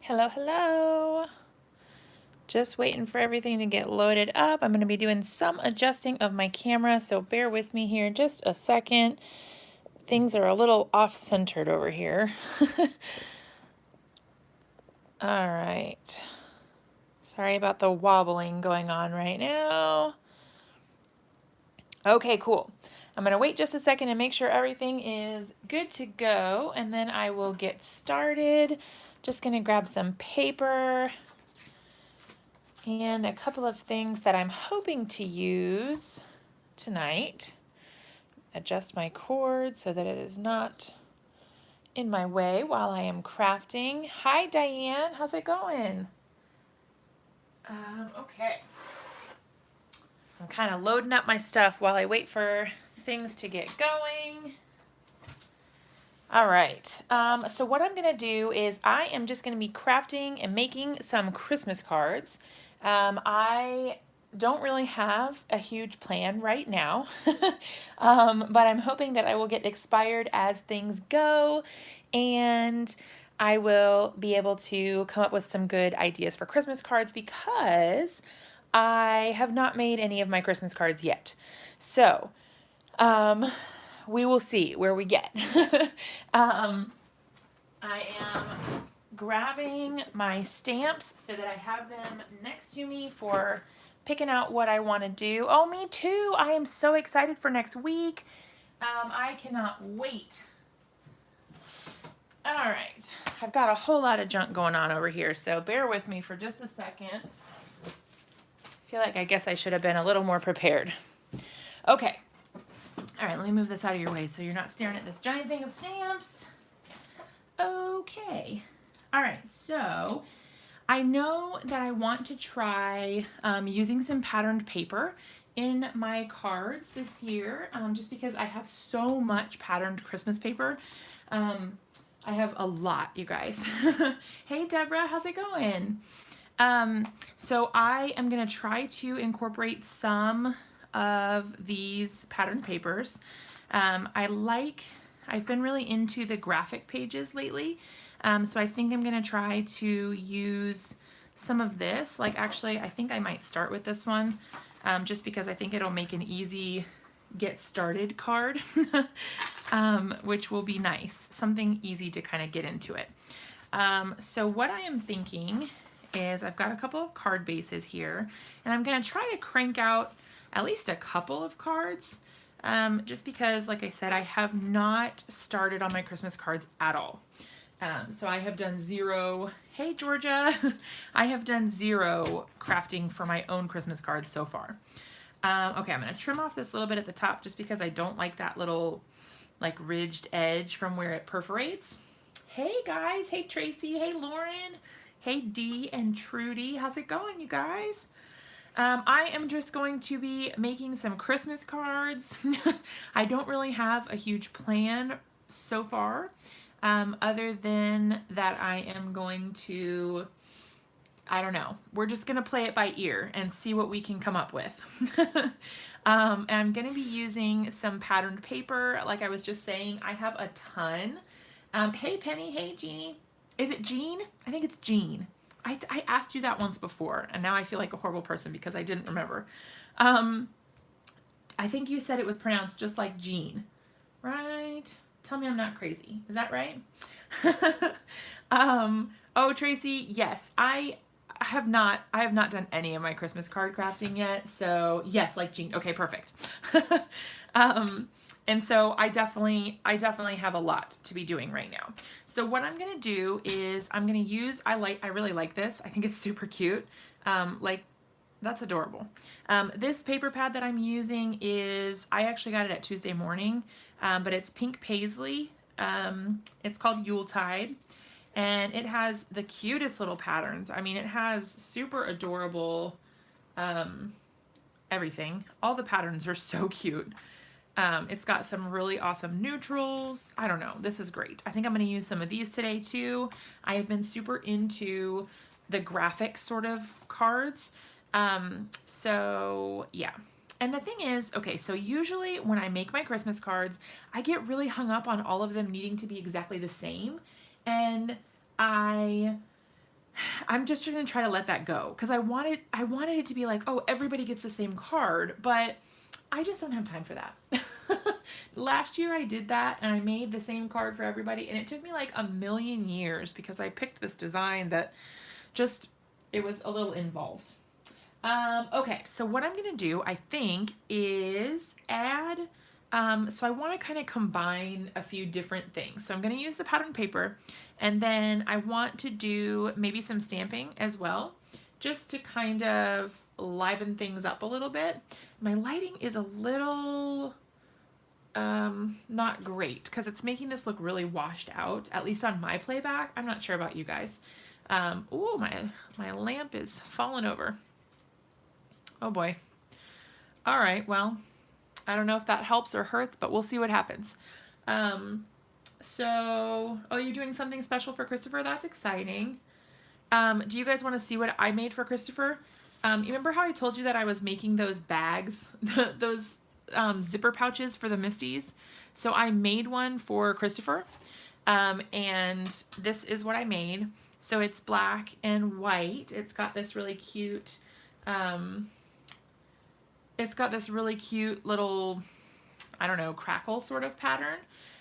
Hello, hello. Just waiting for everything to get loaded up. I'm going to be doing some adjusting of my camera, so bear with me here just a second. Things are a little off-centered over here. All right. Sorry about the wobbling going on right now. Okay, cool. I'm going to wait just a second and make sure everything is good to go, and then I will get started. Just going to grab some paper and a couple of things that I'm hoping to use tonight. Adjust my cord so that it is not in my way while I am crafting. Hi, Diane. How's it going? Okay. I'm kind of loading up my stuff while I wait for things to get going. All right. So what I'm going to do is I am just going to be crafting and making some Christmas cards. I don't really have a huge plan right now, but I'm hoping that I will get expired as things go, and I will be able to come up with some good ideas for Christmas cards because I have not made any of my Christmas cards yet. So, we will see where we get. I am grabbing my stamps so that I have them next to me for picking out what I want to do. Oh, me too. I am so excited for next week. I cannot wait. All right. I've got a whole lot of junk going on over here, so bear with me for just a second. I feel like I guess I should have been a little more prepared. Okay. All right, let me move this out of your way so you're not staring at this giant thing of stamps. Okay. All right, so I know that I want to try using some patterned paper in my cards this year, just because I have so much patterned Christmas paper. I have a lot, you guys. Hey, Deborah, how's it going? So I am going to try to incorporate some of these patterned papers. I've been really into the graphic pages lately. So I think I'm going to try to use some of this. Like, actually, I think I might start with this one, just because I think it'll make an easy get started card, which will be nice. Something easy to kind of get into it. So what I am thinking is I've got a couple of card bases here, and I'm going to try to crank out at least a couple of cards, just because, like I said, I have not started on my Christmas cards at all. So I have done zero, hey Georgia, I have done zero crafting for my own Christmas cards so far. Okay, I'm going to trim off this little bit at the top just because I don't like that little like ridged edge from where it perforates. Hey guys, hey Tracy, hey Lauren, hey Dee and Trudy, how's it going, you guys? I am just going to be making some Christmas cards. I don't really have a huge plan so far, other than that I am going to, I don't know, we're just going to play it by ear and see what we can come up with. And I'm going to be using some patterned paper. Like I was just saying, I have a ton. Hey Penny, hey Jeannie. Is it Jean? I think it's Jean. I asked you that once before, and now I feel like a horrible person because I didn't remember. I think you said it was pronounced just like Jean, right? Tell me I'm not crazy. Is that right? Oh, Tracy, yes, I have not done any of my Christmas card crafting yet. So yes, like Jean. Okay, perfect. And so I definitely have a lot to be doing right now. So what I'm going to do is I'm going to use, I really like this. I think it's super cute. Like, that's adorable. This paper pad that I'm using is, I actually got it at Tuesday morning, but it's pink paisley. It's called Yuletide, and it has the cutest little patterns. I mean, it has super adorable everything. All the patterns are so cute. It's got some really awesome neutrals. I don't know. This is great. I think I'm going to use some of these today too. I have been super into the graphic sort of cards. So yeah. And the thing is, okay, so usually when I make my Christmas cards, I get really hung up on all of them needing to be exactly the same. And I I'm just going to try to let that go because I wanted it to be like, oh, everybody gets the same card, but I just don't have time for that. Last year I did that and I made the same card for everybody, and it took me like a million years because I picked this design that just, it was a little involved. Okay, so what I'm going to do, I think, is add, so I want to kind of combine a few different things. So I'm going to use the pattern paper, and then I want to do maybe some stamping as well, just to kind of liven things up a little bit. My lighting is a little not great because it's making this look really washed out, at least on my playback. I'm not sure about you guys. Ooh, my lamp is falling over. Oh boy. All right, well, I don't know if that helps or hurts, but we'll see what happens. So, oh, you're doing something special for Christopher? That's exciting. Do you guys want to see what I made for Christopher? You remember how I told you that I was making those bags, those zipper pouches for the Misties? So I made one for Christopher, and this is what I made. So it's black and white. It's got this really cute, little, I don't know, crackle sort of pattern.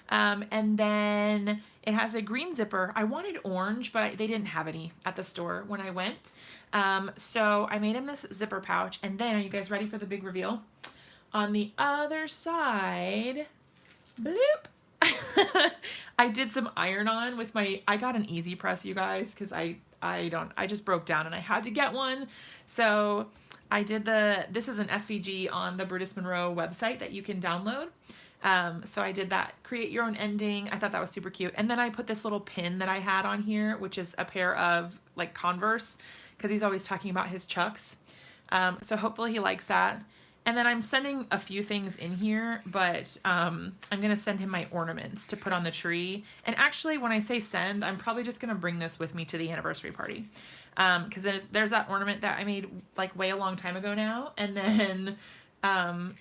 And then it has a green zipper. I wanted orange, but they didn't have any at the store when I went. So I made him this zipper pouch. And then, are you guys ready for the big reveal? On the other side, bloop, I did some iron-on with I got an easy press, you guys, because I just broke down and I had to get one. So I did this is an SVG on the Brutus Monroe website that you can download. So I did that, create your own ending. I thought that was super cute. And then I put this little pin that I had on here, which is a pair of like Converse, because he's always talking about his Chucks. So hopefully he likes that. And then I'm sending a few things in here, but I'm going to send him my ornaments to put on the tree. And actually, when I say send, I'm probably just going to bring this with me to the anniversary party. Because there's that ornament that I made like way a long time ago now. And then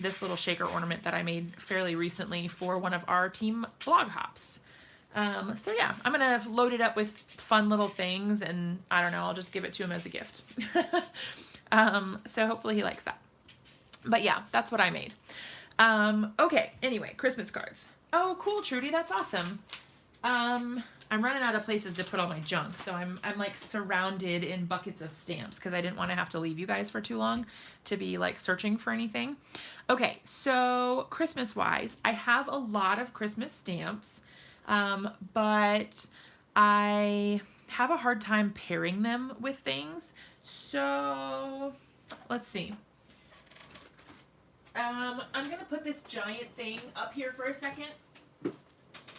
this little shaker ornament that I made fairly recently for one of our team blog hops. So yeah, I'm going to load it up with fun little things, and I don't know, I'll just give it to him as a gift. So hopefully he likes that. But yeah, that's what I made. Okay, anyway, Christmas cards. Oh, cool, Trudy, that's awesome. I'm running out of places to put all my junk, so I'm like surrounded in buckets of stamps because I didn't want to have to leave you guys for too long to be like searching for anything. Okay, so Christmas-wise, I have a lot of Christmas stamps, but I have a hard time pairing them with things. So let's see. I'm going to put this giant thing up here for a second.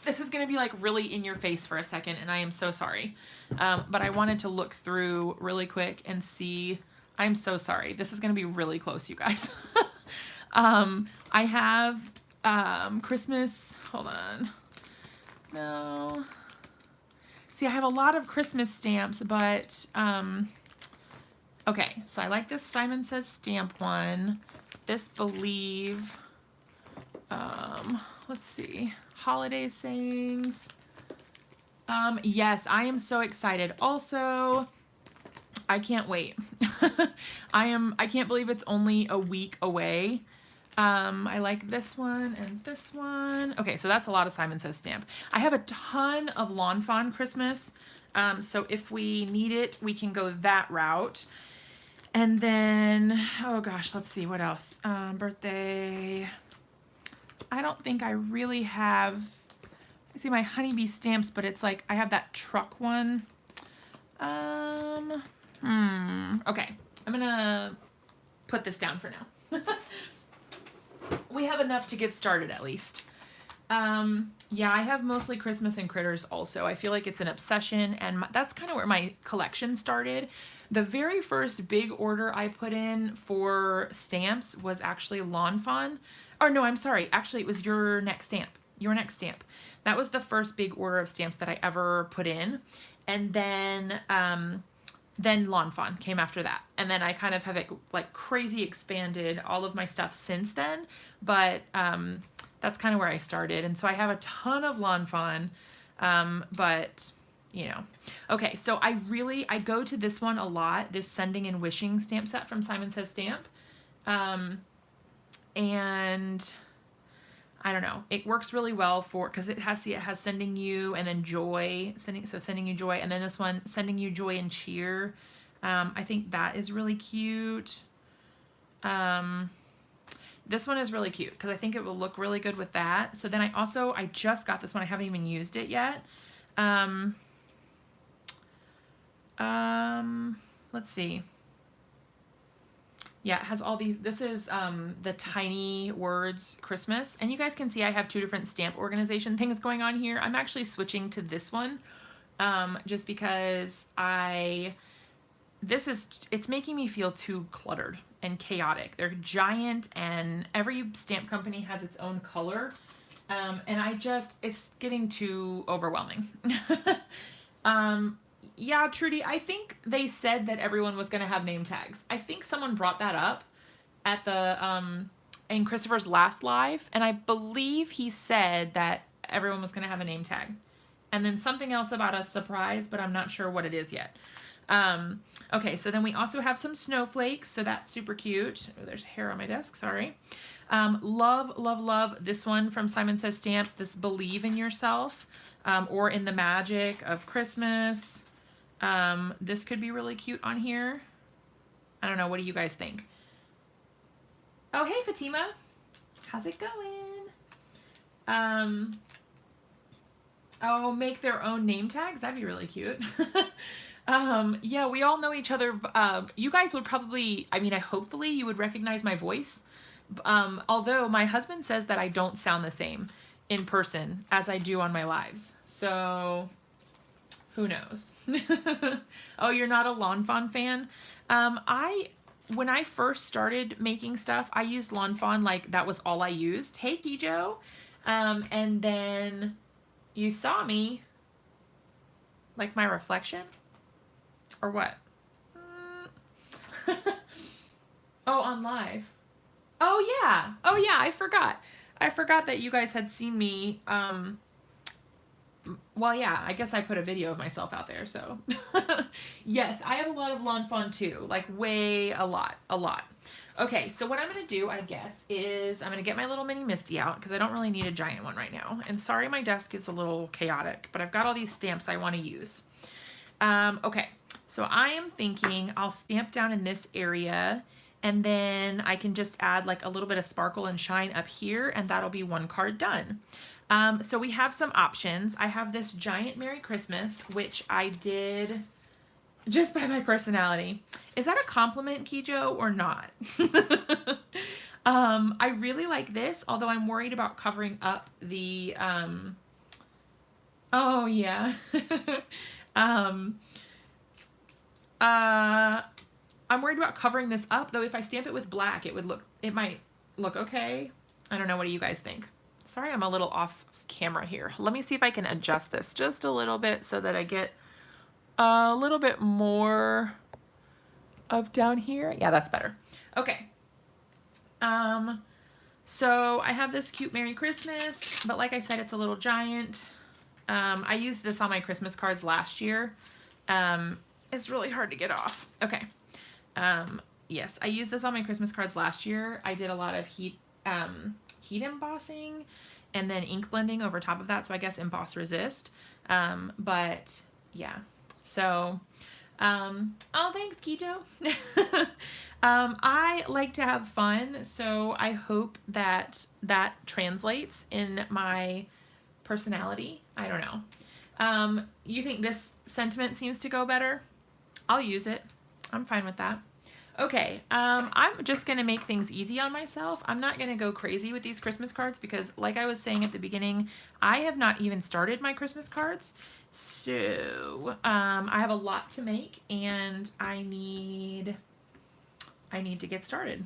This is going to be like really in your face for a second, and I am so sorry. But I wanted to look through really quick and see. I'm so sorry. This is going to be really close, you guys. I have Christmas. Hold on. No. See, I have a lot of Christmas stamps, but okay. So I like this Simon Says stamp one. This Believe, let's see, holiday sayings. Yes, I am so excited. Also, I can't wait. I can't believe it's only a week away. I like this one and this one. Okay, so that's a lot of Simon Says stamp. I have a ton of Lawn Fawn Christmas. So if we need it, we can go that route. And then, oh gosh, let's see, what else? Birthday. I don't think I really have, I see my honeybee stamps, but it's like, I have that truck one. Okay, I'm gonna put this down for now. We have enough to get started at least. Yeah, I have mostly Christmas and critters also. I feel like it's an obsession, and that's kind of where my collection started. The very first big order I put in for stamps was actually Lawn Fawn. Or no, I'm sorry. Actually, it was Your Next Stamp. Your Next Stamp. That was the first big order of stamps that I ever put in. And then Lawn Fawn came after that. And then I kind of have like crazy expanded all of my stuff since then. But that's kind of where I started. And so I have a ton of Lawn Fawn, but you know. Okay, so I go to this one a lot, this Sending and Wishing stamp set from Simon Says Stamp. And I don't know, it works really well for, because it has Sending You and then Joy, Sending You Joy, and then this one, Sending You Joy and Cheer. I think that is really cute. This one is really cute because I think it will look really good with that. So then I just got this one. I haven't even used it yet. Let's see. Yeah, it has all these. This is the Tiny Words Christmas. And you guys can see I have two different stamp organization things going on here. I'm actually switching to this one just because it's making me feel too cluttered and chaotic. They're giant and every stamp company has its own color. And it's getting too overwhelming. Yeah, Trudy, I think they said that everyone was going to have name tags. I think someone brought that up at in Christopher's last live, and I believe he said that everyone was going to have a name tag. And then something else about a surprise, but I'm not sure what it is yet. Okay, so then we also have some snowflakes, so that's super cute. Oh, there's hair on my desk, sorry. Love, love, love this one from Simon Says Stamp, this Believe in Yourself, or in the Magic of Christmas. This could be really cute on here. I don't know, what do you guys think? Oh, hey Fatima, how's it going? Oh, make their own name tags, that'd be really cute. Yeah, we all know each other. You guys would probably, hopefully you would recognize my voice. Although my husband says that I don't sound the same in person as I do on my lives. So who knows? Oh, you're not a Lawn Fawn fan? When I first started making stuff, I used Lawn Fawn, like that was all I used. Hey, Kijo. And then you saw me, like my reflection, or what? Oh, on live. Oh yeah, I forgot that you guys had seen me. Well, yeah, I guess I put a video of myself out there, so. Yes, I have a lot of Lawn Fawn too, like a lot. Okay, so what I'm going to do, I guess, is I'm going to get my little mini Misty out, because I don't really need a giant one right now. And sorry my desk is a little chaotic, but I've got all these stamps I want to use. Okay, so I am thinking I'll stamp down in this area, and then I can just add like a little bit of sparkle and shine up here, and that'll be one card done. So we have some options. I have this giant Merry Christmas, which I did just by my personality. Is that a compliment, Kijo, or not? I really like this, although I'm worried about covering up the, oh yeah. I'm worried about covering this up, though if I stamp it with black, it might look okay. I don't know, what do you guys think? Sorry, I'm a little off camera here. Let me see if I can adjust this just a little bit so that I get a little bit more of down here. Yeah, that's better. Okay. So I have this cute Merry Christmas, but like I said, it's a little giant. I used this on my Christmas cards last year. It's really hard to get off. Okay. Yes, I used this on my Christmas cards last year. I did a lot of heat embossing and then ink blending over top of that. So I guess emboss resist. But yeah, so, oh, thanks, Kijo. I like to have fun. So I hope that translates in my personality. I don't know. You think this sentiment seems to go better? I'll use it. I'm fine with that. Okay, I'm just going to make things easy on myself. I'm not going to go crazy with these Christmas cards because, like I was saying at the beginning, I have not even started my Christmas cards. So, I have a lot to make and I need to get started.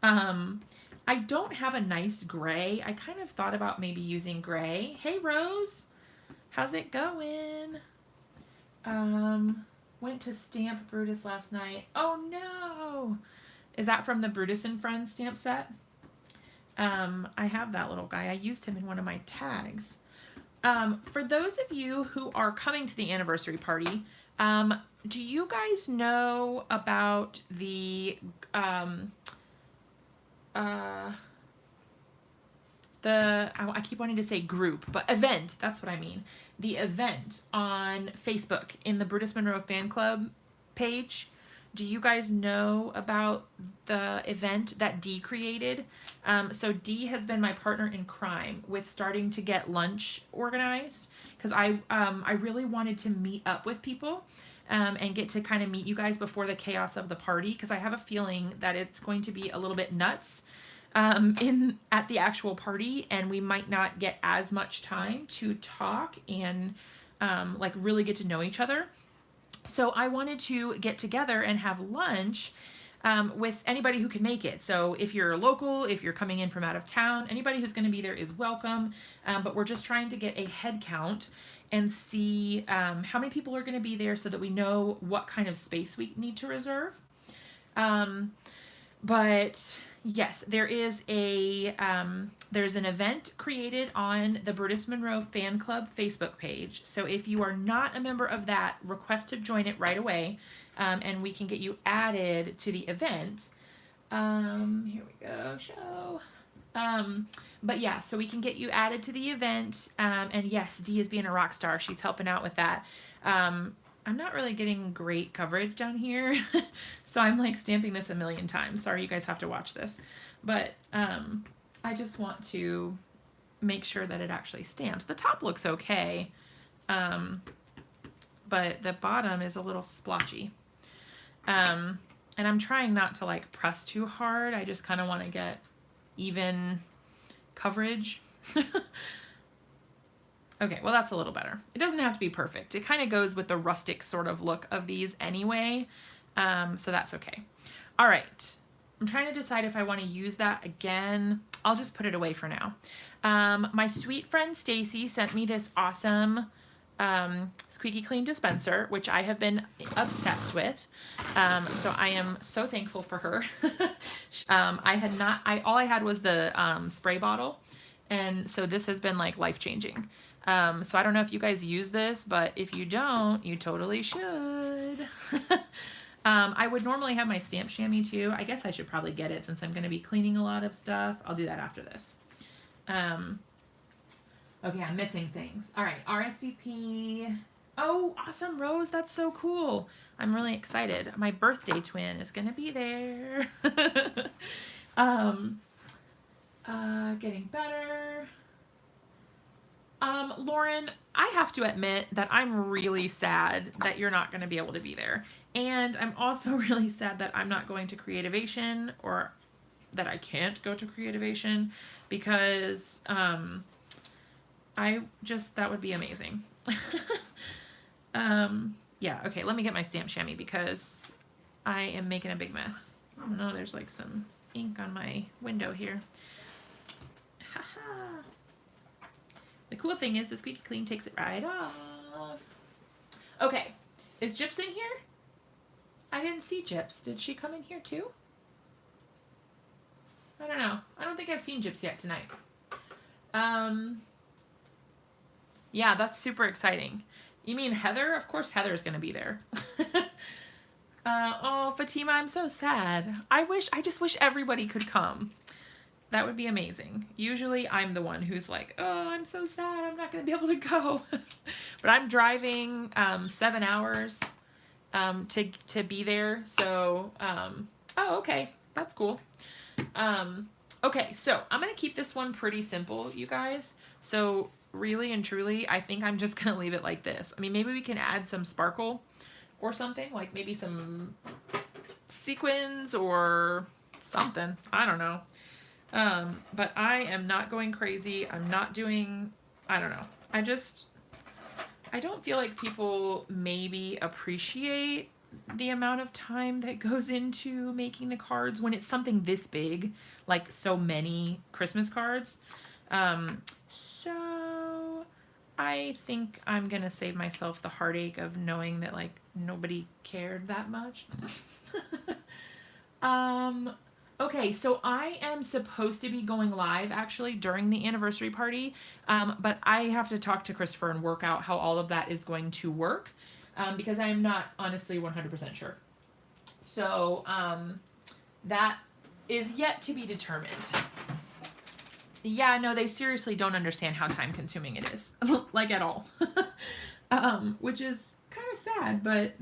I don't have a nice gray. I kind of thought about maybe using gray. Hey, Rose. How's it going? Went to stamp Brutus last night. Oh no! Is that from the Brutus and Friends stamp set? I have that little guy. I used him in one of my tags. For those of you who are coming to the anniversary party, do you guys know about uh, I keep wanting to say group, but event, that's what I mean. The event on Facebook in the Brutus Monroe fan club page. Do you guys know about the event that Dee created? So Dee has been my partner in crime with starting to get lunch organized, because I really wanted to meet up with people and get to kind of meet you guys before the chaos of the party, because I have a feeling that it's going to be a little bit nuts at the actual party, and we might not get as much time to talk and like really get to know each other. So I wanted to get together and have lunch with anybody who can make it. So if you're local, if you're coming in from out of town, anybody who's going to be there is welcome. But we're just trying to get a head count and see how many people are going to be there so that we know what kind of space we need to reserve. But yes, there's an event created on the Brutus Monroe Fan Club Facebook page. So if you are not a member of that, request to join it right away, and we can get you added to the event. Here we go, show. But yeah, so we can get you added to the event. And yes, Dee is being a rock star. She's helping out with that. I'm not really getting great coverage down here, so I'm like stamping this a million times. Sorry, you guys have to watch this, but I just want to make sure that it actually stamps. The top looks okay, but the bottom is a little splotchy. And I'm trying not to like press too hard. I just kind of want to get even coverage. Okay, well that's a little better. It doesn't have to be perfect. It kind of goes with the rustic sort of look of these anyway, so that's okay. All right, I'm trying to decide if I want to use that again. I'll just put it away for now. My sweet friend Stacy sent me this awesome squeaky clean dispenser, which I have been obsessed with. So I am so thankful for her. All I had was the spray bottle, and so this has been like life-changing. So I don't know if you guys use this, but if you don't, you totally should. I would normally have my stamp chamois too. I guess I should probably get it since I'm going to be cleaning a lot of stuff. I'll do that after this. Okay, I'm missing things. All right, RSVP. Oh, awesome, Rose. That's so cool. I'm really excited. My birthday twin is going to be there. Getting better. Lauren, I have to admit that I'm really sad that you're not going to be able to be there. And I'm also really sad that I'm not going to Creativation, or that I can't go to Creativation, because that would be amazing. Yeah, okay, let me get my stamp chamois because I am making a big mess. Oh no, there's like some ink on my window here. Haha. The cool thing is the squeaky clean takes it right off. Okay, is Gyps in here? I didn't see Gyps. Did she come in here too? I don't know. I don't think I've seen Gyps yet tonight. Yeah, that's super exciting. You mean Heather? Of course Heather's gonna be there. Oh, Fatima, I'm so sad. I just wish everybody could come. That would be amazing. Usually I'm the one who's like, oh, I'm so sad, I'm not gonna be able to go. But I'm driving 7 hours to be there. So, oh, okay, that's cool. Okay, so I'm gonna keep this one pretty simple, you guys. So really and truly, I think I'm just gonna leave it like this. I mean, maybe we can add some sparkle or something, like maybe some sequins or something. I don't know. But I am not going crazy. I'm not doing, I don't know. I don't feel like people maybe appreciate the amount of time that goes into making the cards when it's something this big, like so many Christmas cards. So I think I'm gonna save myself the heartache of knowing that like nobody cared that much. Okay, so I am supposed to be going live actually during the anniversary party, but I have to talk to Christopher and work out how all of that is going to work, because I am not honestly 100% sure. So that is yet to be determined. Yeah, no, they seriously don't understand how time consuming it is, like at all, which is kind of sad, but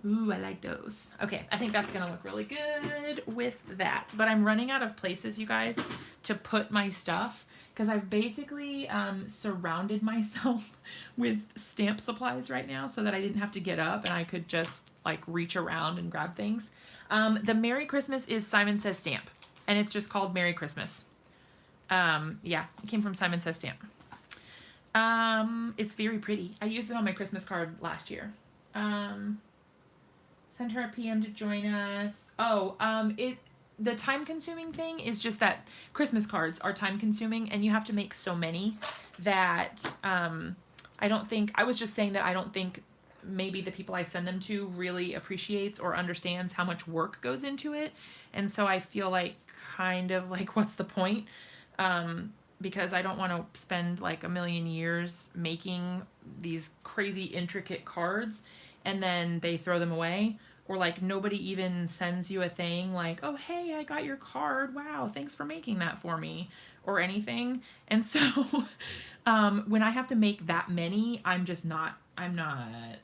ooh, I like those. Okay, I think that's gonna look really good with that. But I'm running out of places, you guys, to put my stuff because I've basically surrounded myself with stamp supplies right now so that I didn't have to get up and I could just like reach around and grab things. The Merry Christmas is Simon Says Stamp, and it's just called Merry Christmas. Yeah, it came from Simon Says Stamp. It's very pretty. I used it on my Christmas card last year. Send her a PM to join us. Oh, the time consuming thing is just that Christmas cards are time consuming and you have to make so many that I don't think, I was just saying that I don't think maybe the people I send them to really appreciates or understands how much work goes into it. And so I feel like kind of like, what's the point? Because I don't want to spend like a million years making these crazy intricate cards and then they throw them away, or like nobody even sends you a thing like, oh hey, I got your card, wow, thanks for making that for me, or anything. And so when I have to make that many, I'm not gonna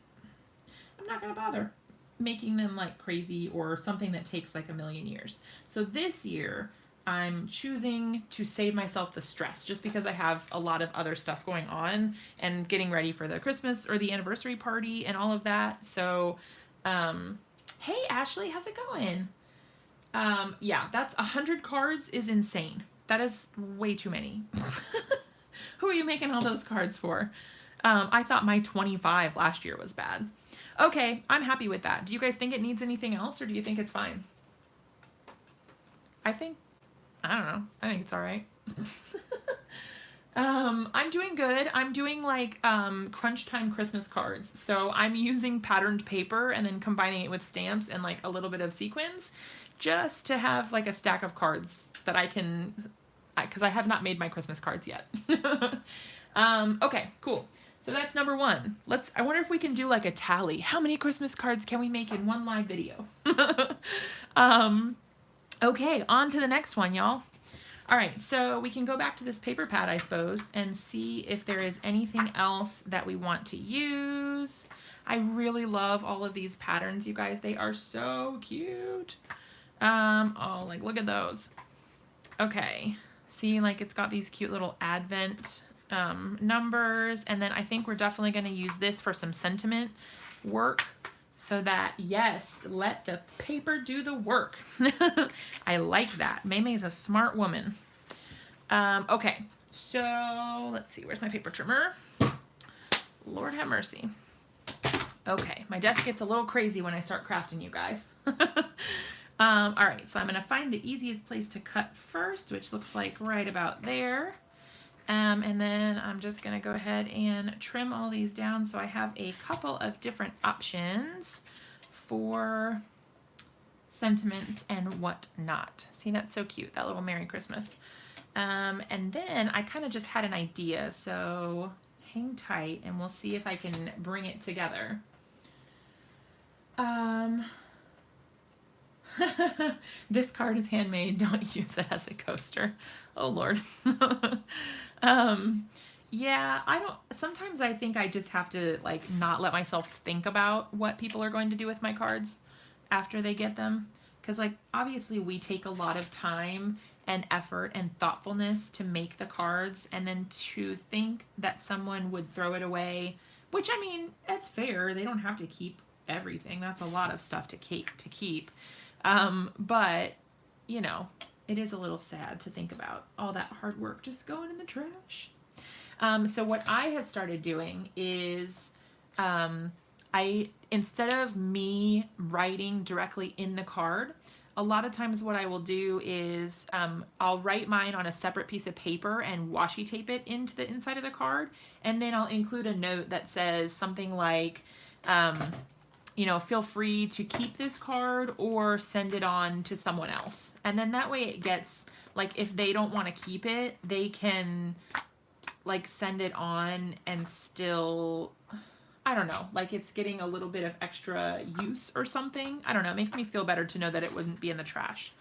bother making them like crazy or something that takes like a million years. So this year I'm choosing to save myself the stress just because I have a lot of other stuff going on and getting ready for the Christmas or the anniversary party and all of that. So, hey Ashley, how's it going? Yeah, that's 100 cards is insane. That is way too many. Who are you making all those cards for? I thought my 25 last year was bad. Okay, I'm happy with that. Do you guys think it needs anything else or do you think it's fine? I don't know. I think it's all right. I'm doing good. I'm doing like crunch time Christmas cards. So I'm using patterned paper and then combining it with stamps and like a little bit of sequins just to have like a stack of cards that I can, because I have not made my Christmas cards yet. Okay, cool. So that's number one. I wonder if we can do like a tally. How many Christmas cards can we make in one live video? Okay, on to the next one, y'all. All right, so we can go back to this paper pad, I suppose, and see if there is anything else that we want to use. I really love all of these patterns, you guys. They are so cute. Oh, like, look at those. Okay, see, like, it's got these cute little Advent numbers, and then I think we're definitely going to use this for some sentiment work. So that, yes, let the paper do the work. I like that. Maymay's a smart woman. Okay, so let's see. Where's my paper trimmer? Lord have mercy. Okay, my desk gets a little crazy when I start crafting, you guys. All right, so I'm going to find the easiest place to cut first, which looks like right about there. And then I'm just going to go ahead and trim all these down so I have a couple of different options for sentiments and whatnot. See, that's so cute, that little Merry Christmas. And then I kind of just had an idea, so hang tight and we'll see if I can bring it together. This card is handmade, don't use it as a coaster. Oh Lord. Yeah, sometimes I think I just have to like not let myself think about what people are going to do with my cards after they get them. Because like obviously we take a lot of time and effort and thoughtfulness to make the cards, and then to think that someone would throw it away, which I mean, that's fair. They don't have to keep everything. That's a lot of stuff to keep. But you know, it is a little sad to think about all that hard work just going in the trash. So what I have started doing is, instead of me writing directly in the card, a lot of times what I will do is, I'll write mine on a separate piece of paper and washi tape it into the inside of the card. And then I'll include a note that says something like, you know, feel free to keep this card or send it on to someone else. And then that way it gets, like, if they don't want to keep it, they can, like, send it on and still, I don't know, like it's getting a little bit of extra use or something. I don't know. It makes me feel better to know that it wouldn't be in the trash.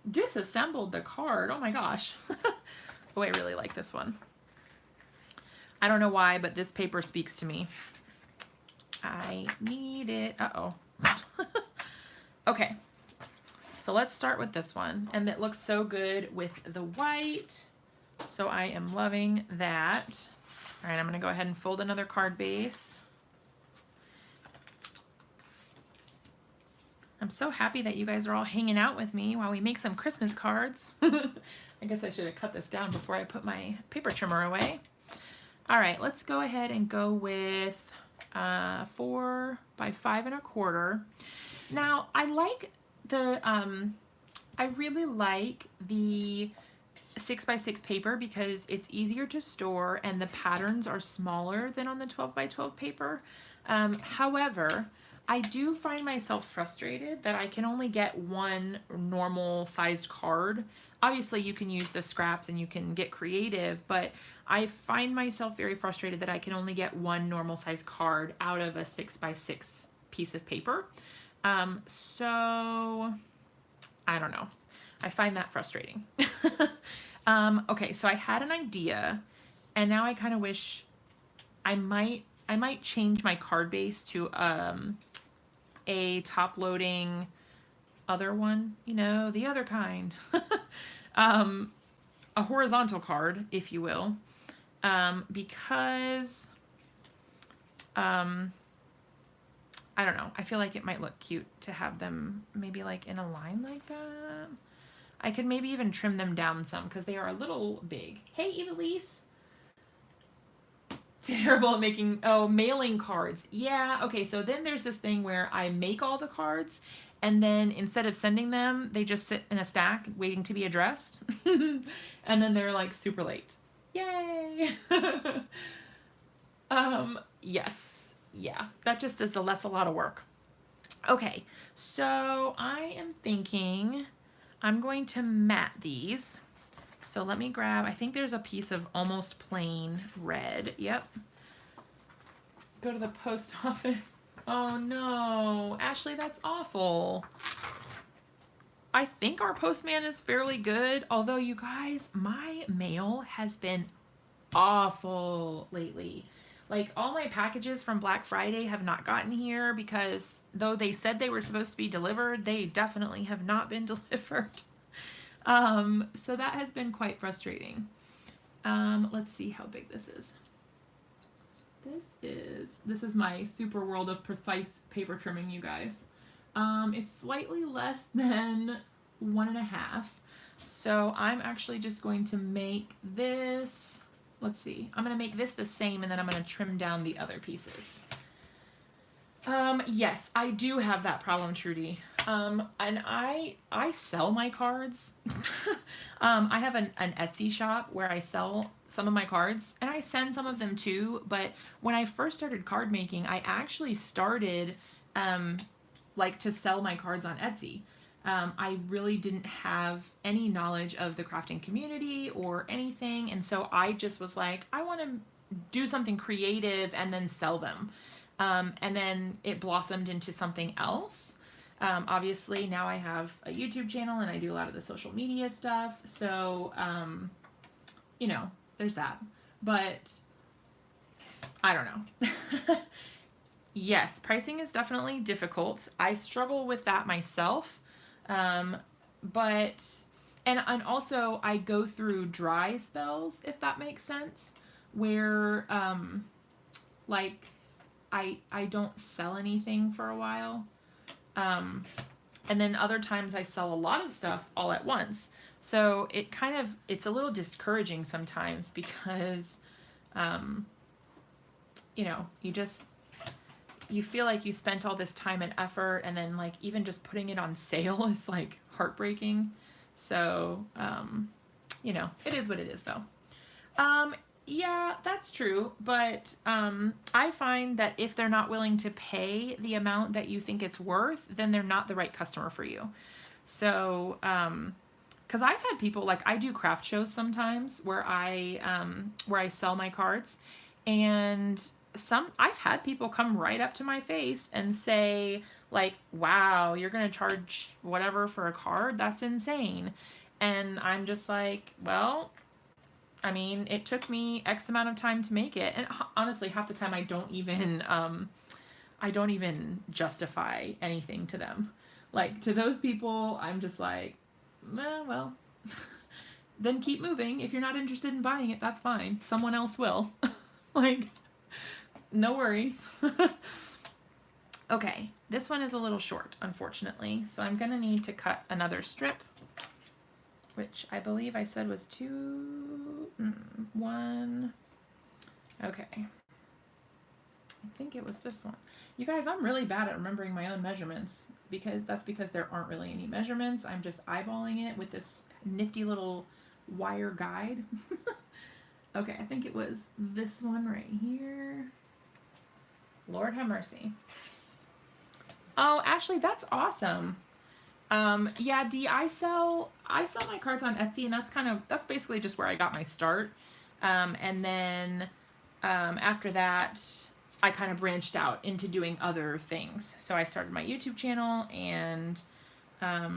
Disassembled the card. Oh my gosh. Oh, I really like this one. I don't know why, but this paper speaks to me. I need it. Uh-oh. Okay. So let's start with this one. And it looks so good with the white. So I am loving that. All right, I'm going to go ahead and fold another card base. I'm so happy that you guys are all hanging out with me while we make some Christmas cards. I guess I should have cut this down before I put my paper trimmer away. All right, let's go ahead and go with 4 by 5 1/4. Now, I like the, I really like the 6 by 6 paper because it's easier to store and the patterns are smaller than on the 12 by 12 paper. However, I do find myself frustrated that I can only get one normal sized card. Obviously you can use the scraps and you can get creative, but I find myself very frustrated that I can only get one normal size card out of a 6 by 6 piece of paper. So I don't know. I find that frustrating. Okay, so I had an idea and now I kind of wish I might change my card base to a top loading other one, you know, the other kind. A horizontal card, if you will, because I don't know, I feel like it might look cute to have them maybe like in a line like that. I could maybe even trim them down some because they are a little big. Hey, Evelise. Terrible at making, oh, mailing cards. Yeah, okay, so then there's this thing where I make all the cards and then instead of sending them, they just sit in a stack waiting to be addressed. And then they're like super late. Yay! Yes, yeah, that just is that's a lot of work. Okay, so I am thinking I'm going to mat these. So let me grab, I think there's a piece of almost plain red. Yep. Go to the post office. Oh no, Ashley, that's awful. I think our postman is fairly good, although you guys, my mail has been awful lately. Like all my packages from Black Friday have not gotten here because though they said they were supposed to be delivered, they definitely have not been delivered. So that has been quite frustrating. Let's see how big this is. This is my super world of precise paper trimming, you guys. It's slightly less than 1.5. So I'm actually just going to make this, let's see, I'm going to make this the same and then I'm going to trim down the other pieces. Yes, I do have that problem, Trudy. And I sell my cards. I have an Etsy shop where I sell some of my cards and I send some of them too. But when I first started card making, I actually started, like to sell my cards on Etsy. I really didn't have any knowledge of the crafting community or anything. And so I just was like, I want to do something creative and then sell them. And then it blossomed into something else. Obviously now I have a YouTube channel and I do a lot of the social media stuff. So, you know, there's that, but I don't know. Yes, pricing is definitely difficult. I struggle with that myself. But, and also I go through dry spells, if that makes sense, where, like, I don't sell anything for a while. And then other times I sell a lot of stuff all at once. So it kind of, it's a little discouraging sometimes because, you know, you feel like you spent all this time and effort and then like even just putting it on sale is like heartbreaking. So, you know, it is what it is though. Yeah, that's true. But I find that if they're not willing to pay the amount that you think it's worth, then they're not the right customer for you. So, because I've had people, like, I do craft shows sometimes where I sell my cards, and I've had people come right up to my face and say, like, wow, you're gonna charge whatever for a card? That's insane. And I'm just like, well, I mean, it took me X amount of time to make it, and honestly, half the time I don't even justify anything to them. Like, to those people, I'm just like, well, then keep moving. If you're not interested in buying it, that's fine. Someone else will. Like, no worries. Okay, this one is a little short, unfortunately, so I'm gonna need to cut another strip, which I believe I said was one. Okay. I think it was this one. You guys, I'm really bad at remembering my own measurements because there aren't really any measurements. I'm just eyeballing it with this nifty little wire guide. Okay, I think it was this one right here. Lord have mercy. Oh, Ashley, that's awesome. Yeah, Dee, I sell my cards on Etsy, and that's basically just where I got my start. And then after that, I kind of branched out into doing other things. So I started my YouTube channel, and I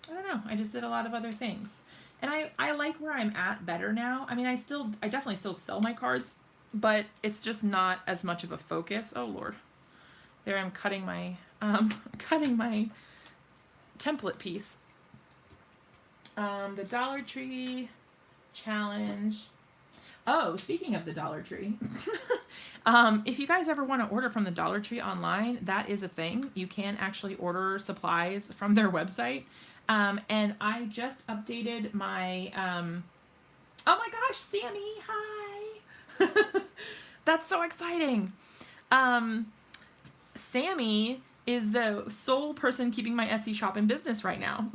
don't know, I just did a lot of other things. And I like where I'm at better now. I mean, I definitely still sell my cards, but it's just not as much of a focus. Oh Lord. There I'm cutting my template piece. The Dollar Tree challenge. Oh, speaking of the Dollar Tree, if you guys ever want to order from the Dollar Tree online, that is a thing. You can actually order supplies from their website. And I just updated my, oh my gosh, Sammy, hi. That's so exciting. Sammy is the sole person keeping my Etsy shop in business right now.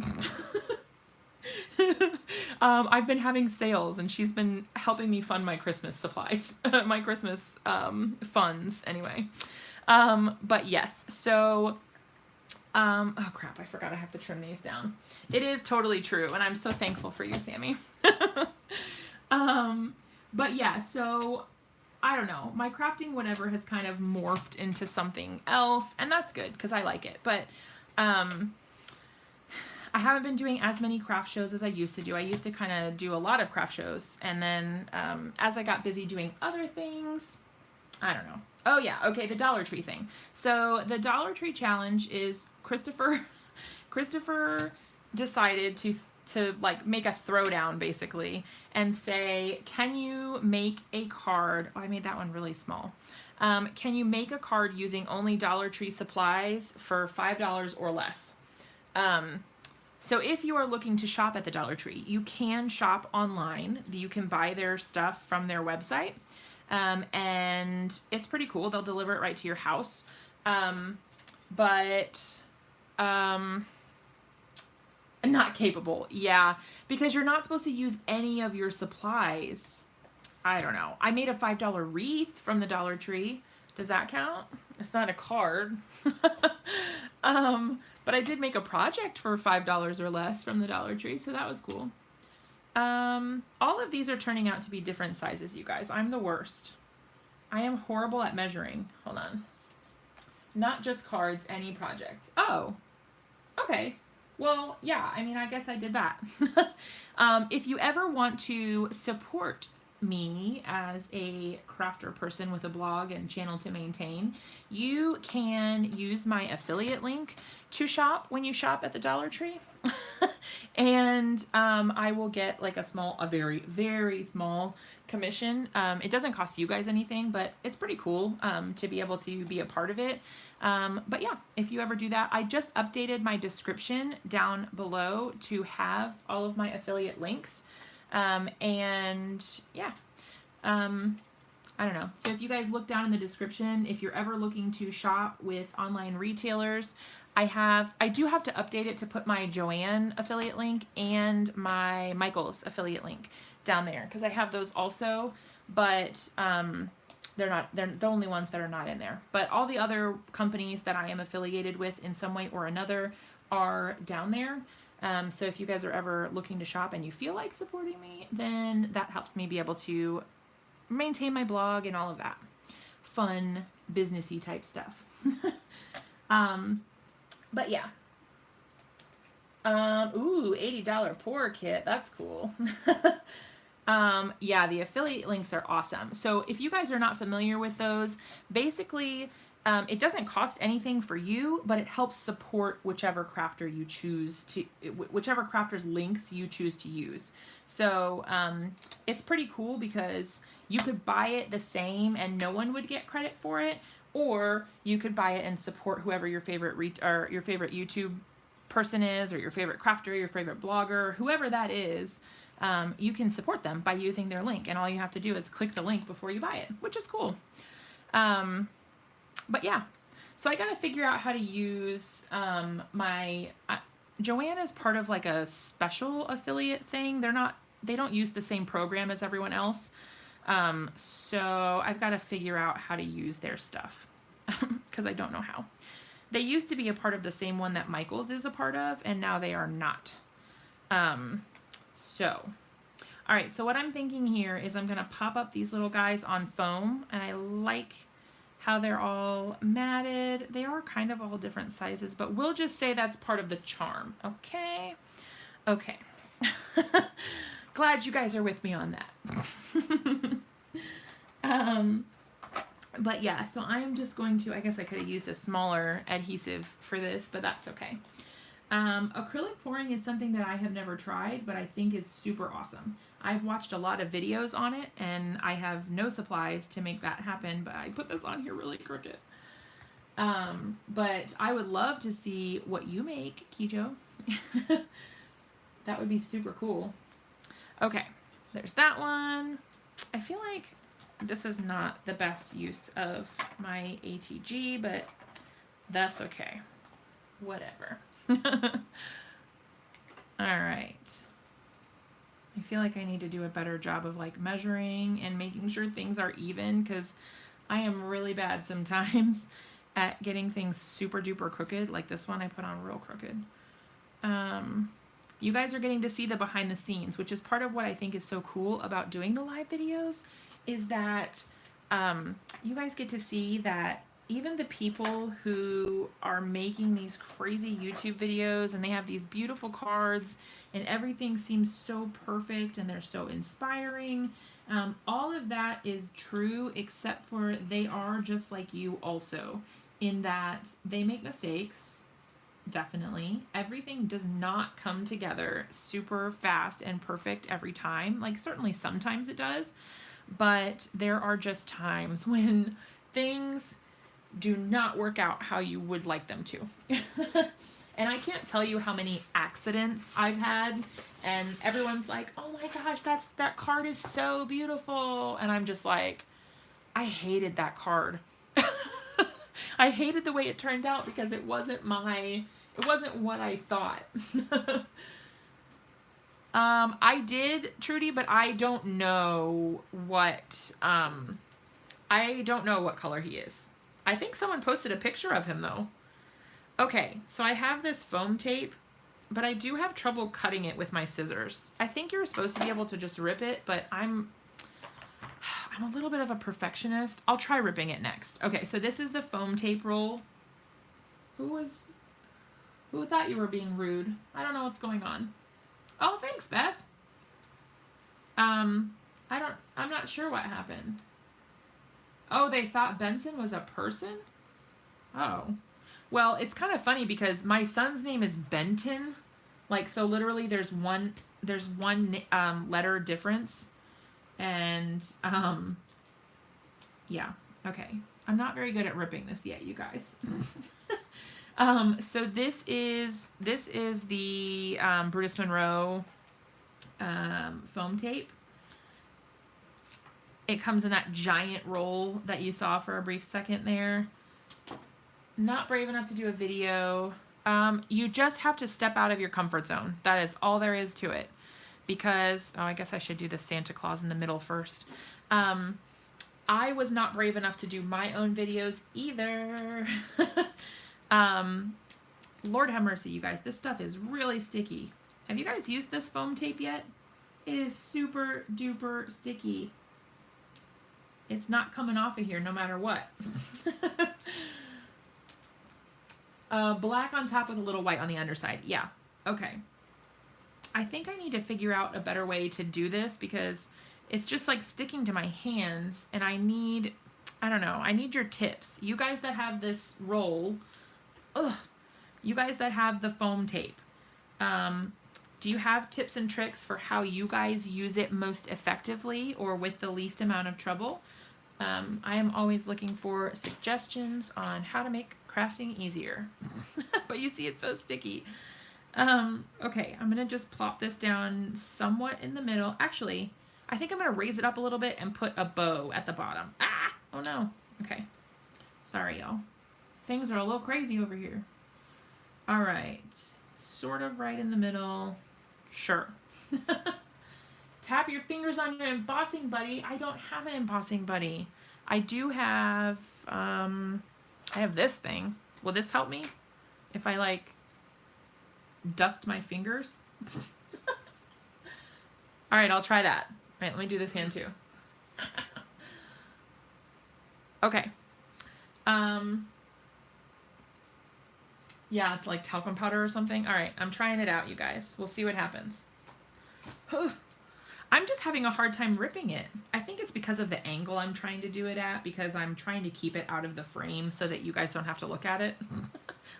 I've been having sales, and she's been helping me fund my Christmas supplies, my Christmas funds anyway. But yes, so, oh crap, I forgot I have to trim these down. It is totally true, and I'm so thankful for you, Sammy. But yeah, so I don't know, my crafting whatever has kind of morphed into something else, and that's good because I like it. But I haven't been doing as many craft shows as I used to do. I used to kind of do a lot of craft shows, and then as I got busy doing other things, I don't know. Oh yeah, okay, the Dollar Tree thing. So the Dollar Tree challenge is Christopher decided to like make a throwdown basically and say, can you make a card? Oh, I made that one really small. Can you make a card using only Dollar Tree supplies for $5 or less? So if you are looking to shop at the Dollar Tree, you can shop online. You can buy their stuff from their website. And it's pretty cool. They'll deliver it right to your house. But not capable. Yeah, because you're not supposed to use any of your supplies. I don't know. I made a $5 wreath from the Dollar Tree. Does that count? It's not a card. But I did make a project for $5 or less from the Dollar Tree, so that was cool. All of these are turning out to be different sizes, you guys. I'm the worst. I am horrible at measuring. Hold on. Not just cards, any project. Oh, okay. Well, yeah, I mean, I guess I did that. If you ever want to support me as a crafter person with a blog and channel to maintain, you can use my affiliate link to shop when you shop at the Dollar Tree. And I will get like a very, very small commission. It doesn't cost you guys anything, but it's pretty cool to be able to be a part of it. But yeah, if you ever do that, I just updated my description down below to have all of my affiliate links. And yeah, I don't know. So if you guys look down in the description, if you're ever looking to shop with online retailers, I do have to update it to put my Joanne affiliate link and my Michael's affiliate link down there, because I have those also. but they're the only ones that are not in there. But all the other companies that I am affiliated with in some way or another are down there. So if you guys are ever looking to shop and you feel like supporting me, then that helps me be able to maintain my blog and all of that fun businessy type stuff. But yeah. Ooh, $80 pour kit. That's cool. Yeah, the affiliate links are awesome. So if you guys are not familiar with those, basically, it doesn't cost anything for you, but it helps support whichever crafter you choose to, whichever crafter's links you choose to use. So it's pretty cool because you could buy it the same and no one would get credit for it, or you could buy it and support whoever your favorite or your favorite YouTube person is, or your favorite crafter, your favorite blogger, whoever that is. You can support them by using their link, and all you have to do is click the link before you buy it, which is cool. But yeah, so I got to figure out how to use Joanne is part of like a special affiliate thing. They don't use the same program as everyone else. So I've got to figure out how to use their stuff because I don't know how. They used to be a part of the same one that Michael's is a part of, and now they are not. All right, so what I'm thinking here is I'm going to pop up these little guys on foam, and I like how they're all matted. They are kind of all different sizes, but we'll just say that's part of the charm, okay? Okay. Glad you guys are with me on that. But yeah, so I'm just going to, I guess I could have used a smaller adhesive for this, but that's okay. Acrylic pouring is something that I have never tried, but I think is super awesome. I've watched a lot of videos on it, and I have no supplies to make that happen, but I put this on here really crooked. But I would love to see what you make, Kijo. That would be super cool. Okay, there's that one. I feel like this is not the best use of my ATG, but that's okay. Whatever. All right. I feel like I need to do a better job of like measuring and making sure things are even, because I am really bad sometimes at getting things super duper crooked. Like this one I put on real crooked. You guys are getting to see the behind the scenes, which is part of what I think is so cool about doing the live videos, is that you guys get to see that even the people who are making these crazy YouTube videos and they have these beautiful cards and everything seems so perfect and they're so inspiring, all of that is true, except for they are just like you also, in that they make mistakes. Definitely. Everything does not come together super fast and perfect every time. Like, certainly sometimes it does, but there are just times when things do not work out how you would like them to. And I can't tell you how many accidents I've had, and everyone's like, oh my gosh, that card is so beautiful. And I'm just like, I hated that card. I hated the way it turned out because it wasn't what I thought. I did, Trudy, but I don't know what color he is. I think someone posted a picture of him though. Okay, so I have this foam tape, but I do have trouble cutting it with my scissors. I think you're supposed to be able to just rip it, but I'm a little bit of a perfectionist. I'll try ripping it next. Okay, so this is the foam tape roll. Who thought you were being rude? I don't know what's going on. Oh, thanks, Beth. I'm not sure what happened. Oh, they thought Benson was a person? Oh. Well, it's kind of funny because my son's name is Benton. Like, so literally there's one letter difference. And, yeah. Okay. I'm not very good at ripping this yet, you guys. So this is the Brutus Monroe foam tape. It comes in that giant roll that you saw for a brief second there. Not brave enough to do a video. You just have to step out of your comfort zone. That is all there is to it. Because, oh, I guess I should do the Santa Claus in the middle first. I was not brave enough to do my own videos either. Lord have mercy, you guys. This stuff is really sticky. Have you guys used this foam tape yet? It is super duper sticky. It's not coming off of here no matter what. Black on top with a little white on the underside. Yeah, okay. I think I need to figure out a better way to do this because it's just like sticking to my hands, and I don't know, I need your tips. You guys that have this roll, you guys that have the foam tape, do you have tips and tricks for how you guys use it most effectively or with the least amount of trouble? I am always looking for suggestions on how to make crafting easier. But you see it's so sticky. Okay, I'm gonna just plop this down somewhat in the middle. Actually, I think I'm gonna raise it up a little bit and put a bow at the bottom. Ah! Oh no. Okay. Sorry, y'all. Things are a little crazy over here. All right. Sort of right in the middle. Sure. Tap your fingers on your embossing buddy. I don't have an embossing buddy. I do have, I have this thing. Will this help me? If I like dust my fingers? All right, I'll try that. All right, let me do this hand too. Okay. Yeah, it's like talcum powder or something. All right, I'm trying it out, you guys. We'll see what happens. I'm just having a hard time ripping it. I think it's because of the angle I'm trying to do it at, because I'm trying to keep it out of the frame so that you guys don't have to look at it.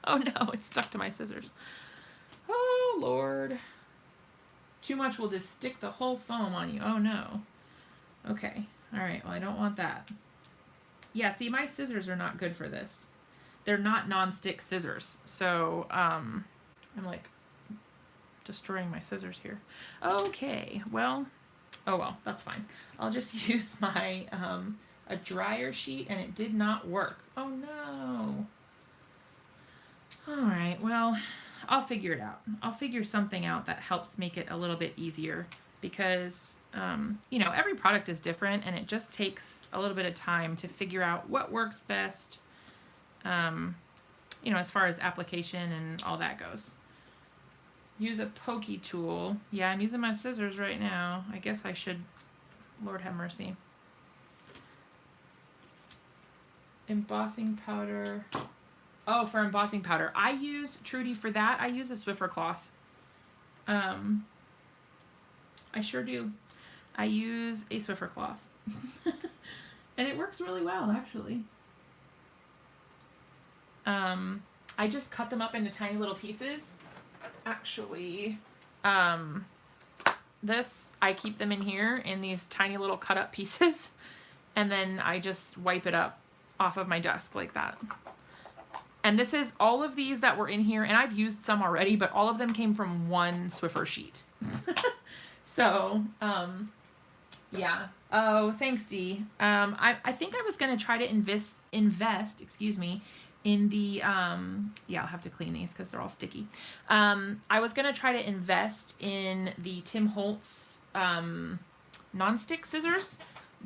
Oh no, it's stuck to my scissors. Oh Lord. Too much will just stick the whole foam on you. Oh no. Okay. All right, well I don't want that. Yeah, see, my scissors are not good for this. They're not non-stick scissors. So I'm like destroying my scissors here. Okay, well, oh well, that's fine. I'll just use my a dryer sheet, and it did not work. Oh no. All right, well, I'll figure it out. I'll figure something out that helps make it a little bit easier because you know, every product is different, and it just takes a little bit of time to figure out what works best, you know, as far as application and all that goes. Use a pokey tool. Yeah, I'm using my scissors right now. I guess I should, Lord have mercy. Embossing powder. Oh, for embossing powder. I used Trudy for that. I use a Swiffer cloth. I sure do. I use a Swiffer cloth. And it works really well, actually. I just cut them up into tiny little pieces. Actually, this, I keep them in here in these tiny little cut up pieces, and then I just wipe it up off of my desk like that. And this is all of these that were in here, and I've used some already, but all of them came from one Swiffer sheet. So, yeah. Oh, thanks, Dee. I think I was going to try to invest, excuse me, in the, yeah, I'll have to clean these because they're all sticky. I was going to try to invest in the Tim Holtz non-stick scissors,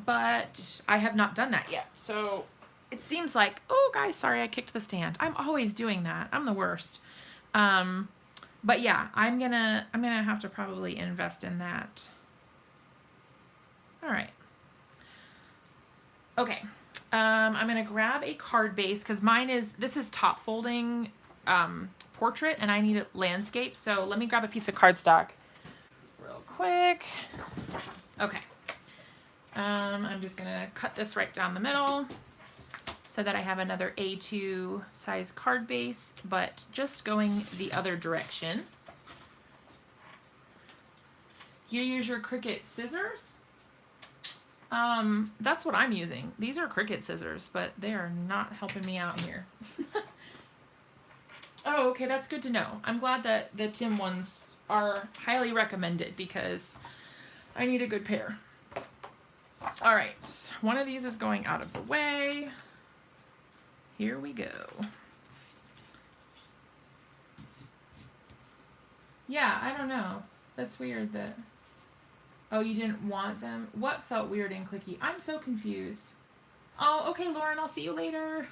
but I have not done that yet. So it seems like, oh, guys, sorry, I kicked the stand. I'm always doing that. I'm the worst. But yeah, I'm gonna have to probably invest in that. All right. Okay. I'm gonna grab a card base because this is top folding portrait, and I need a landscape. So let me grab a piece of cardstock real quick. Okay. I'm just gonna cut this right down the middle so that I have another A2 size card base, but just going the other direction. You use your Cricut scissors? That's what I'm using. These are Cricut scissors, but they are not helping me out here. Oh, okay, that's good to know. I'm glad that the Tim ones are highly recommended because I need a good pair. All right, one of these is going out of the way. Here we go. Yeah, I don't know. That's weird that Oh, you didn't want them? What felt weird and clicky? I'm so confused. Oh, okay, Lauren, I'll see you later.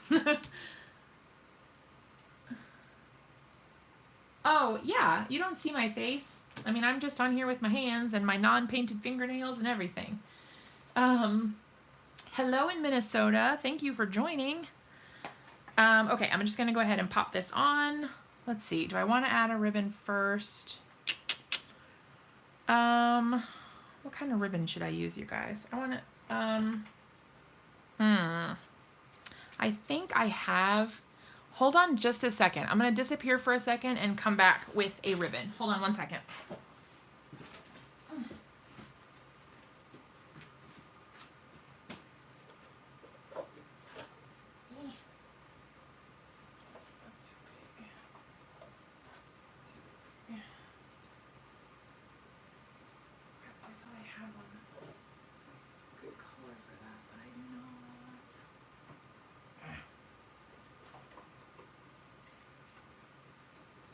Oh, yeah, you don't see my face. I mean, I'm just on here with my hands and my non-painted fingernails and everything. Hello in Minnesota. Thank you for joining. Okay, I'm just going to go ahead and pop this on. Let's see. Do I want to add a ribbon first? What kind of ribbon should I use, you guys? I want to, I think I have, hold on just a second. I'm going to disappear for a second and come back with a ribbon. Hold on one second.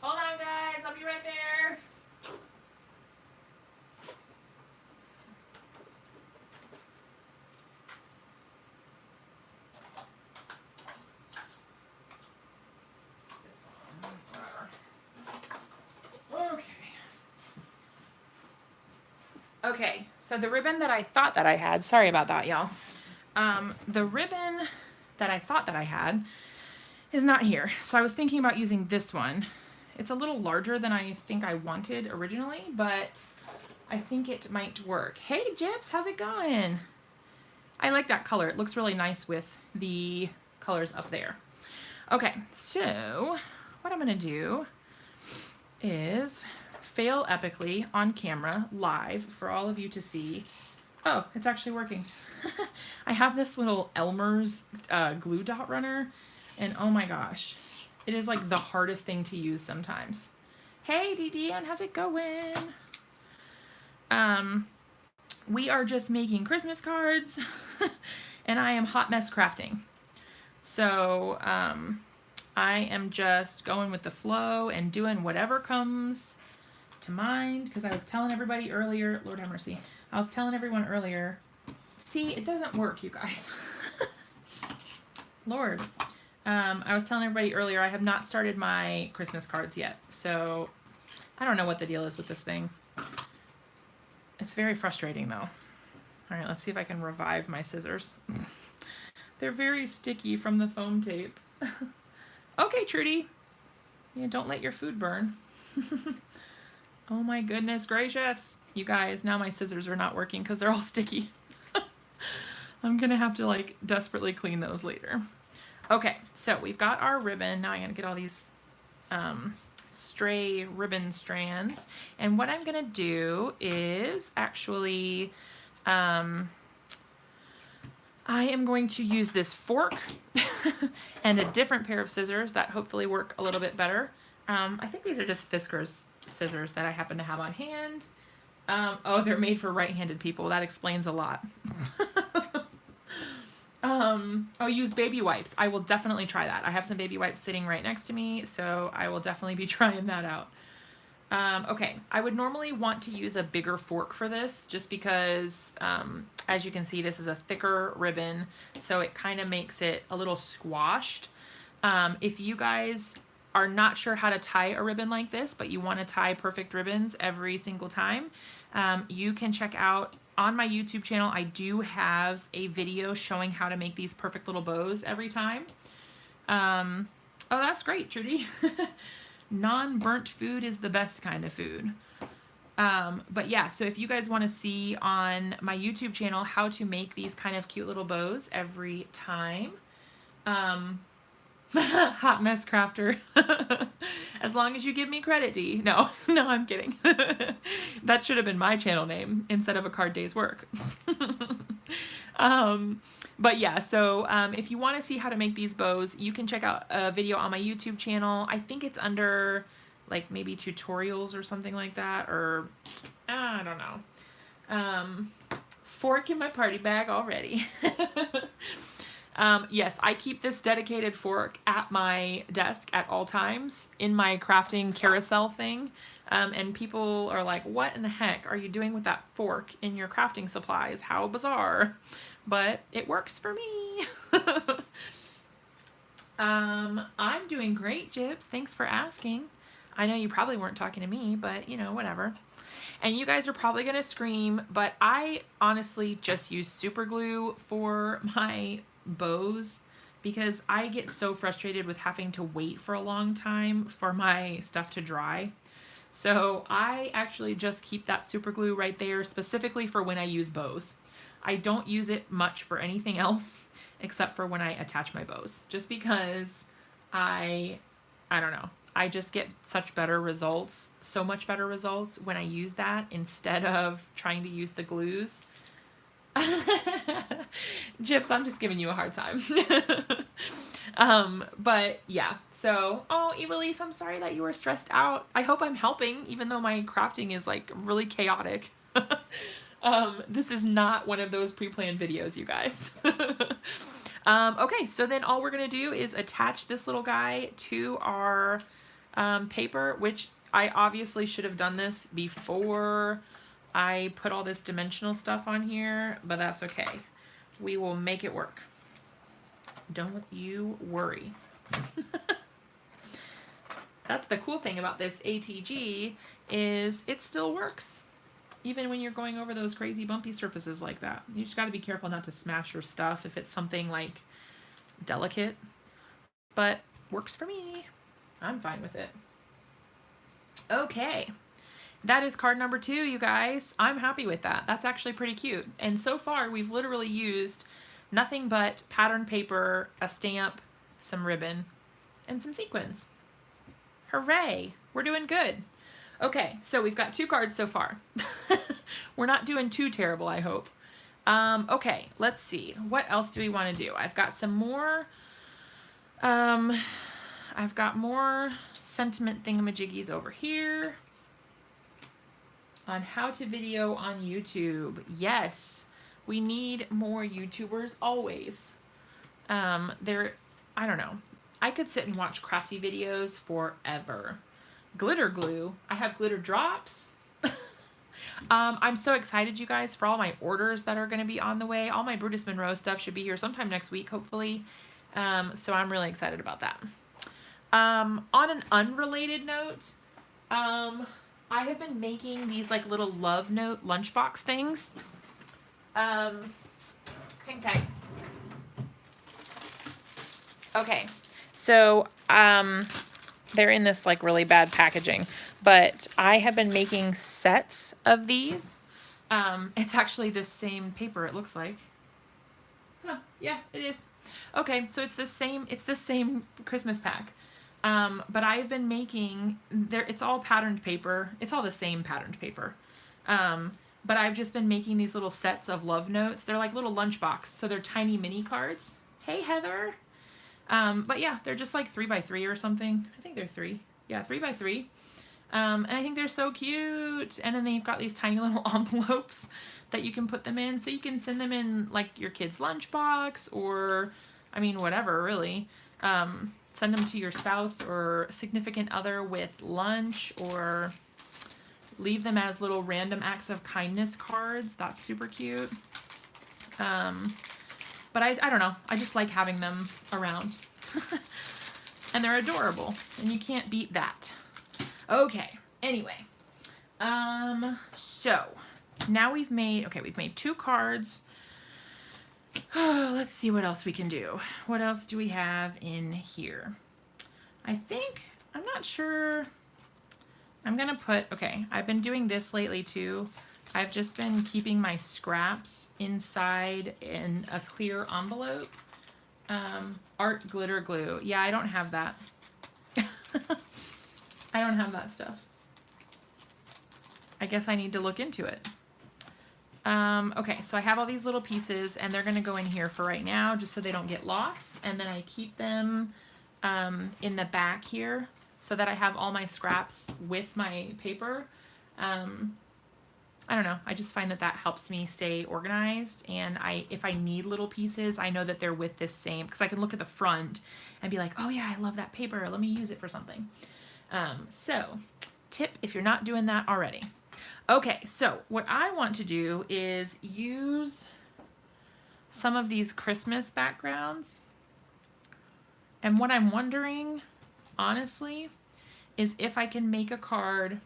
Hold on, guys. I'll be right there. This one, whatever. Okay. Okay, so the ribbon that I thought that I had, sorry about that, y'all. The ribbon that I thought that I had is not here. So I was thinking about using this one. It's a little larger than I think I wanted originally, but I think it might work. Hey, Jips, how's it going? I like that color. It looks really nice with the colors up there. Okay, so what I'm gonna do is fail epically on camera live for all of you to see. Oh, it's actually working. I have this little Elmer's glue dot runner, and oh my gosh, it is like the hardest thing to use sometimes. Hey, DDN, how's it going? We are just making Christmas cards, and I am hot mess crafting. So I am just going with the flow and doing whatever comes to mind, because I was telling everybody earlier, Lord have mercy, I was telling everyone earlier, see, it doesn't work, you guys. Lord. I was telling everybody earlier, I have not started my Christmas cards yet, so I don't know what the deal is with this thing. It's very frustrating, though. All right, let's see if I can revive my scissors. They're very sticky from the foam tape. Okay, Trudy. Yeah, don't let your food burn. Oh my goodness gracious. You guys, now my scissors are not working because they're all sticky. I'm gonna have to like desperately clean those later. Okay, so we've got our ribbon. Now I'm gonna get all these stray ribbon strands. And what I'm gonna do is actually, I am going to use this fork and a different pair of scissors that hopefully work a little bit better. I think these are just Fiskars scissors that I happen to have on hand. Oh, they're made for right-handed people. That explains a lot. Oh, use baby wipes. I will definitely try that. I have some baby wipes sitting right next to me, so I will definitely be trying that out. Okay, I would normally want to use a bigger fork for this, just because, as you can see, this is a thicker ribbon, so it kind of makes it a little squashed. If you guys are not sure how to tie a ribbon like this, but you want to tie perfect ribbons every single time, you can check out on my YouTube channel. I do have a video showing how to make these perfect little bows every time. Oh, that's great, Trudy. Non-burnt food is the best kind of food. But yeah, so if you guys want to see on my YouTube channel how to make these kind of cute little bows every time, hot mess crafter. As long as you give me credit, D. No, no, I'm kidding. That should have been my channel name instead of a card day's work. But yeah, so if you want to see how to make these bows, you can check out a video on my YouTube channel. I think it's under like maybe tutorials or something like that, or I don't know. Fork in my party bag already. Yes, I keep this dedicated fork at my desk at all times in my crafting carousel thing. And people are like, what in the heck are you doing with that fork in your crafting supplies? How bizarre. But it works for me. I'm doing great, Jibs. Thanks for asking. I know you probably weren't talking to me, but you know, whatever. And you guys are probably going to scream, but I honestly just use super glue for my bows because I get so frustrated with having to wait for a long time for my stuff to dry. So I actually just keep that super glue right there specifically for when I use bows. I don't use it much for anything else except for when I attach my bows, just because I don't know. I just get such better results, so much better results when I use that instead of trying to use the glues. Gyps, I'm just giving you a hard time. But yeah, so, oh, Evilise, I'm sorry that you were stressed out. I hope I'm helping, even though my crafting is like really chaotic. This is not one of those pre-planned videos, you guys. Okay, so then all we're gonna do is attach this little guy to our paper, which I obviously should have done this before I put all this dimensional stuff on here, but that's okay. We will make it work. Don't you worry. That's the cool thing about this ATG is it still works. Even when you're going over those crazy bumpy surfaces like that. You just got to be careful not to smash your stuff if it's something like delicate, but works for me. I'm fine with it. Okay, that is card number 2, you guys. I'm happy with that. That's actually pretty cute. And so far, we've literally used nothing but pattern paper, a stamp, some ribbon, and some sequins. Hooray! We're doing good. Okay, so we've got 2 cards so far. We're not doing too terrible, I hope. Okay, let's see. What else do we want to do? I've got some more... I've got more sentiment thingamajiggies over here on how to video on YouTube. Yes, we need more YouTubers always. I don't know. I could sit and watch crafty videos forever. Glitter glue. I have glitter drops. I'm so excited, you guys, for all my orders that are going to be on the way. All my Brutus Monroe stuff should be here sometime next week, hopefully. So I'm really excited about that. On an unrelated note, I have been making these like little love note lunchbox things. Hang tight. Okay, so they're in this like really bad packaging, but I have been making sets of these. It's actually the same paper, it looks like. Huh, yeah, it is. Okay, so it's the same Christmas pack. But I've been making, it's all patterned paper. It's all the same patterned paper. But I've just been making these little sets of love notes. They're like little lunchbox, so they're tiny mini cards. Hey, Heather. But yeah, they're just like 3x3 or something. I think they're 3. Yeah, 3x3. And I think they're so cute. And then they've got these tiny little envelopes that you can put them in. So you can send them in like your kid's lunchbox or, I mean, whatever, really. Send them to your spouse or significant other with lunch, or leave them as little random acts of kindness cards. That's super cute. But I don't know. I just like having them around. And they're adorable. And you can't beat that. Okay. Anyway. So now we've made 2 cards. Let's see what else we can do. What else do we have in here? I'm not sure. I'm going to put, okay, I've been doing this lately too. I've just been keeping my scraps inside in a clear envelope. Art glitter glue. Yeah, I don't have that. I don't have that stuff. I guess I need to look into it. Okay, so I have all these little pieces, and they're going to go in here for right now, just so they don't get lost. And then I keep them in the back here, so that I have all my scraps with my paper. I don't know. I just find that that helps me stay organized. And if I need little pieces, I know that they're with this same, because I can look at the front and be like, oh yeah, I love that paper. Let me use it for something. So tip if you're not doing that already. Okay, so what I want to do is use some of these Christmas backgrounds. And what I'm wondering, honestly, is if I can make a card.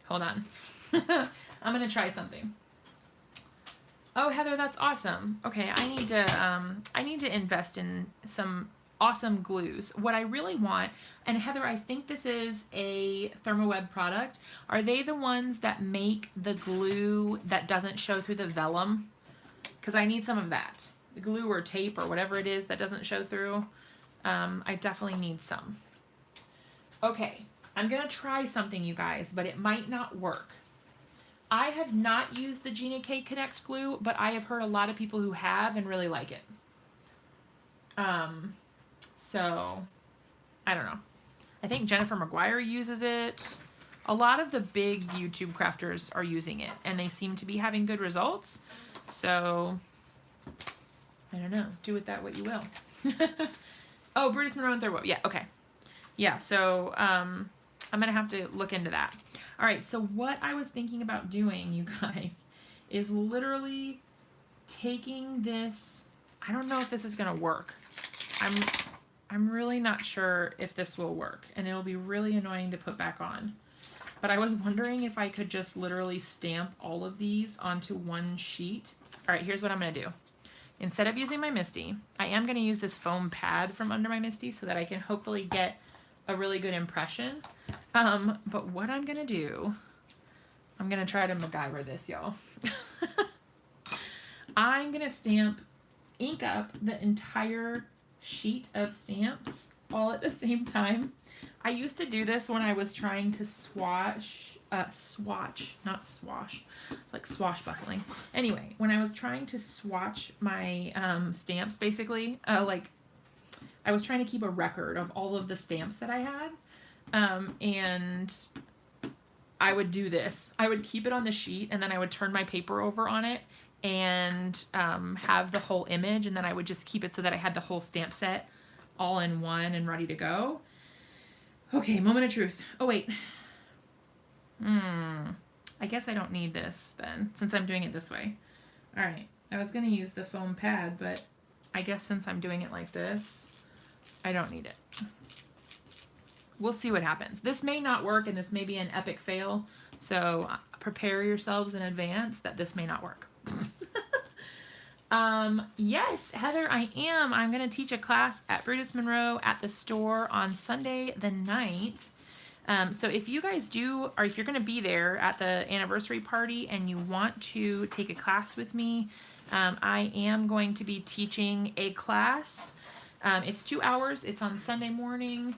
Hold on. I'm going to try something. Oh, Heather, that's awesome. Okay, I need to invest in some awesome glues. What I really want, and Heather, I think this is a ThermoWeb product. Are they the ones that make the glue that doesn't show through the vellum? Because I need some of that. The glue or tape or whatever it is that doesn't show through. I definitely need some. Okay, I'm going to try something, you guys, but it might not work. I have not used the Gina K Connect glue, but I have heard a lot of people who have and really like it. So, I don't know. I think Jennifer McGuire uses it. A lot of the big YouTube crafters are using it, and they seem to be having good results. So, I don't know. Do with that what you will. Oh, Brutus Monroe and Thurwood. Yeah, okay. Yeah, so I'm going to have to look into that. All right, so what I was thinking about doing, you guys, is literally taking this. I don't know if this is going to work. I'm really not sure if this will work, and it'll be really annoying to put back on. But I was wondering if I could just literally stamp all of these onto one sheet. All right, here's what I'm going to do. Instead of using my MISTI, I am going to use this foam pad from under my MISTI so that I can hopefully get a really good impression. But what I'm going to do, I'm going to try to MacGyver this, y'all. I'm going to ink up the entire sheet of stamps all at the same time. I used to do this when I was trying to swatch, not swash. It's like swashbuckling. Anyway, when I was trying to swatch my stamps, basically, like I was trying to keep a record of all of the stamps that I had. And I would do this. I would keep it on the sheet, and then I would turn my paper over on it and have the whole image, and then I would just keep it so that I had the whole stamp set all in one and ready to go. Okay, moment of truth. Oh, wait. I guess I don't need this then, since I'm doing it this way. All right, I was going to use the foam pad, but I guess since I'm doing it like this, I don't need it. We'll see what happens. This may not work, and this may be an epic fail, so prepare yourselves in advance that this may not work. Yes, Heather, I am. I'm going to teach a class at Brutus Monroe at the store on Sunday the 9th. So if you guys do, or if you're going to be there at the anniversary party and you want to take a class with me, I am going to be teaching a class. It's 2 hours. It's on Sunday morning.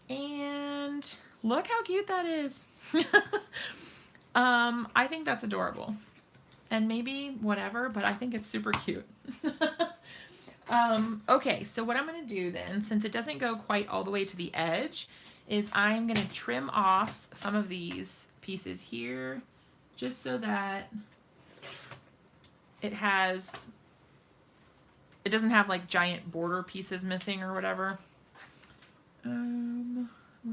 And look how cute that is. I think that's adorable. And maybe whatever, but I think it's super cute. Okay, so what I'm going to do then, since it doesn't go quite all the way to the edge, is I'm going to trim off some of these pieces here, just so that it doesn't have like giant border pieces missing or whatever. We're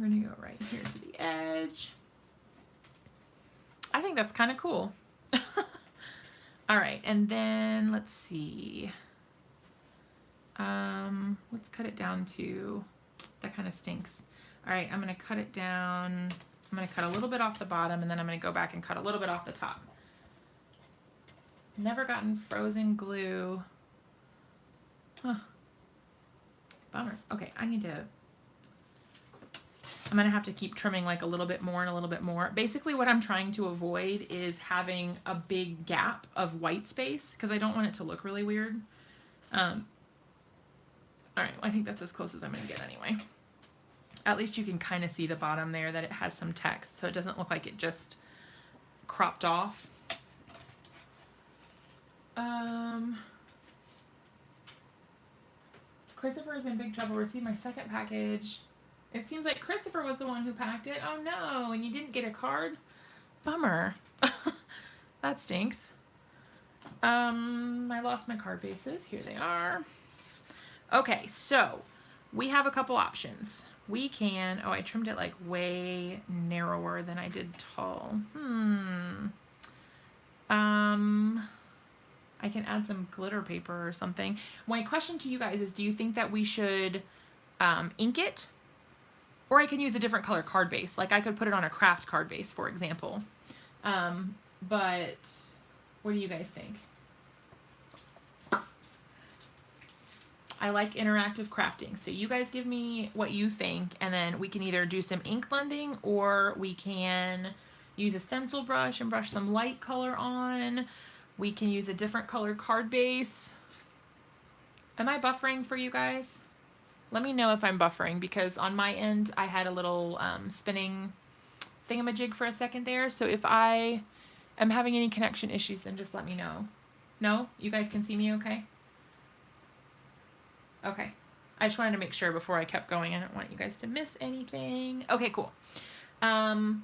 going to go right here to the edge. I think that's kind of cool. All right, and then let's see. Let's cut it down to, that kind of stinks. All right, I'm going to cut it down. I'm going to cut a little bit off the bottom, and then I'm going to go back and cut a little bit off the top. Never gotten frozen glue. Huh. Bummer. Okay, I'm going to have to keep trimming like a little bit more and a little bit more. Basically what I'm trying to avoid is having a big gap of white space because I don't want it to look really weird. All right, well, I think that's as close as I'm going to get anyway. At least you can kind of see the bottom there that it has some text, so it doesn't look like it just cropped off. Christopher is in big trouble. Received my second package. It seems like Christopher was the one who packed it. Oh no, and you didn't get a card? Bummer. that stinks. I lost my card bases. Here they are. Okay, so we have a couple options. We can, oh, I trimmed it like way narrower than I did tall. I can add some glitter paper or something. My question to you guys is, do you think that we should ink it? Or I can use a different color card base. Like I could put it on a craft card base, for example. But what do you guys think? I like interactive crafting. So you guys give me what you think, and then we can either do some ink blending, or we can use a stencil brush and brush some light color on. We can use a different color card base. Am I buffering for you guys? Let me know if I'm buffering, because on my end I had a little spinning thingamajig for a second there. So if I am having any connection issues, then just let me know. No? You guys can see me okay? Okay. I just wanted to make sure before I kept going. I don't want you guys to miss anything. Okay, cool. Shane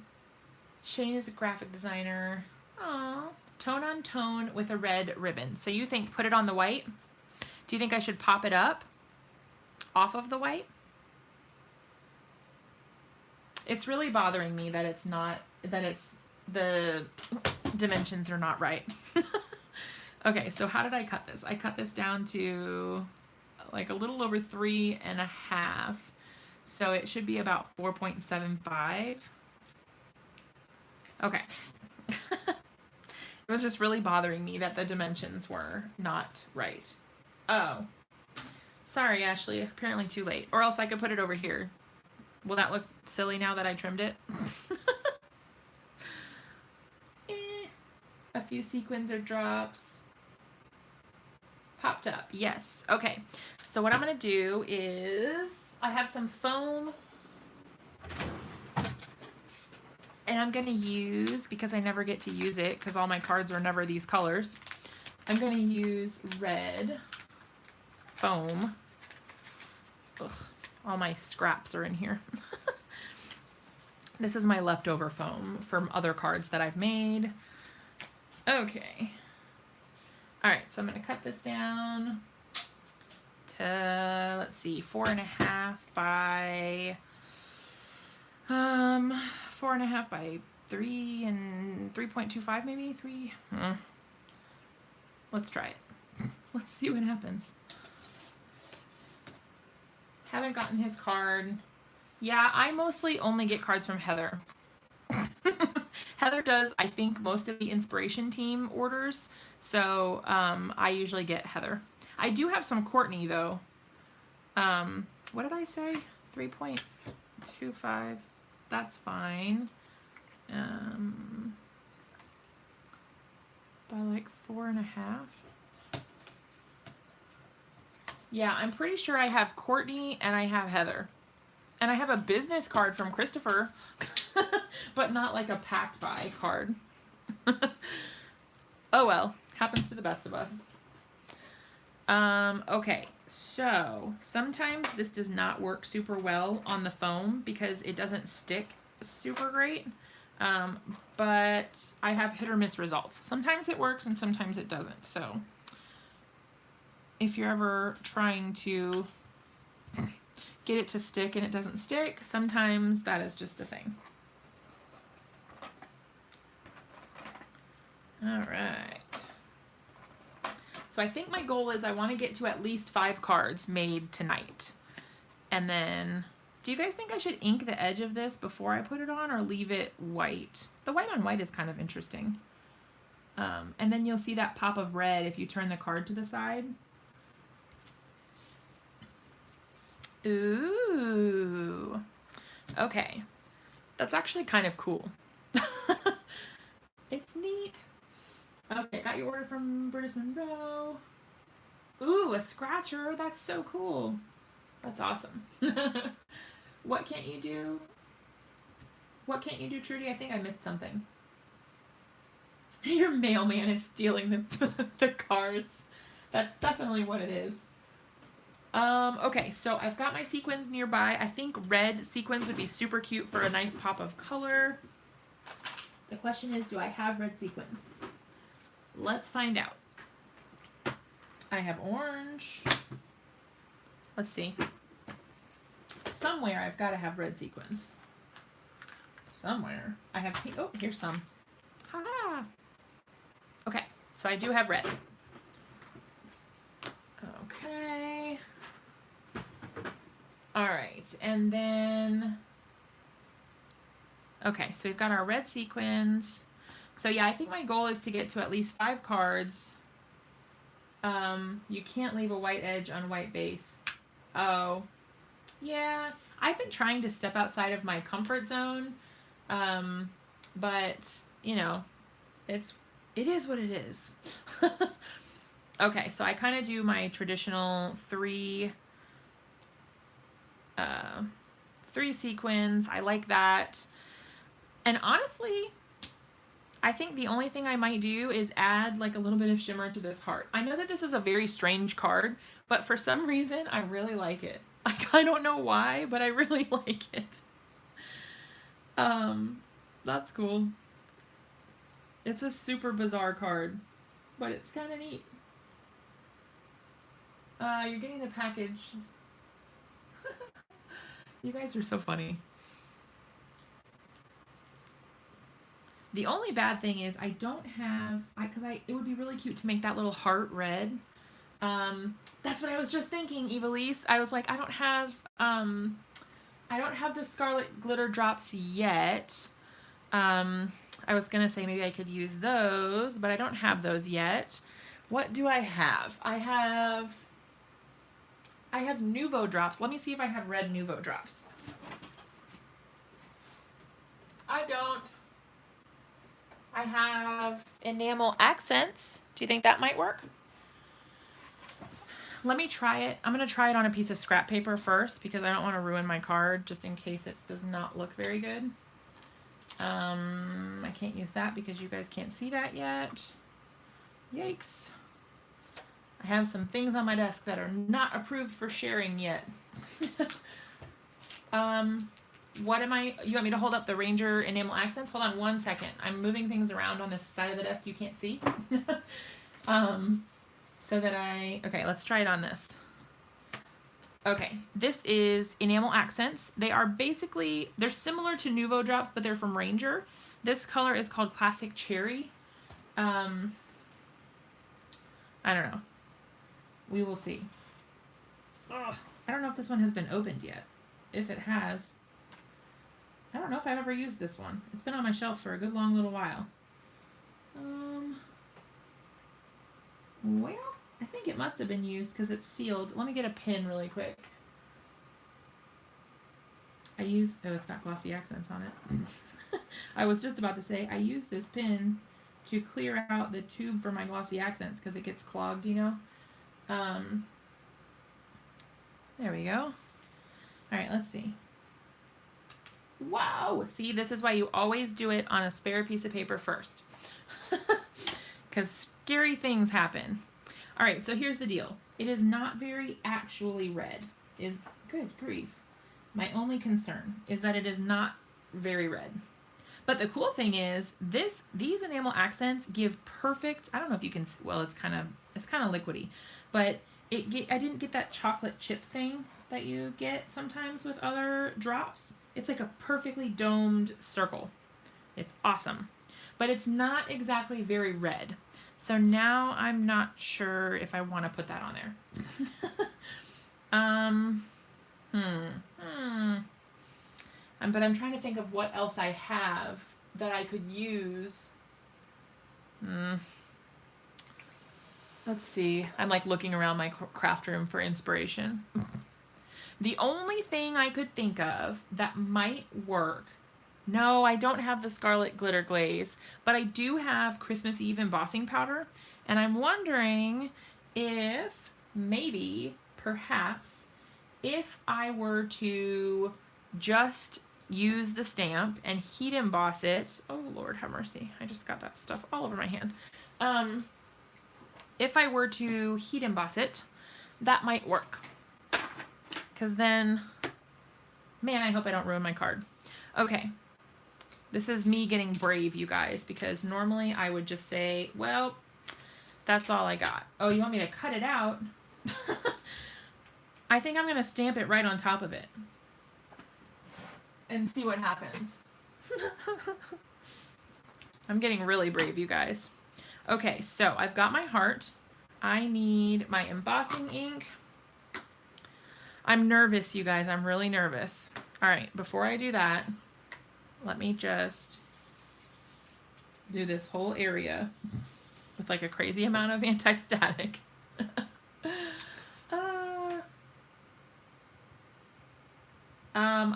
is a graphic designer. Aww. Tone on tone with a red ribbon. So you think put it on the white? Do you think I should pop it up off of the white? It's really bothering me that it's not, that it's, the dimensions are not right. Okay, so how did I cut this? I cut this down to like a little over 3.5. So it should be about 4.75. Okay. It was just really bothering me that the dimensions were not right. Oh. Sorry, Ashley. Apparently too late. Or else I could put it over here. Will that look silly now that I trimmed it? A few sequins or drops. Popped up. Yes. Okay. So what I'm going to do is I have some foam. And I'm going to use, because I never get to use it because all my cards are never these colors, I'm going to use red foam. Ugh, all my scraps are in here. This is my leftover foam from other cards that I've made. Okay. All right, so I'm going to cut this down to, let's see, 4.5 by 4.5 by 3 and 3.25 maybe 3. Let's try it. Let's see what happens. Haven't gotten his card. Yeah, I mostly only get cards from Heather. Heather does, I think, most of the inspiration team orders, so I usually get Heather. I do have some Courtney though. What did I say? 3.25. That's fine. By like 4.5. Yeah, I'm pretty sure I have Courtney and I have Heather. And I have a business card from Christopher, but not like a packed by card. Oh well, happens to the best of us. Okay, so sometimes this does not work super well on the foam because it doesn't stick super great. But I have hit or miss results. Sometimes it works and sometimes it doesn't. So if you're ever trying to get it to stick and it doesn't stick, sometimes that is just a thing. All right. So I think my goal is I want to get to at least 5 cards made tonight. And then, do you guys think I should ink the edge of this before I put it on or leave it white? The white on white is kind of interesting. And then you'll see that pop of red if you turn the card to the side. Ooh. Okay. That's actually kind of cool. It's neat. Okay, got your order from British Monroe. Ooh, a scratcher. That's so cool. That's awesome. What can't you do? What can't you do, Trudy? I think I missed something. Your mailman is stealing the cards. That's definitely what it is. Okay, so I've got my sequins nearby. I think red sequins would be super cute for a nice pop of color. The question is, do I have red sequins? Let's find out. I have orange. Let's see. Somewhere I've got to have red sequins. Somewhere I have pink. Oh, here's some. Ha! Okay, so I do have red. Okay. All right, and then, okay, so we've got our red sequins. So yeah, I think my goal is to get to at least 5 cards. You can't leave a white edge on white base. Oh, yeah, I've been trying to step outside of my comfort zone, but, you know, it is what it is. Okay, so I kind of do my traditional 3 sequins. I like that. And honestly, I think the only thing I might do is add like a little bit of shimmer to this heart. I know that this is a very strange card, but for some reason I really like it. I don't know why, but I really like it. That's cool. It's a super bizarre card, but it's kind of neat. You're getting the package. You guys are so funny. The only bad thing is I don't have, it would be really cute to make that little heart red. That's what I was just thinking, Evilise. I was like, I don't have the scarlet glitter drops yet. I was gonna say maybe I could use those, but I don't have those yet. What do I have? I have Nuvo drops. Let me see if I have red Nuvo drops. I don't. I have enamel accents. Do you think that might work? Let me try it. I'm going to try it on a piece of scrap paper first because I don't want to ruin my card just in case it does not look very good. I can't use that because you guys can't see that yet. Yikes. I have some things on my desk that are not approved for sharing yet. You want me to hold up the Ranger enamel accents? Hold on one second. I'm moving things around on this side of the desk you can't see. Okay, let's try it on this. Okay, this is enamel accents. They are they're similar to Nuvo drops, but they're from Ranger. This color is called Classic Cherry. I don't know. We will see. Ugh, I don't know if this one has been opened yet. If it has, I don't know if I've ever used this one. It's been on my shelf for a good long little while. Well, I think it must have been used because it's sealed. Let me get a pin really quick. It's got glossy accents on it. I was just about to say, I use this pin to clear out the tube for my glossy accents because it gets clogged, you know. There we go. All right, let's see. Wow, see, this is why you always do it on a spare piece of paper first. Because scary things happen. All right, so here's the deal. It is not very actually red. Good grief. My only concern is that it is not very red. But the cool thing is these enamel accents give perfect, I don't know if you can, well, it's kind of liquidy, but I didn't get that chocolate chip thing that you get sometimes with other drops. It's like a perfectly domed circle. It's awesome. But it's not exactly very red. So now I'm not sure if I want to put that on there. But I'm trying to think of what else I have that I could use. Let's see. I'm like looking around my craft room for inspiration. The only thing I could think of that might work, no, I don't have the Scarlet Glitter Glaze, but I do have Christmas Eve embossing powder, and I'm wondering if maybe, perhaps, if I were to just use the stamp and heat emboss it, oh Lord have mercy, I just got that stuff all over my hand. If I were to heat emboss it, that might work. Because then, man, I hope I don't ruin my card. Okay, this is me getting brave, you guys, because normally I would just say, well, That's all I got. Oh, you want me to cut it out? I think I'm going to stamp it right on top of it and see what happens. I'm getting really brave, you guys. Okay, so I've got my heart. I need my embossing ink. I'm nervous, you guys. I'm really nervous. All right, before I do that, let me just do this whole area with like a crazy amount of anti-static.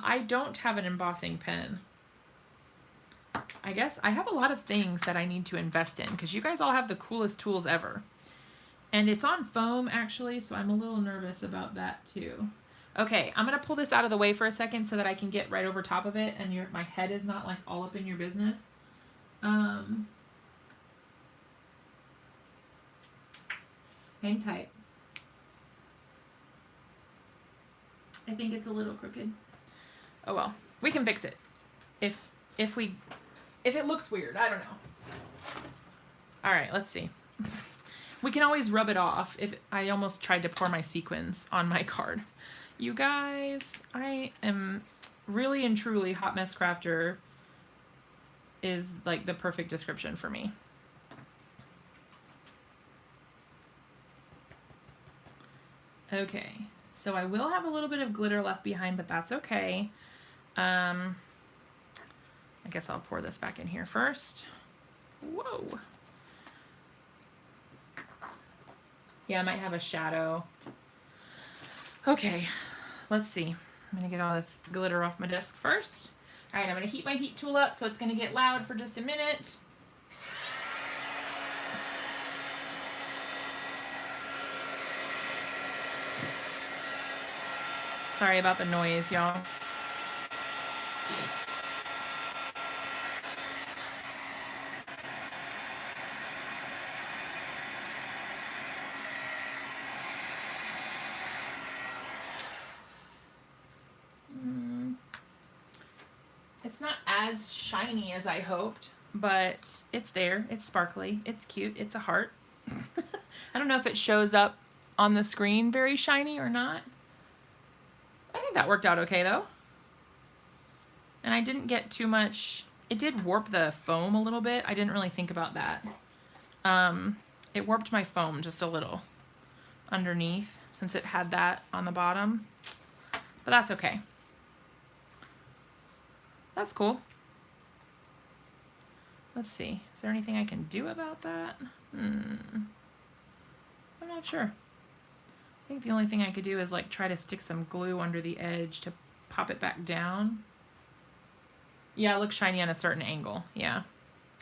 I don't have an embossing pen. I guess I have a lot of things that I need to invest in because you guys all have the coolest tools ever. And it's on foam actually, so I'm a little nervous about that too. Okay, I'm gonna pull this out of the way for a second so that I can get right over top of it and my head is not like all up in your business. Hang tight. I think it's a little crooked. Oh well, we can fix it. If it looks weird, I don't know. All right, let's see. We can always rub it off. If I almost tried to pour my sequins on my card. You guys, I am really and truly Hot Mess Crafter is like the perfect description for me. Okay, so I will have a little bit of glitter left behind, but that's okay. I guess I'll pour this back in here first. Whoa. Yeah, I might have a shadow. Okay, let's see. I'm gonna get all this glitter off my desk first. All right, I'm gonna heat my heat tool up so it's gonna get loud for just a minute. Sorry about the noise, y'all. It's not as shiny as I hoped, but it's there. It's sparkly. It's cute. It's a heart. I don't know if it shows up on the screen very shiny or not. I think that worked out okay though. And I didn't get too much. It did warp the foam a little bit. I didn't really think about that. It warped my foam just a little underneath since it had that on the bottom. But that's okay. That's cool. Let's see. Is there anything I can do about that? I'm not sure. I think the only thing I could do is like try to stick some glue under the edge to pop it back down. Yeah, it looks shiny on a certain angle. Yeah.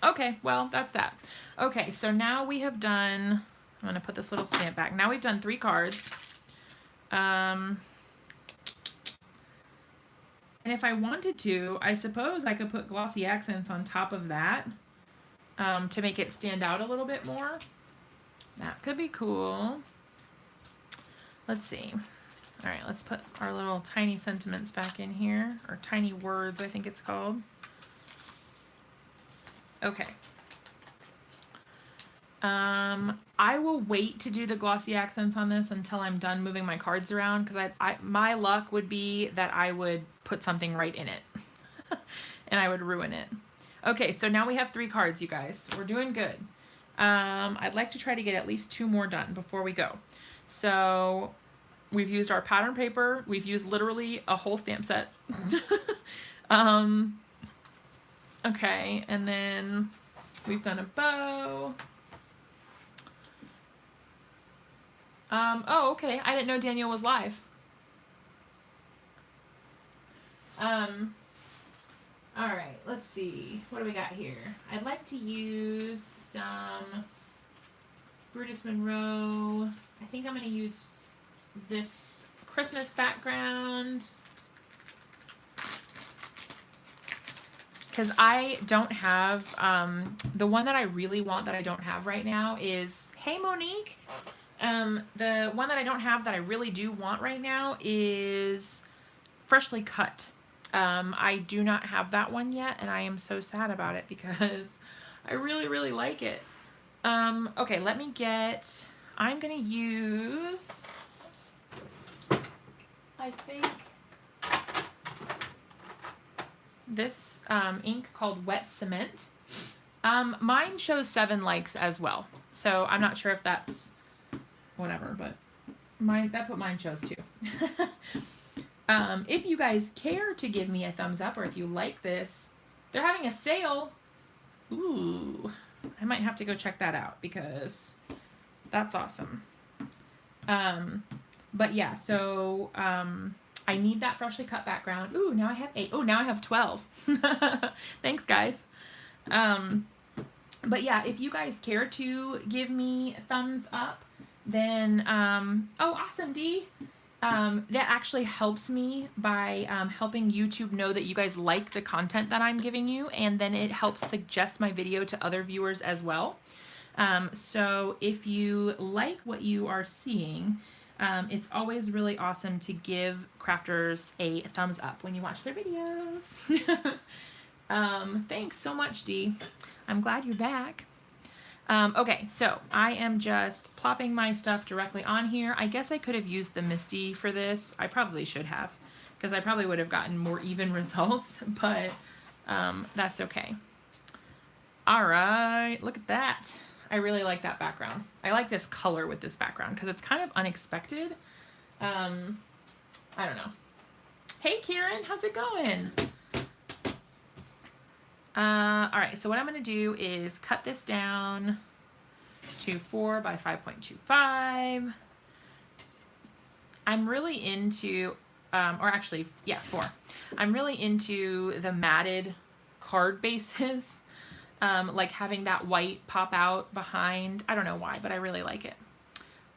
Okay, well, that's that. Okay, so now we have done, I'm going to put this little stamp back. Now we've done 3 cards. And if I wanted to, I suppose I could put glossy accents on top of that to make it stand out a little bit more. That could be cool. Let's see. All right, let's put our little tiny sentiments back in here, or tiny words, I think it's called. Okay. I will wait to do the glossy accents on this until I'm done moving my cards around, because my luck would be that I would put something right in it and I would ruin it. Okay, so now we have 3 cards, you guys. We're doing good. I'd like to try to get at least 2 more done before we go. So we've used our pattern paper. We've used literally a whole stamp set. Okay, and then we've done a bow. Oh, okay. I didn't know Daniel was live. All right, let's see. What do we got here? I'd like to use some Brutus Monroe. I think I'm going to use this Christmas background because I don't have, the one that I really want that I don't have right now is, hey Monique, the one that I don't have that I really do want right now is Freshly Cut. I do not have that one yet, and I am so sad about it because I really, really like it. Okay, let me get, I'm gonna use, I think, this ink called Wet Cement. Mine shows 7 likes as well, so I'm not sure if that's whatever, but that's what mine shows too. If you guys care to give me a thumbs up, or if you like this, they're having a sale. Ooh, I might have to go check that out because that's awesome. But yeah, so I need that freshly cut background. Ooh, now I have 8. Oh, now I have 12. Thanks, guys. But yeah, if you guys care to give me a thumbs up, then, oh, awesome, Dee. That actually helps me by helping YouTube know that you guys like the content that I'm giving you, and then it helps suggest my video to other viewers as well. So if you like what you are seeing, it's always really awesome to give crafters a thumbs up when you watch their videos. Thanks so much, Dee. I'm glad you're back. Okay, so I am just plopping my stuff directly on here. I guess I could have used the Misty for this. I probably should have, because I probably would have gotten more even results, but that's okay. All right, look at that. I really like that background. I like this color with this background because it's kind of unexpected. I don't know. Hey, Kieran, how's it going? All right, so what I'm going to do is cut this down to 4 by 5.25. I'm really into, or actually, yeah, 4. I'm really into the matted card bases, like having that white pop out behind. I don't know why, but I really like it.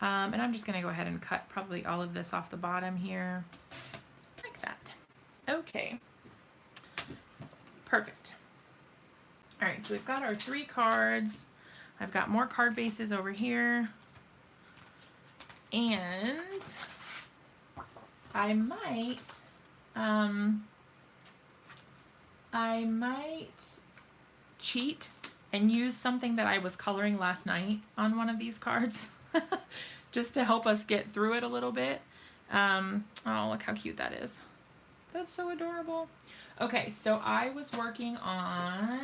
And I'm just going to go ahead and cut probably all of this off the bottom here, like that. Okay, perfect. All right, so we've got our 3 cards. I've got more card bases over here. And I might cheat and use something that I was coloring last night on one of these cards just to help us get through it a little bit. Oh, look how cute that is. That's so adorable. Okay, so I was working on,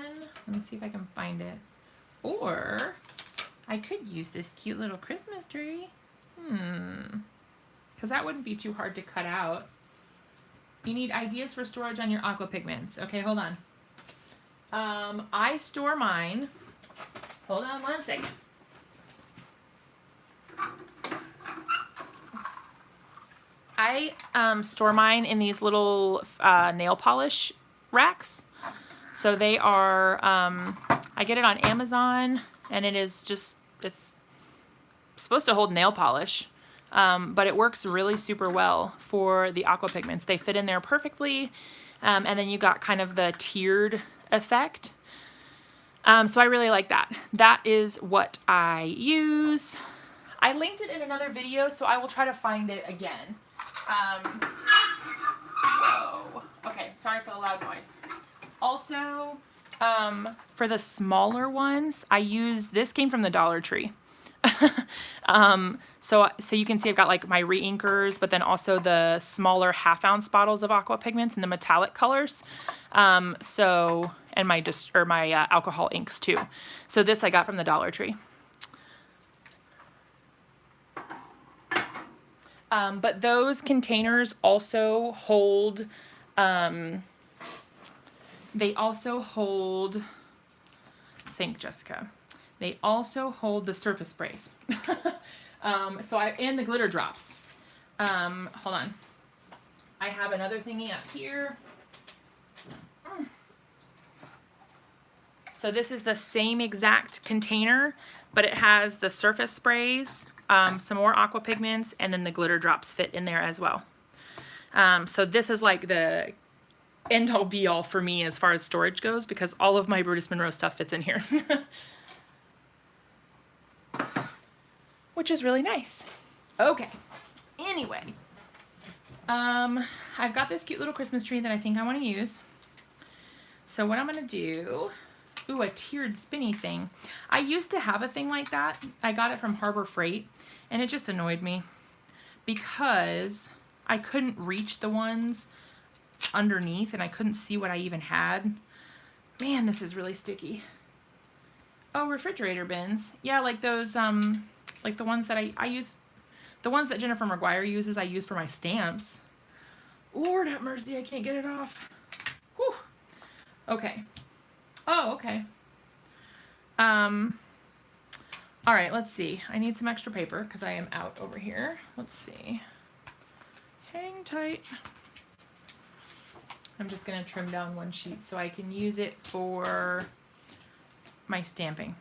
let me see if I can find it. Or I could use this cute little Christmas tree. Because that wouldn't be too hard to cut out. You need ideas for storage on your aqua pigments. Okay, hold on. I store mine. Hold on one second. I store mine in these little nail polish racks. So they are, I get it on Amazon, and it is just, it's supposed to hold nail polish, but it works really super well for the aqua pigments. They fit in there perfectly, and then you got kind of the tiered effect. So I really like that. That is what I use. I linked it in another video, so I will try to find it again. Whoa. Okay, sorry for the loud noise. Also, for the smaller ones, I use, this came from the Dollar Tree. So you can see I've got like my re-inkers, but then also the smaller 1/2 ounce bottles of aqua pigments in the metallic colors. And my alcohol inks too. So this I got from the Dollar Tree. But those containers also hold, they also hold, think Jessica, they also hold the surface sprays. And the glitter drops. Hold on. I have another thingy up here. So this is the same exact container, but it has the surface sprays, some more aqua pigments, and then the glitter drops fit in there as well. So this is like the end all be all for me as far as storage goes, because all of my Brutus Monroe stuff fits in here. Which is really nice. Okay, anyway, I've got this cute little Christmas tree that I think I want to use. So what I'm going to do Ooh, a tiered spinny thing. I used to have a thing like that. I got it from Harbor Freight, and it just annoyed me because I couldn't reach the ones underneath and I couldn't see what I even had. Man, this is really sticky. Oh, refrigerator bins. Yeah, like those, like the ones that I use, the ones that Jennifer McGuire uses, I use for my stamps. Lord have mercy, I can't get it off. Whew. Okay. Oh, okay. All right, let's see. I need some extra paper because I am out over here. Let's see. Hang tight. I'm just going to trim down one sheet so I can use it for my stamping.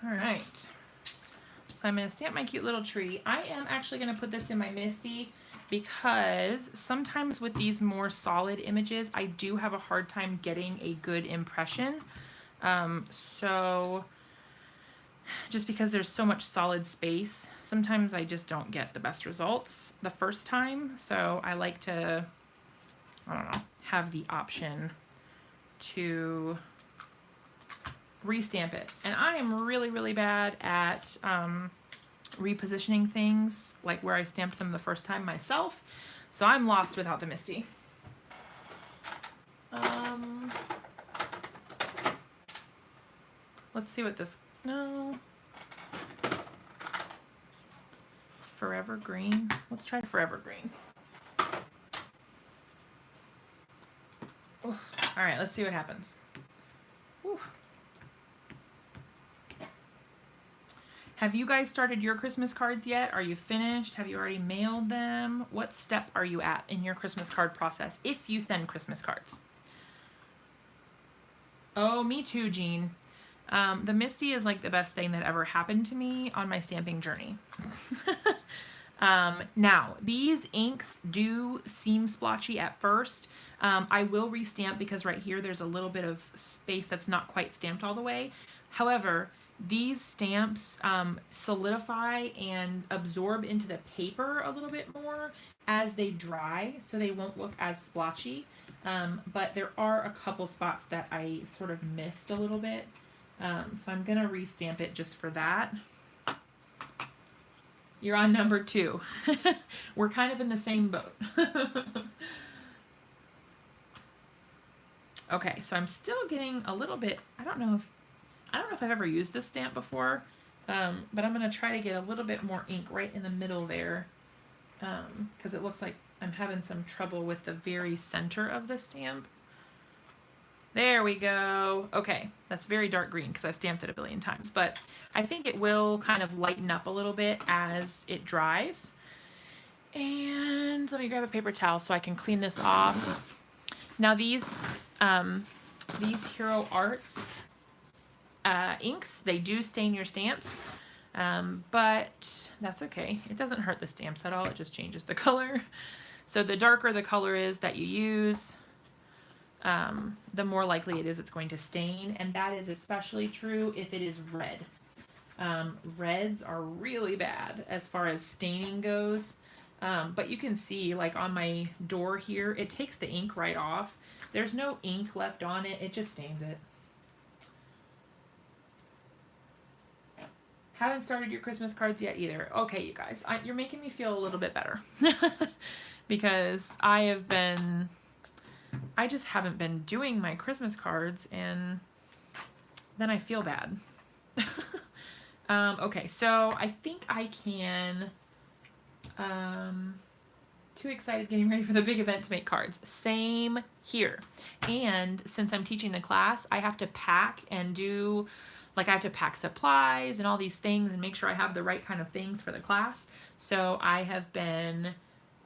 All right. So I'm going to stamp my cute little tree. I am actually going to put this in my Misty because sometimes with these more solid images, I do have a hard time getting a good impression. So just because there's so much solid space, sometimes I just don't get the best results the first time. So I like to, I don't know, have the option to restamp it. And I am really, really bad at repositioning things like where I stamped them the first time myself. So I'm lost without the Misty. Let's see what this, no. Forever Green. Let's try Forever Green. Ooh. All right, let's see what happens. Ooh. Have you guys started your Christmas cards yet? Are you finished? Have you already mailed them? What step are you at in your Christmas card process if you send Christmas cards? Oh, me too, Jean. The Misty is like the best thing that ever happened to me on my stamping journey. Now, these inks do seem splotchy at first. I will restamp because right here there's a little bit of space that's not quite stamped all the way. However, these stamps solidify and absorb into the paper a little bit more as they dry, so they won't look as splotchy. But there are a couple spots that I sort of missed a little bit. So I'm gonna restamp it just for that. You're on number 2. We're kind of in the same boat. Okay, so I'm still getting a little bit, I don't know if I've ever used this stamp before, but I'm gonna try to get a little bit more ink right in the middle there, because it looks like I'm having some trouble with the very center of the stamp. There we go. Okay, that's very dark green because I've stamped it a billion times, but I think it will kind of lighten up a little bit as it dries. And let me grab a paper towel so I can clean this off. Now these Hero Arts inks, they do stain your stamps, but that's okay. It doesn't hurt the stamps at all. It just changes the color. So the darker the color is that you use, the more likely it is it's going to stain, and that is especially true if it is red. Reds are really bad as far as staining goes, but you can see like on my door here, it takes the ink right off. There's no ink left on it, it just stains it. Haven't started your Christmas cards yet either. Okay, you guys, you're making me feel a little bit better because I just haven't been doing my Christmas cards, and then I feel bad. Okay, so I think I can, too excited getting ready for the big event to make cards. Same here. And since I'm teaching the class, I have to pack and do, like I have to pack supplies and all these things and make sure I have the right kind of things for the class. So I have been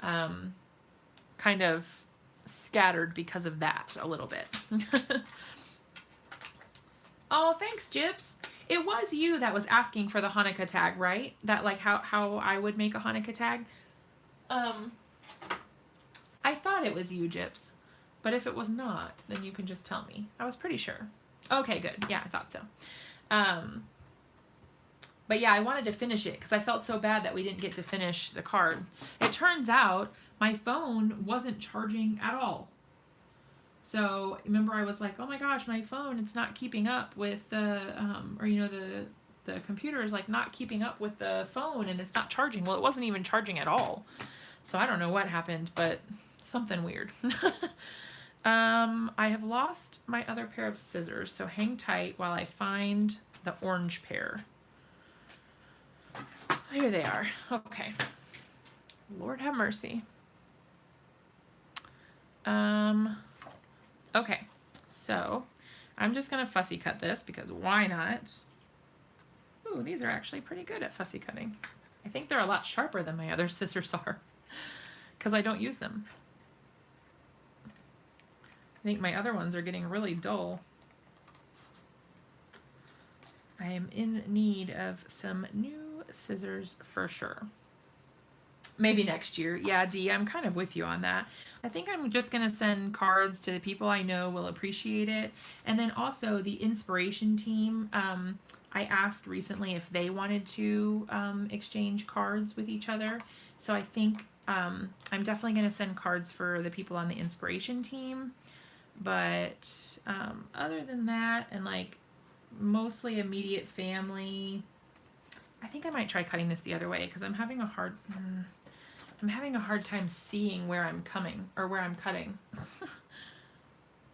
kind of scattered because of that a little bit. Oh, thanks, Gyps. It was you that was asking for the Hanukkah tag, right? That like how I would make a Hanukkah tag. I thought it was you, Gyps, but if it was not, then you can just tell me. I was pretty sure. Okay, good. Yeah, I thought so. But yeah, I wanted to finish it because I felt so bad that we didn't get to finish the card. It turns out my phone wasn't charging at all. So remember I was like, oh my gosh, my phone, it's not keeping up with the, or you know, the computer is like not keeping up with the phone and it's not charging. Well, it wasn't even charging at all. So I don't know what happened, but something weird. I have lost my other pair of scissors, so hang tight while I find the orange pair. Here they are. Okay. Lord have mercy. Okay, so I'm just gonna fussy cut this because why not? Ooh, these are actually pretty good at fussy cutting. I think they're a lot sharper than my other scissors are because I don't use them. I think my other ones are getting really dull. I am in need of some new scissors for sure. Maybe next year. Yeah, Dee, I'm kind of with you on that. I think I'm just going to send cards to the people I know will appreciate it. And then also the inspiration team, I asked recently if they wanted to exchange cards with each other. So I think I'm definitely going to send cards for the people on the inspiration team. But other than that, and like mostly immediate family, I think I might try cutting this the other way because I'm having a hard time seeing where I'm coming or where I'm cutting.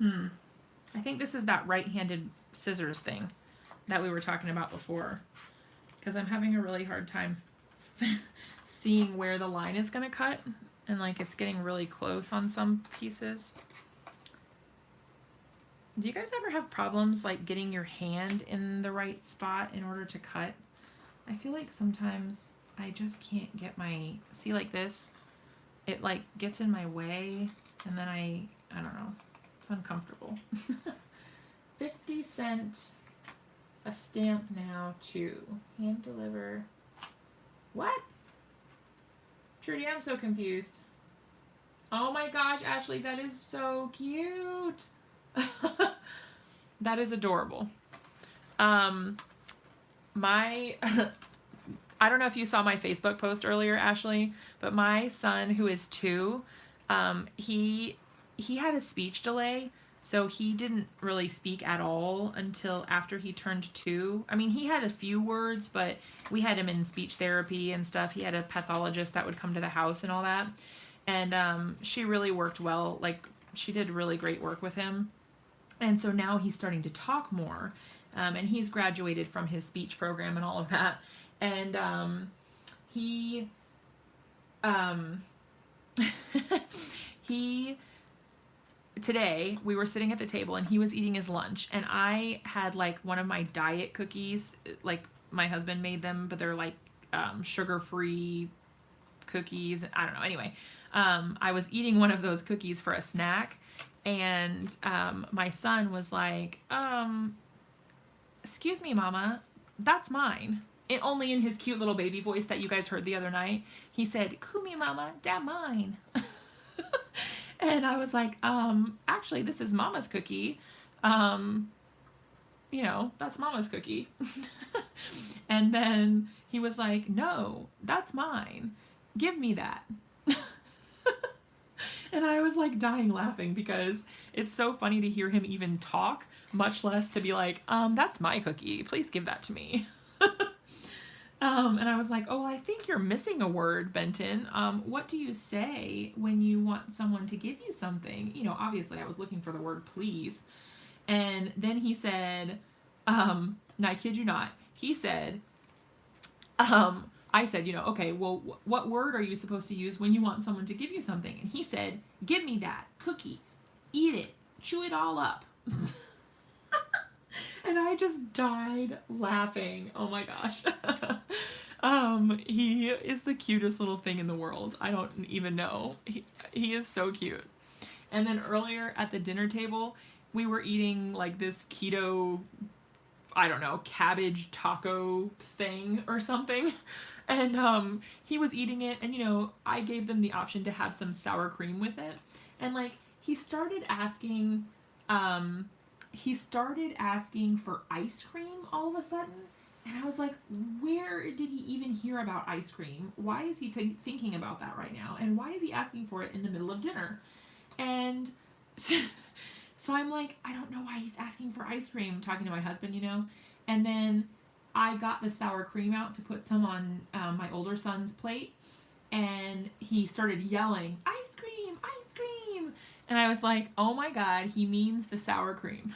I think this is that right-handed scissors thing that we were talking about before because I'm having a really hard time seeing where the line is going to cut and like it's getting really close on some pieces. Do you guys ever have problems like getting your hand in the right spot in order to cut? I feel like sometimes I just can't get my, see like this, it like gets in my way and then I don't know, it's uncomfortable. 50-cent a stamp now to hand deliver. What? Trudy, I'm so confused. Oh my gosh, Ashley, that is so cute. That is adorable. I don't know if you saw my Facebook post earlier, Ashley, but my son, who is 2, he had a speech delay, so he didn't really speak at all until after he turned 2. I mean, he had a few words, but we had him in speech therapy and stuff. He had a pathologist that would come to the house and all that, and she really worked well. Like, she did really great work with him, and so now he's starting to talk more, and he's graduated from his speech program and all of that. And he today we were sitting at the table and he was eating his lunch and I had like one of my diet cookies, like my husband made them, but they're like sugar-free cookies. I don't know. Anyway, I was eating one of those cookies for a snack and my son was like, excuse me, Mama, that's mine. Only in his cute little baby voice that you guys heard the other night. He said, Kumi, Mama, that mine. And I was like, actually, this is Mama's cookie. You know, that's Mama's cookie. And then he was like, no, that's mine. Give me that. And I was like dying laughing because it's so funny to hear him even talk, much less to be like, that's my cookie. Please give that to me. And I was like, oh, I think you're missing a word, Benton. What do you say when you want someone to give you something? You know, obviously I was looking for the word please. And then he said, and I kid you not, he said, I said, you know, okay, well, what word are you supposed to use when you want someone to give you something? And he said, give me that cookie, eat it, chew it all up. And I just died laughing. Oh my gosh. He is the cutest little thing in the world. I don't even know. He is so cute. And then earlier at the dinner table, we were eating like this keto, I don't know, cabbage taco thing or something. And he was eating it and, you know, I gave them the option to have some sour cream with it. And like, he started asking for ice cream all of a sudden. And I was like, where did he even hear about ice cream? Why is he thinking about that right now? And why is he asking for it in the middle of dinner? And So I'm like, I don't know why he's asking for ice cream, talking to my husband, you know. And then I got the sour cream out to put some on my older son's plate, and he started yelling, ice cream, ice cream. And I was like, oh my God, he means the sour cream.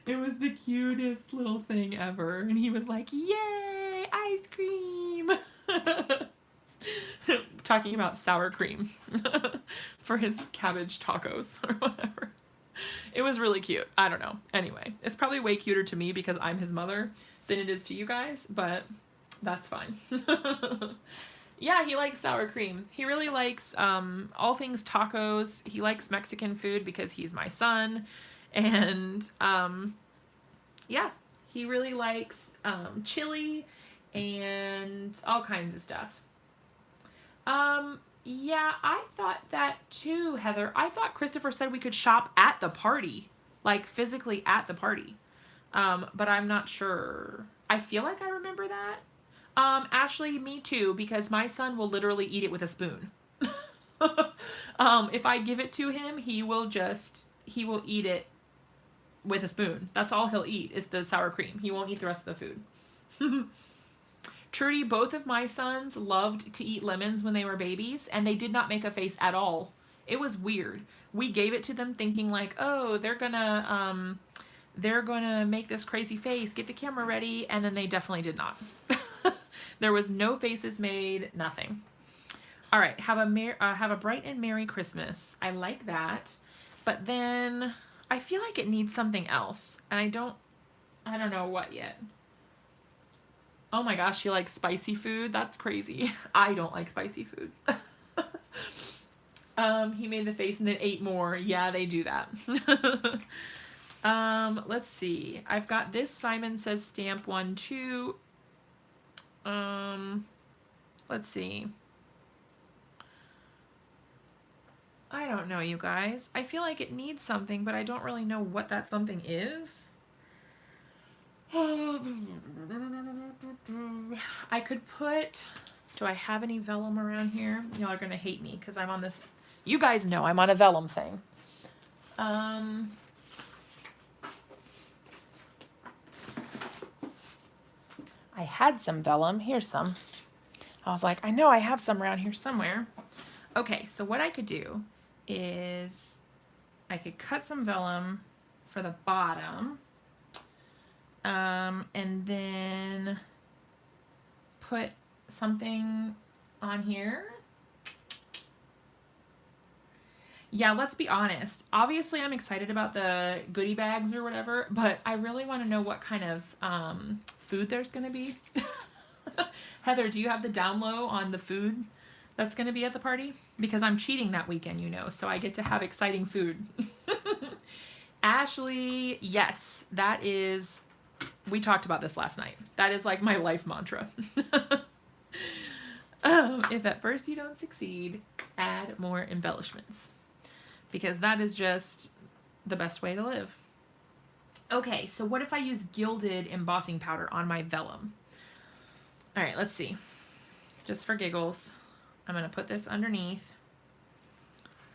It was the cutest little thing ever. And he was like, yay, ice cream. Talking about sour cream for his cabbage tacos or whatever. It was really cute. I don't know. Anyway, it's probably way cuter to me because I'm his mother than it is to you guys, but that's fine. Yeah, he likes sour cream. He really likes all things tacos. He likes Mexican food because he's my son. And yeah, he really likes chili and all kinds of stuff. Yeah, I thought that too, Heather. I thought Christopher said we could shop at the party, like physically at the party. But I'm not sure. I feel like I remember that. Ashley, me too, because my son will literally eat it with a spoon. If I give it to him, he will eat it with a spoon. That's all he'll eat is the sour cream. He won't eat the rest of the food. Trudy, both of my sons loved to eat lemons when they were babies, and they did not make a face at all. It was weird. We gave it to them thinking like, oh, they're gonna make this crazy face, get the camera ready, and then they definitely did not. There was no faces made, nothing. All right, have a bright and merry Christmas. I like that, but then I feel like it needs something else, and I don't know what yet. Oh my gosh, she likes spicy food? That's crazy. I don't like spicy food. He made the face and then ate more. Yeah, they do that. Let's see. I've got this Simon Says stamp one, too. Let's see. I don't know, you guys. I feel like it needs something, but I don't really know what that something is. I could put, do I have any vellum around here? Y'all are gonna hate me because I'm on this, you guys know I'm on a vellum thing. I had some vellum, here's some. I was like, I know I have some around here somewhere. Okay, so what I could do is I could cut some vellum for the bottom. And then put something on here. Yeah, let's be honest. Obviously, I'm excited about the goodie bags or whatever, but I really want to know what kind of food there's going to be. Heather, do you have the down low on the food that's going to be at the party? Because I'm cheating that weekend, you know, so I get to have exciting food. Ashley, yes, that is... We talked about this last night. That is like my life mantra. If at first you don't succeed, add more embellishments. Because that is just the best way to live. Okay, so what if I use gilded embossing powder on my vellum? All right, let's see. Just for giggles, I'm going to put this underneath.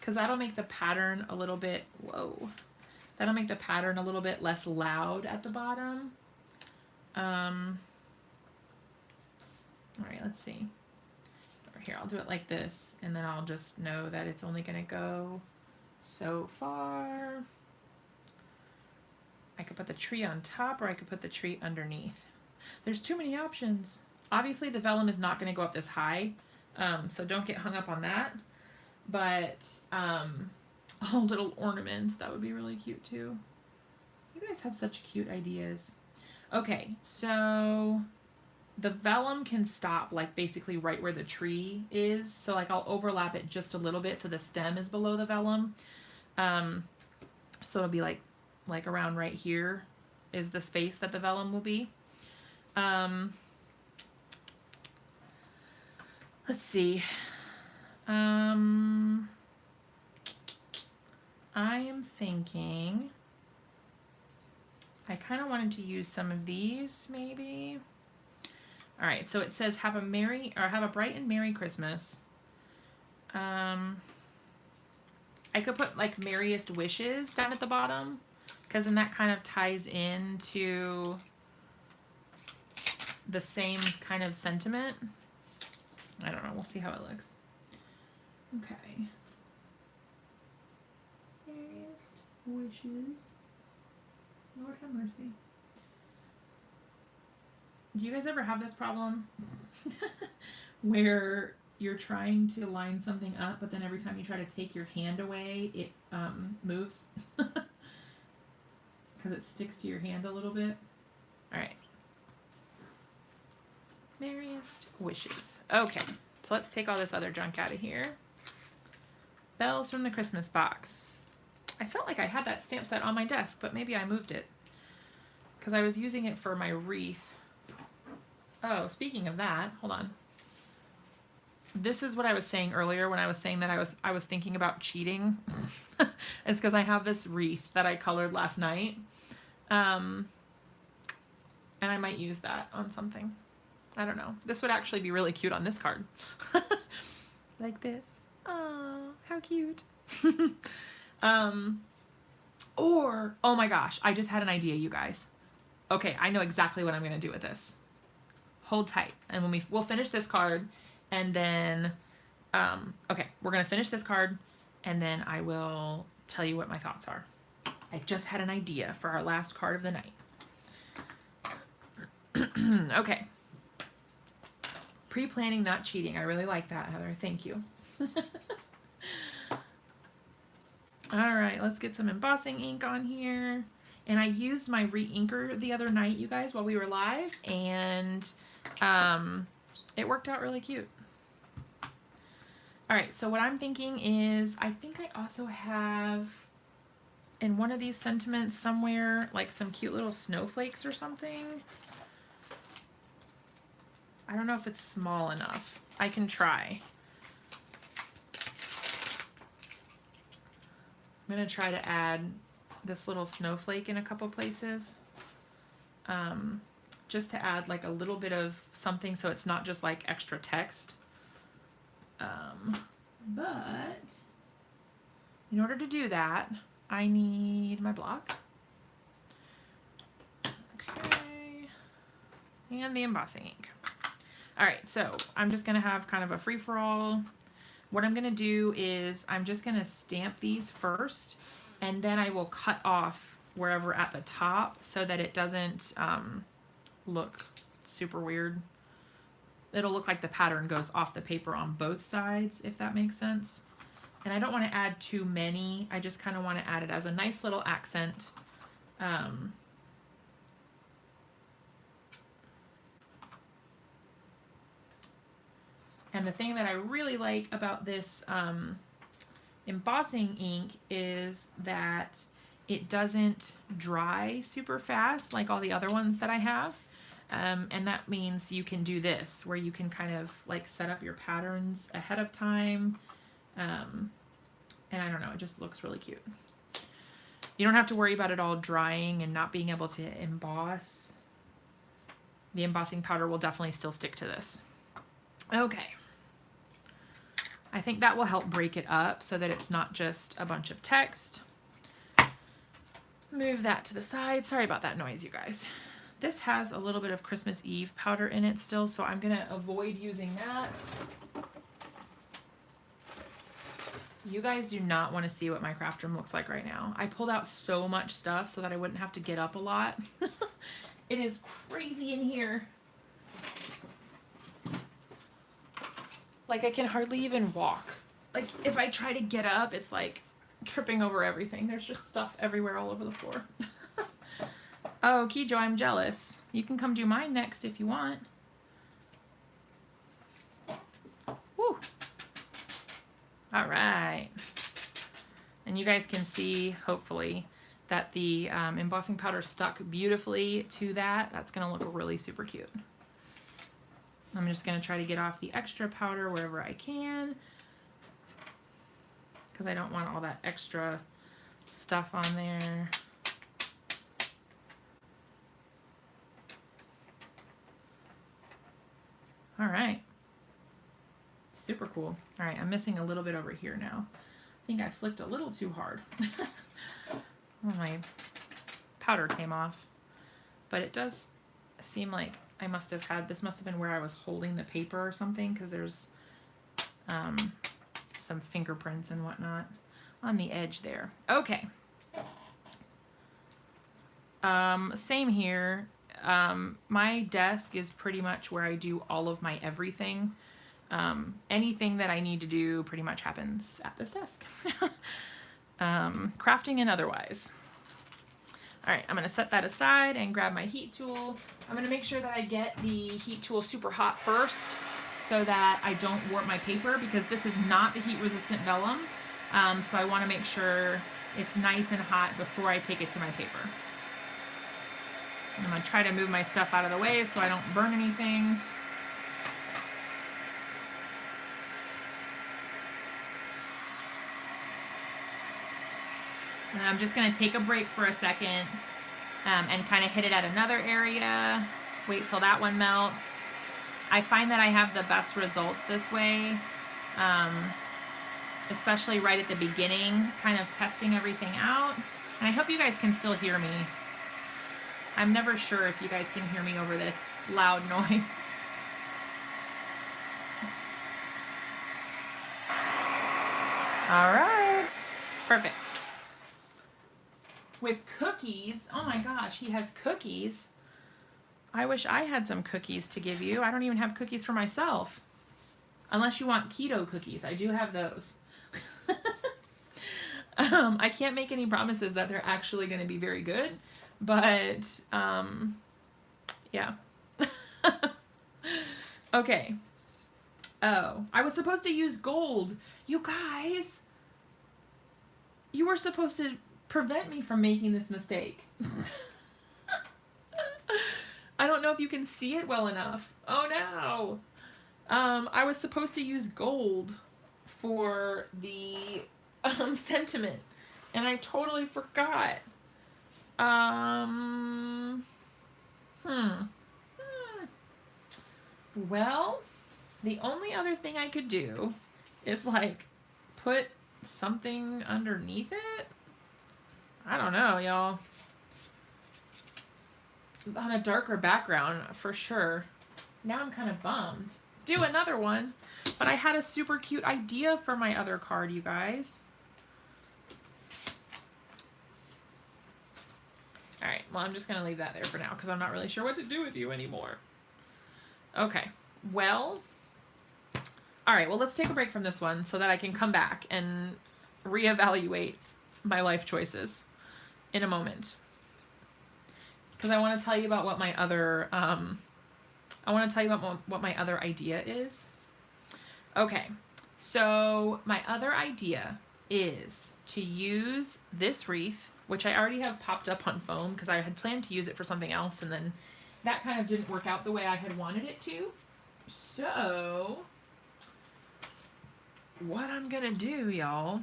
Because that'll make the pattern a little bit, that'll make the pattern a little bit less loud at the bottom. All right, let's see. Here, I'll do it like this, and then I'll just know that it's only going to go so far. I could put the tree on top, or I could put the tree underneath. There's too many options. Obviously, the vellum is not going to go up this high, so don't get hung up on that. But, oh, little ornaments, that would be really cute, too. You guys have such cute ideas. Okay, so the vellum can stop like basically right where the tree is. So like I'll overlap it just a little bit so the stem is below the vellum. So it'll be like around right here is the space that the vellum will be. Let's see. I am thinking I kind of wanted to use some of these maybe. All right, so it says have a bright and merry Christmas. I could put like Merriest Wishes down at the bottom, because then that kind of ties into the same kind of sentiment. I don't know. We'll see how it looks. Okay. Merriest Wishes. Lord have mercy. Do you guys ever have this problem where you're trying to line something up, but then every time you try to take your hand away, it moves? Because it sticks to your hand a little bit. All right. Merriest Wishes. Okay, so let's take all this other junk out of here. Bells from the Christmas Box. I felt like I had that stamp set on my desk, but maybe I moved it because I was using it for my wreath. Oh, speaking of that, hold on. This is what I was saying earlier when I was saying that I was thinking about cheating. It's because I have this wreath that I colored last night. And I might use that on something. I don't know. This would actually be really cute on this card. Like this. Oh, how cute. Or, oh my gosh, I just had an idea, you guys. Okay, I know exactly what I'm going to do with this. Hold tight. And when we'll finish this card, and then, okay, we're going to finish this card, and then I will tell you what my thoughts are. I just had an idea for our last card of the night. Okay. Pre-planning, not cheating. I really like that, Heather. Thank you. All right, let's get some embossing ink on here. And I used my re-inker the other night, you guys, while we were live, and it worked out really cute. All right, so what I'm thinking is, I think I also have in one of these sentiments somewhere, like some cute little snowflakes or something. I don't know if it's small enough. I can try. I'm gonna try to add this little snowflake in a couple places. Just to add like a little bit of something so it's not just like extra text. But in order to do that, I need my block. Okay. And the embossing ink. All right, so I'm just gonna have kind of a free-for-all. What I'm gonna do is I'm just gonna stamp these first, and then I will cut off wherever at the top so that it doesn't look super weird. It'll look like the pattern goes off the paper on both sides, if that makes sense. And I don't want to add too many. I just kind of want to add it as a nice little accent. And the thing that I really like about this embossing ink is that it doesn't dry super fast like all the other ones that I have. And that means you can do this, where you can kind of like set up your patterns ahead of time. And I don't know, it just looks really cute. You don't have to worry about it all drying and not being able to emboss. The embossing powder will definitely still stick to this. Okay. I think that will help break it up so that it's not just a bunch of text. Move that to the side. Sorry about that noise, you guys. This has a little bit of Christmas Eve powder in it still, so I'm going to avoid using that. You guys do not want to see what my craft room looks like right now. I pulled out so much stuff so that I wouldn't have to get up a lot. It is crazy in here. Like I can hardly even walk. Like if I try to get up, it's like tripping over everything. There's just stuff everywhere all over the floor. Oh, Kijo, I'm jealous. You can come do mine next if you want. Woo. All right. And you guys can see, hopefully, that the embossing powder stuck beautifully to that. That's going to look really super cute. I'm just going to try to get off the extra powder wherever I can, because I don't want all that extra stuff on there. All right. Super cool. All right, I'm missing a little bit over here now. I think I flicked a little too hard. Oh, my powder came off. But it does seem like I must have had, this must have been where I was holding the paper or something, because there's some fingerprints and whatnot on the edge there. Okay. Same here. My desk is pretty much where I do all of my everything. Anything that I need to do pretty much happens at this desk. Crafting and otherwise. All right, I'm going to set that aside and grab my heat tool. I'm going to make sure that I get the heat tool super hot first so that I don't warp my paper, because this is not the heat resistant vellum. So I want to make sure it's nice and hot before I take it to my paper. I'm going to try to move my stuff out of the way so I don't burn anything. And I'm just going to take a break for a second and kind of hit it at another area. Wait till that one melts. I find that I have the best results this way, especially right at the beginning, kind of testing everything out. And I hope you guys can still hear me. I'm never sure if you guys can hear me over this loud noise. All right, perfect. With cookies, oh my gosh, he has cookies. I wish I had some cookies to give you. I don't even have cookies for myself. Unless you want keto cookies, I do have those. I can't make any promises that they're actually going to be very good, but yeah. Okay. Oh, I was supposed to use gold. You guys, you were supposed to prevent me from making this mistake. I don't know if you can see it well enough. Oh no. I was supposed to use gold for the sentiment, and I totally forgot. Well, the only other thing I could do is like put something underneath it. I don't know, y'all. On a darker background, for sure. Now I'm kind of bummed. Do another one. But I had a super cute idea for my other card, you guys. Alright, well, I'm just going to leave that there for now because I'm not really sure what to do with you anymore. Okay, well... Alright, well, let's take a break from this one so that I can come back and reevaluate my life choices in a moment. Because I want to tell you about what my other, what my other idea is. Okay, so my other idea is to use this wreath, which I already have popped up on foam because I had planned to use it for something else, and then that kind of didn't work out the way I had wanted it to. So, what I'm gonna do, y'all,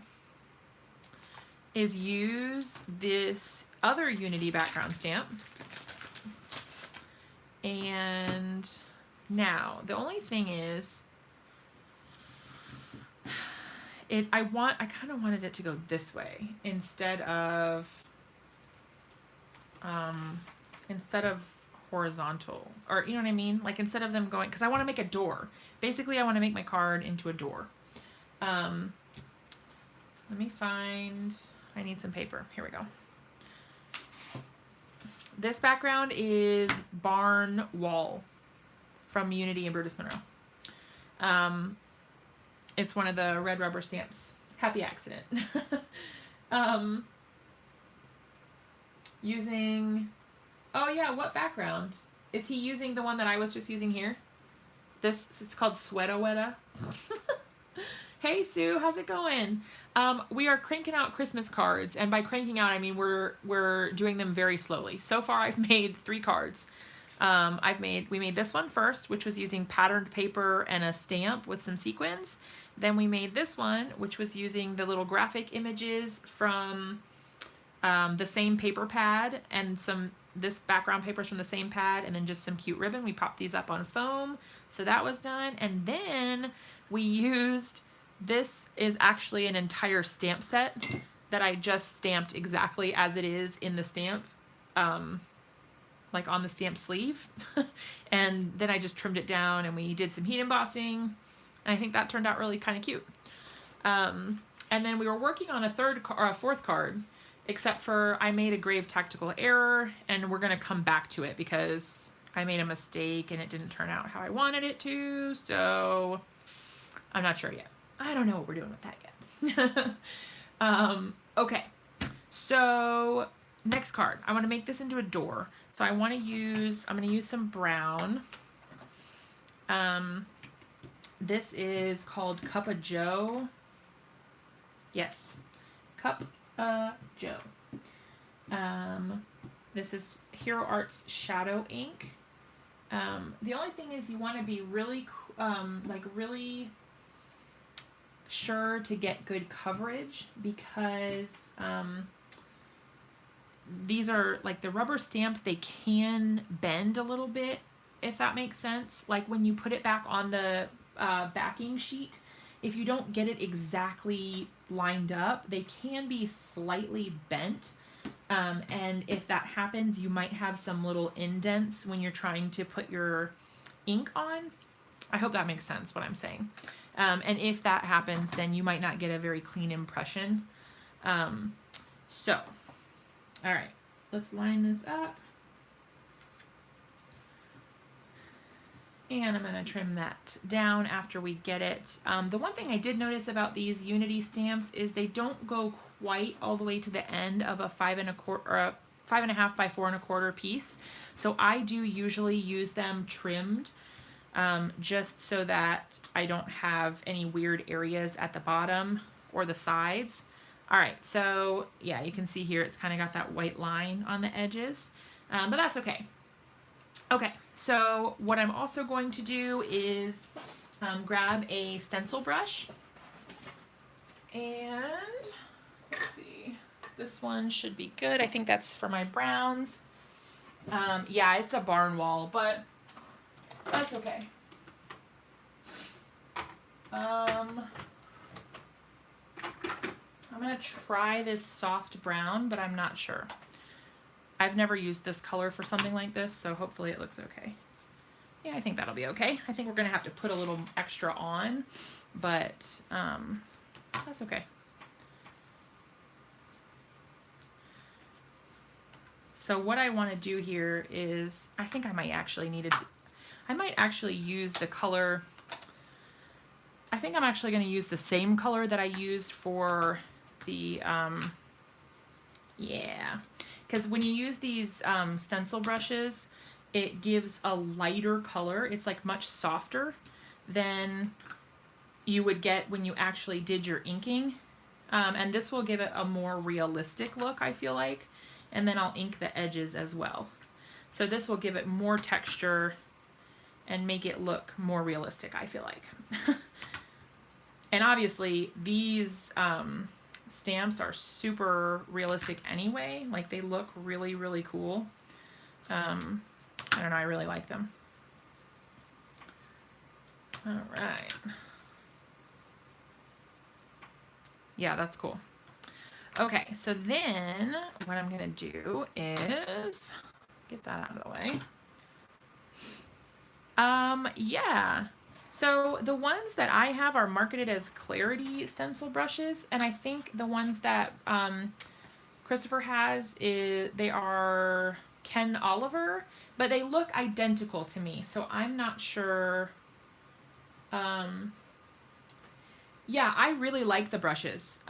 is use this other Unity background stamp. And now the only thing is I kind of wanted it to go this way instead of horizontal, or you know what I mean? Like instead of them going, because I want to make a door. Basically, I want to make my card into a door. Let me find, I need some paper. Here we go. This background is Barn Wall from Unity and Brutus Monroe. It's one of the red rubber stamps. Happy accident. Using, oh yeah, what background? Is he using the one that I was just using here? It's called Sweata Weta. Hey Sue, how's it going? We are cranking out Christmas cards, and by cranking out, I mean we're doing them very slowly. So far, I've made 3 cards. We made this one first, which was using patterned paper and a stamp with some sequins. Then we made this one, which was using the little graphic images from the same paper pad and this background paper from the same pad, and then just some cute ribbon. We popped these up on foam, so that was done. And then we used This is actually an entire stamp set that I just stamped exactly as it is in the stamp, like on the stamp sleeve. And then I just trimmed it down and we did some heat embossing. And I think that turned out really kind of cute. And then we were working on a fourth card, except for I made a grave tactical error, and we're going to come back to it because I made a mistake and it didn't turn out how I wanted it to. So I'm not sure yet. I don't know what we're doing with that yet. Okay, so next card. I want to make this into a door. So I'm going to use some brown. This is called Cup of Joe. Yes, Cup of Joe. This is Hero Arts Shadow ink. The only thing is you want to be really, really sure to get good coverage because these are like the rubber stamps, they can bend a little bit, if that makes sense. Like when you put it back on the backing sheet, if you don't get it exactly lined up, they can be slightly bent. And if that happens, you might have some little indents when you're trying to put your ink on. I hope that makes sense what I'm saying. And if that happens, then you might not get a very clean impression. All right, let's line this up. And I'm going to trim that down after we get it. The one thing I did notice about these Unity stamps is they don't go quite all the way to the end of a 5 1/2 by 4 1/4 piece. So I do usually use them trimmed just so that I don't have any weird areas at the bottom or the sides. All right, so yeah, you can see here it's kind of got that white line on the edges, but that's okay. Okay, so what I'm also going to do is grab a stencil brush, and let's see, this one should be good. I think that's for my browns. Yeah, it's a barn wall, but that's okay. I'm gonna try this soft brown, but I'm not sure. I've never used this color for something like this, so hopefully it looks okay. Yeah, I think that'll be okay. I think we're gonna have to put a little extra on, but that's okay. So what I want to do here is, I think I might actually use the color. I think I'm actually going to use the same color that I used for the, yeah, because when you use these stencil brushes, it gives a lighter color. It's like much softer than you would get when you actually did your inking. And this will give it a more realistic look, I feel like. And then I'll ink the edges as well. So this will give it more texture and make it look more realistic, I feel like. And obviously these stamps are super realistic anyway. Like they look really, really cool. I don't know, I really like them. All right. Yeah, that's cool. Okay, so then what I'm gonna do is get that out of the way. Yeah. So the ones that I have are marketed as Clarity stencil brushes, and I think the ones that Christopher has they are Ken Oliver, but they look identical to me, so I'm not sure. Yeah, I really like the brushes.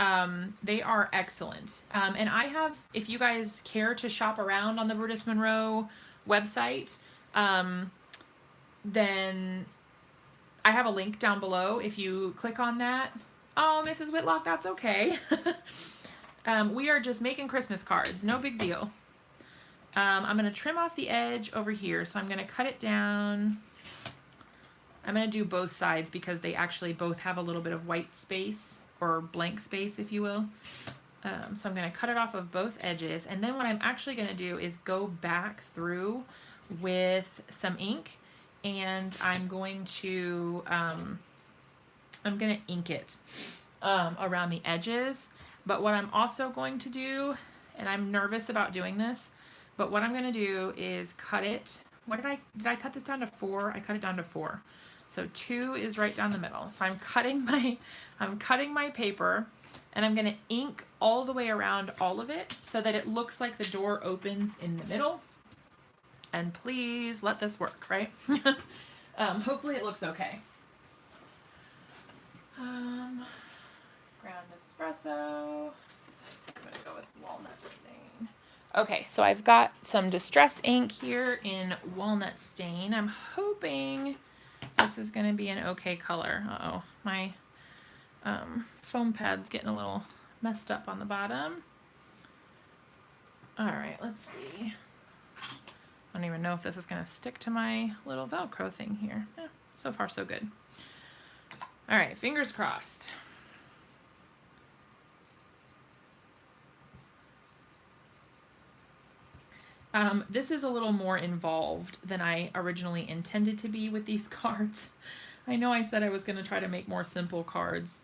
They are excellent. And I have, if you guys care to shop around on the Brutus Monroe website, then I have a link down below if you click on that. Oh, Mrs. Whitlock, that's okay. We are just making Christmas cards, no big deal. I'm going to trim off the edge over here, so I'm going to cut it down. I'm going to do both sides because they actually both have a little bit of white space, or blank space, if you will. So I'm going to cut it off of both edges, and then what I'm actually going to do is go back through with some ink, and I'm going to I'm going to ink it around the edges. But what I'm also going to do, and I'm nervous about doing this, but what I'm going to do is cut it. What did I cut this down to 4? I cut it down to 4. So 2 is right down the middle. So I'm cutting my paper, and I'm going to ink all the way around all of it so that it looks like the door opens in the middle. And please let this work, right? Hopefully it looks okay. Ground espresso. I'm gonna go with walnut stain. Okay, so I've got some distress ink here in walnut stain. I'm hoping this is gonna be an okay color. Uh-oh, my foam pad's getting a little messed up on the bottom. All right, let's see. I don't even know if this is gonna stick to my little Velcro thing here. So far so good. All right, fingers crossed. This is a little more involved than I originally intended to be with these cards. I know I said I was going to try to make more simple cards.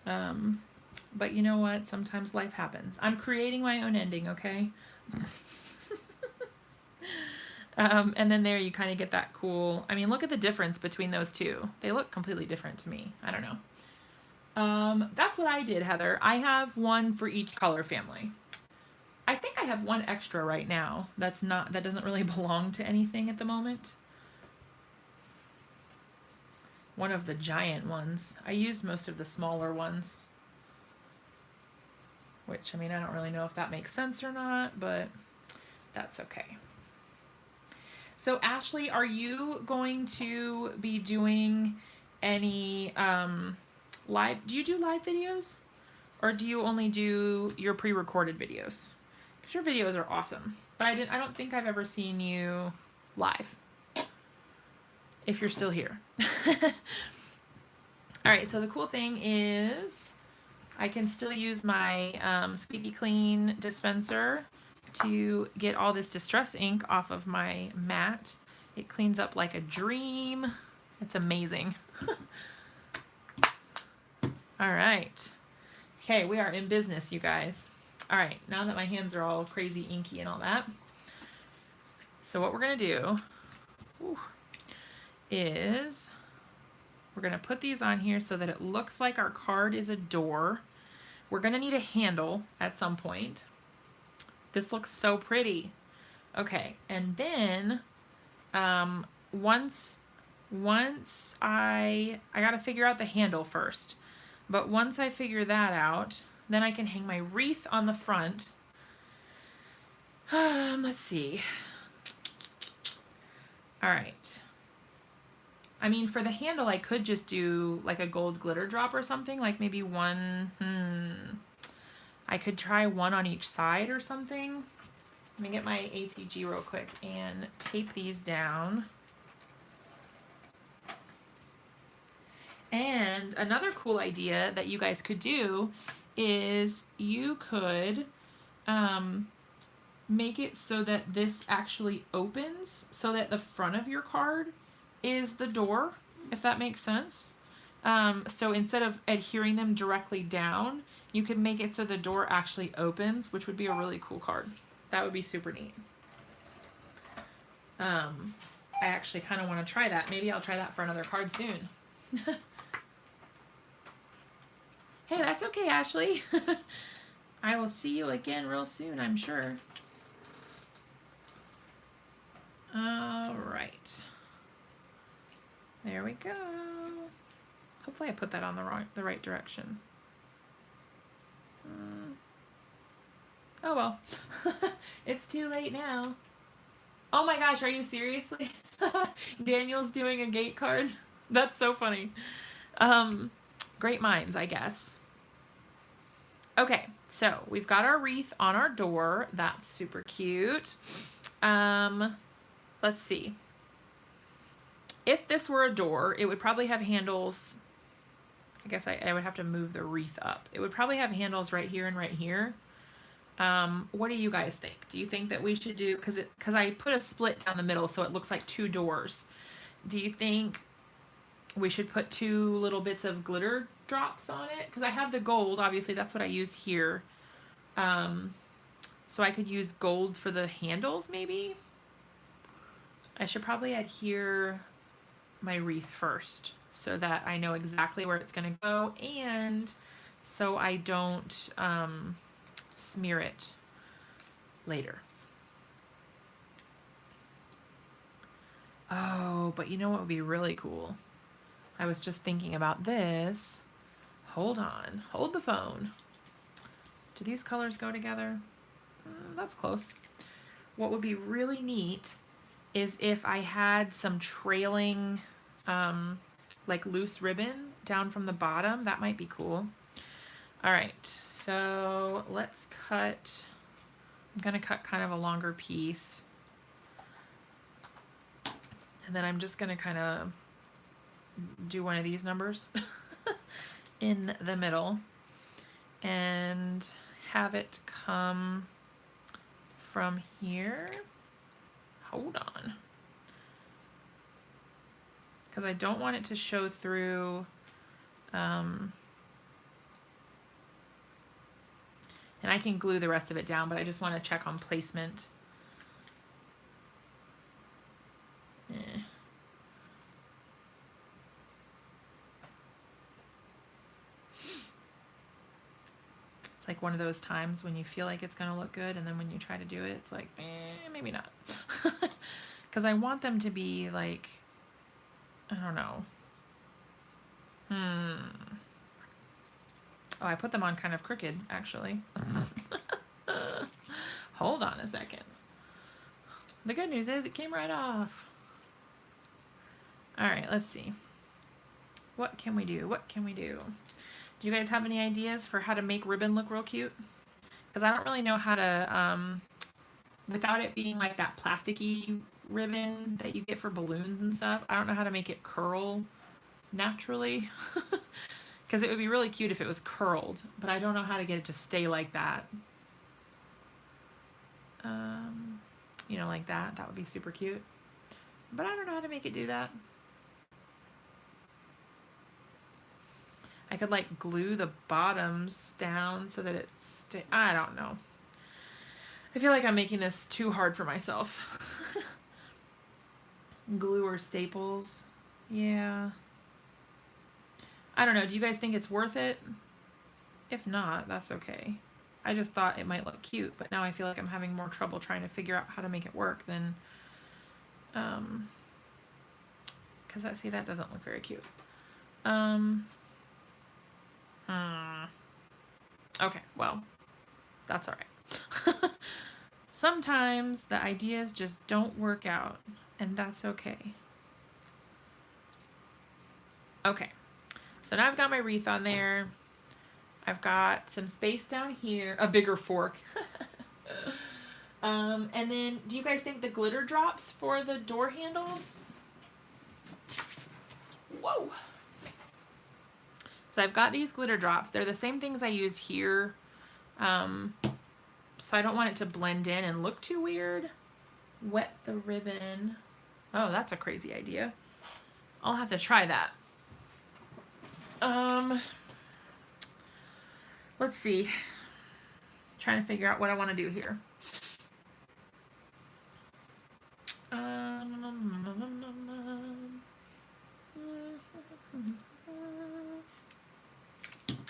But you know what? Sometimes life happens. I'm creating my own ending, okay? And then there you kind of get that cool... I mean, look at the difference between those two. They look completely different to me. I don't know. That's what I did, Heather. I have one for each color family. I think I have one extra right now. That doesn't really belong to anything at the moment. One of the giant ones. I used most of the smaller ones. Which, I mean, I don't really know if that makes sense or not, but that's okay. So Ashley, are you going to be doing any live? Do you do live videos? Or do you only do your pre-recorded videos? Because your videos are awesome. But I don't think I've ever seen you live. If you're still here. Alright, so the cool thing is I can still use my Squeaky Clean dispenser to get all this distress ink off of my mat. It cleans up like a dream. It's amazing. Alright. Okay, we are in business, you guys. All right, now that my hands are all crazy inky and all that. So what we're gonna do is we're gonna put these on here so that it looks like our card is a door. We're gonna need a handle at some point. This looks so pretty. Okay, and then once I gotta figure out the handle first. But once I figure that out, then I can hang my wreath on the front. Let's see. All right. I mean, for the handle, I could just do like a gold glitter drop or something, like maybe one. I could try one on each side or something. Let me get my ATG real quick and tape these down. And another cool idea that you guys could do is you could make it so that this actually opens so that the front of your card is the door, if that makes sense. So instead of adhering them directly down, you could make it so the door actually opens, which would be a really cool card. That would be super neat. I actually kind of want to try that. Maybe I'll try that for another card soon. Hey, that's okay, Ashley. I will see you again real soon, I'm sure. All right. There we go. Hopefully I put that on the right direction. Oh well. It's too late now. Oh my gosh, are you seriously? Daniel's doing a gate card? That's so funny. Great minds, I guess. Okay, so we've got our wreath on our door. That's super cute. Let's see. If this were a door, it would probably have handles. I guess I would have to move the wreath up. It would probably have handles right here and right here. What do you guys think? Do you think that we should do, because I put a split down the middle so it looks like two doors. Do you think we should put 2 little bits of glitter drops on it, because I have the gold, obviously that's what I used here. So I could use gold for the handles maybe. I should probably adhere my wreath first so that I know exactly where it's going to go, and so I don't smear it later. Oh, but you know what would be really cool? I was just thinking about this. Hold on. Hold the phone. Do these colors go together? That's close. What would be really neat is if I had some trailing, like loose ribbon down from the bottom. That might be cool. All right, so let's cut. I'm gonna cut kind of a longer piece. And then I'm just gonna kind of do one of these numbers in the middle and have it come from here. Hold on. Because I don't want it to show through. And I can glue the rest of it down, but I just want to check on placement. It's like one of those times when you feel like it's going to look good, and then when you try to do it, it's like, maybe not. Because I want them to be like, I don't know. Oh, I put them on kind of crooked, actually. Hold on a second. The good news is it came right off. All right, let's see. What can we do? What can we do? Do you guys have any ideas for how to make ribbon look real cute? Because I don't really know how to, without it being like that plasticky ribbon that you get for balloons and stuff, I don't know how to make it curl naturally. Because it would be really cute if it was curled, but I don't know how to get it to stay like that. You know, like that. That would be super cute. But I don't know how to make it do that. I could like glue the bottoms down so that it's, I don't know. I feel like I'm making this too hard for myself. Glue or staples. Yeah. I don't know. Do you guys think it's worth it? If not, that's okay. I just thought it might look cute, but now I feel like I'm having more trouble trying to figure out how to make it work than, because see, that doesn't look very cute. Okay, well, that's all right. Sometimes the ideas just don't work out, and that's okay. Okay, so now I've got my wreath on there. I've got some space down here, a bigger fork. And then, do you guys think the glitter drops for the door handles? Whoa. So I've got these glitter drops. They're the same things I used here. So I don't want it to blend in and look too weird. Wet the ribbon. Oh, that's a crazy idea. I'll have to try that. Let's see. Trying to figure out what I want to do here.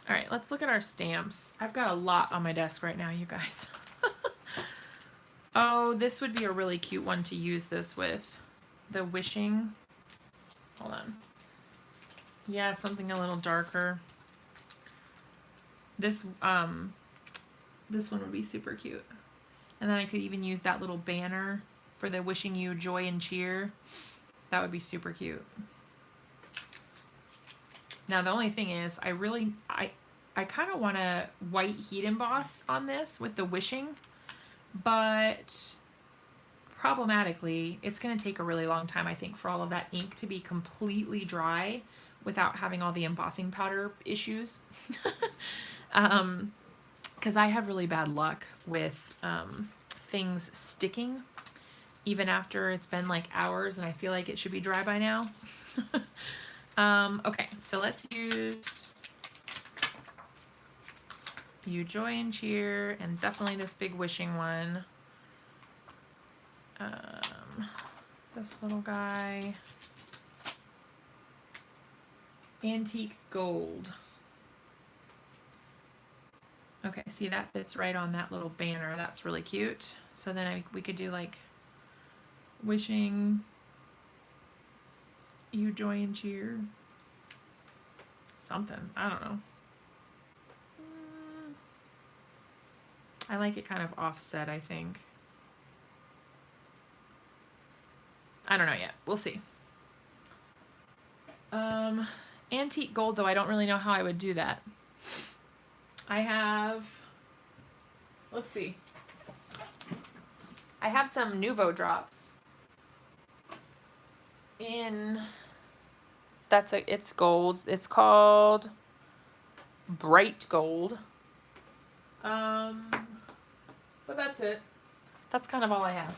All right, let's look at our stamps. I've got a lot on my desk right now, you guys. Oh, this would be a really cute one to use this with. The wishing. Hold on. Yeah, something a little darker. This one would be super cute. And then I could even use that little banner for the wishing you joy and cheer. That would be super cute. Now the only thing is, I kind of want to white heat emboss on this with the wishing, but problematically, it's going to take a really long time, I think, for all of that ink to be completely dry without having all the embossing powder issues. Because I have really bad luck with things sticking even after it's been like hours and I feel like it should be dry by now. Okay, so let's use You Joy and Cheer, and definitely this big wishing one. This little guy. Antique Gold. Okay, see that fits right on that little banner. That's really cute. So then we could do like wishing you joy and cheer. Something. I don't know. I like it kind of offset, I think. I don't know yet. We'll see. Antique gold, though, I don't really know how I would do that. I have, let's see. I have some Nuvo drops in, it's gold. It's called Bright Gold. But that's it. That's kind of all I have.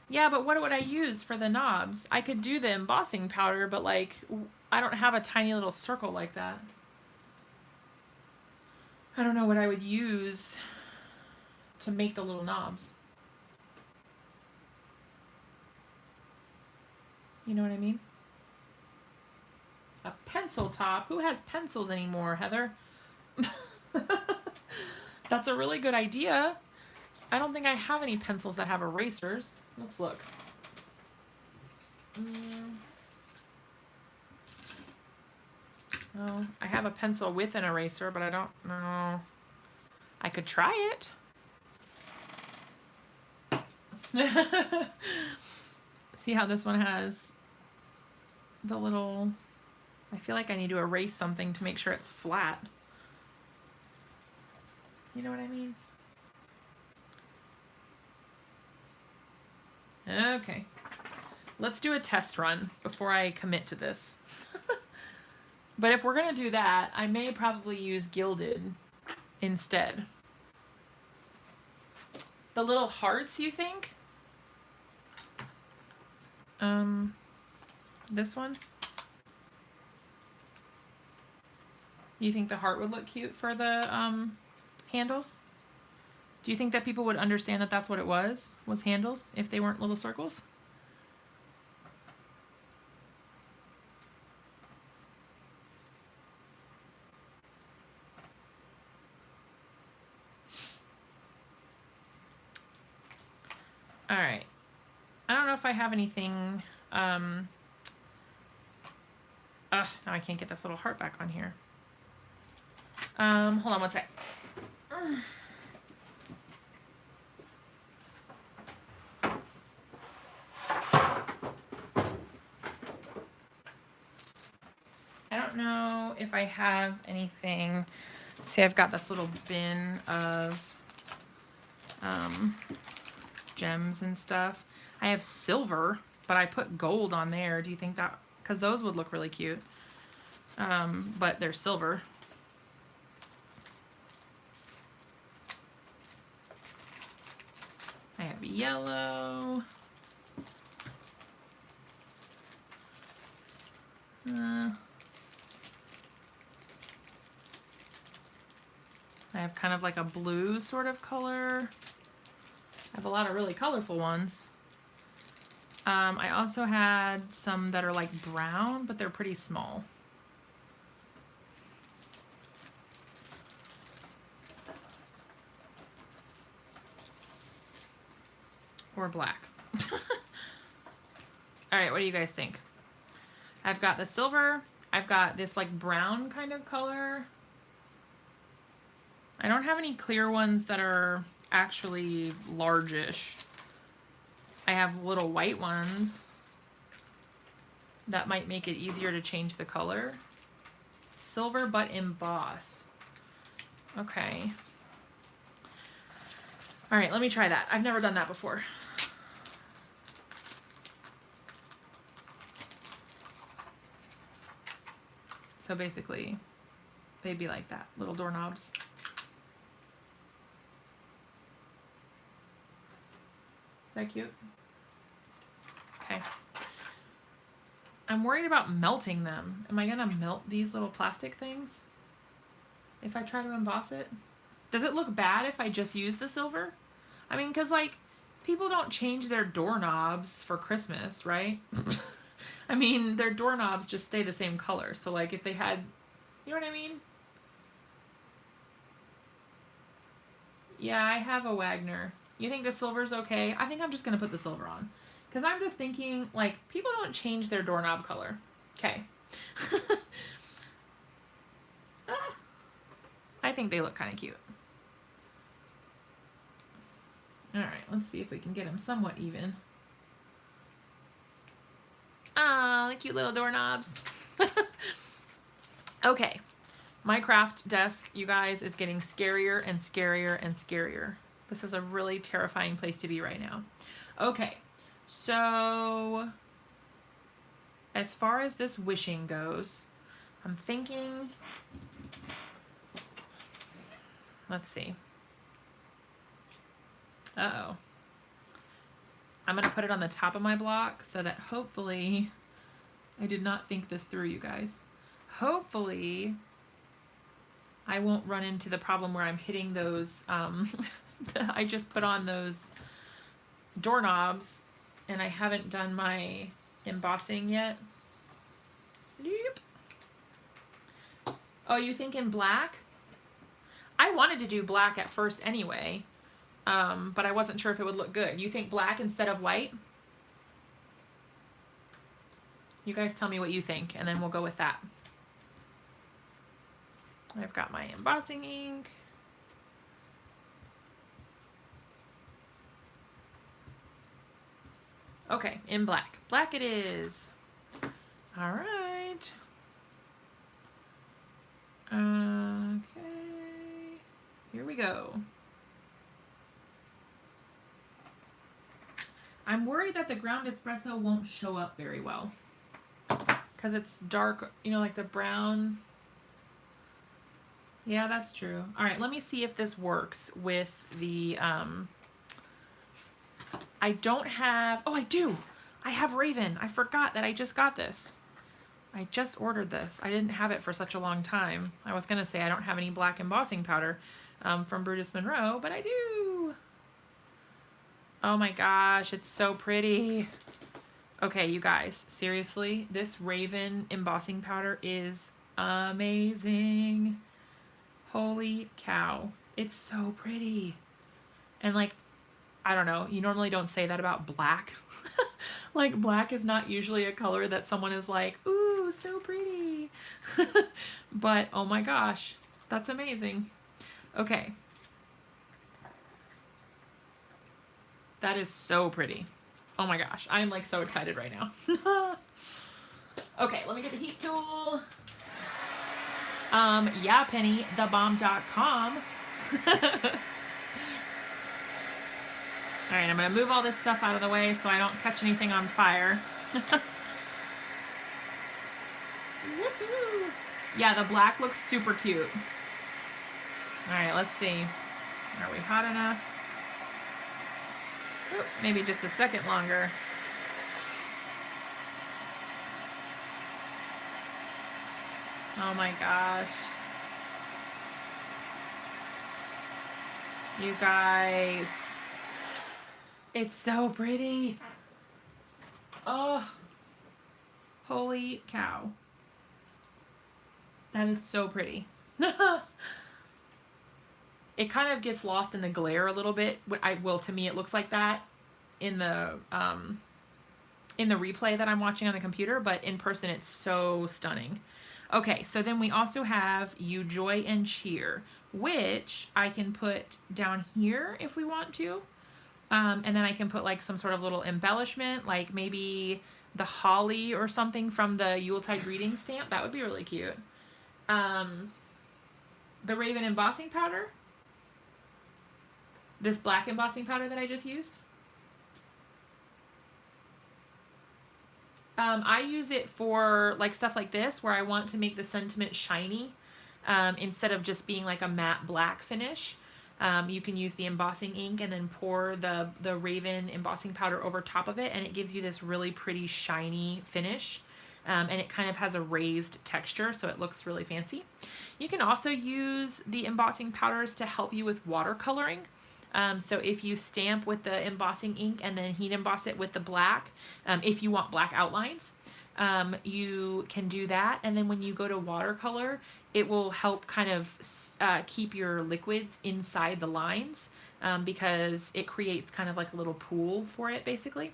Yeah, but what would I use for the knobs? I could do the embossing powder, but like, I don't have a tiny little circle like that. I don't know what I would use to make the little knobs. You know what I mean? A pencil top? Who has pencils anymore, Heather? That's a really good idea. I don't think I have any pencils that have erasers. Let's look. Oh, I have a pencil with an eraser, but I don't know. I could try it. See how this one has the little... I feel like I need to erase something to make sure it's flat. You know what I mean? Okay. Let's do a test run before I commit to this. But if we're going to do that, I may probably use Gilded instead. The little hearts, you think? This one? You think the heart would look cute for the handles? Do you think that people would understand that that's what it was handles, if they weren't little circles? All right. I don't know if I have anything. Now I can't get this little heart back on here. Hold on one sec. I don't know if I have anything. See, I've got this little bin of gems and stuff. I have silver, but I put gold on there. Do you think that, because those would look really cute, but they're silver. I have yellow. I have kind of like a blue sort of color. I have a lot of really colorful ones. I also had some that are like brown, but they're pretty small. Or black. All right, what do you guys think? I've got the silver. I've got this like brown kind of color. I don't have any clear ones that are actually largish. I have little white ones that might make it easier to change the color. Silver but emboss. Okay. All right, let me try that. I've never done that before. So basically, they'd be like that, little doorknobs. Is that cute? Okay. I'm worried about melting them. Am I gonna melt these little plastic things if I try to emboss it? Does it look bad if I just use the silver? I mean, because like people don't change their doorknobs for Christmas, right? I mean, their doorknobs just stay the same color. So like if they had, you know what I mean? Yeah, I have a Wagner. You think the silver's okay? I think I'm just going to put the silver on. Because I'm just thinking, like, people don't change their doorknob color. Okay. I think they look kind of cute. Alright, let's see if we can get them somewhat even. Ah, the cute little doorknobs. Okay. My craft desk, you guys, is getting scarier and scarier and scarier. This is a really terrifying place to be right now. Okay, so as far as this wishing goes, I'm thinking, let's see. Uh-oh. I'm going to put it on the top of my block so that hopefully, I did not think this through, you guys. Hopefully, I won't run into the problem where I'm hitting those, I just put on those doorknobs and I haven't done my embossing yet. Yep. Oh, you think in black? I wanted to do black at first anyway, but I wasn't sure if it would look good. You think black instead of white? You guys tell me what you think and then we'll go with that. I've got my embossing ink. Okay, in black. Black it is. All right. Okay. Here we go. I'm worried that the ground espresso won't show up very well because it's dark, you know, like the brown. Yeah, that's true. All right, let me see if this works with the, I don't have, oh, I do. I have Raven. I forgot that I just got this. I just ordered this. I didn't have it for such a long time. I was going to say I don't have any black embossing powder from Brutus Monroe, but I do. Oh my gosh, it's so pretty. Okay, you guys, seriously, this Raven embossing powder is amazing. Holy cow. It's so pretty. And like, I don't know, you normally don't say that about black. Like black is not usually a color that someone is like, ooh, so pretty. But oh my gosh, that's amazing. Okay. That is so pretty. Oh my gosh, I'm like so excited right now. Okay, let me get the heat tool. Yeah, Penny, thebomb.com. All right, I'm going to move all this stuff out of the way so I don't catch anything on fire. Woohoo! Yeah, the black looks super cute. All right, let's see. Are we hot enough? Oop, maybe just a second longer. Oh my gosh. You guys. It's so pretty. Oh. Holy cow. That is so pretty. It kind of gets lost in the glare a little bit. To me it looks like that in the replay that I'm watching on the computer, but in person it's so stunning. Okay, so then we also have You Joy and Cheer, which I can put down here if we want to. And then I can put like some sort of little embellishment, like maybe the holly or something from the Yuletide greeting stamp. That would be really cute. The Raven embossing powder. This black embossing powder that I just used. I use it for like stuff like this where I want to make the sentiment shiny instead of just being like a matte black finish. You can use the embossing ink and then pour the Raven embossing powder over top of it, and it gives you this really pretty shiny finish. and it kind of has a raised texture, so it looks really fancy. You can also use the embossing powders to help you with watercoloring. So if you stamp with the embossing ink and then heat emboss it with the black, if you want black outlines, you can do that. And then when you go to watercolor, it will help kind of keep your liquids inside the lines, because it creates kind of like a little pool for it, basically.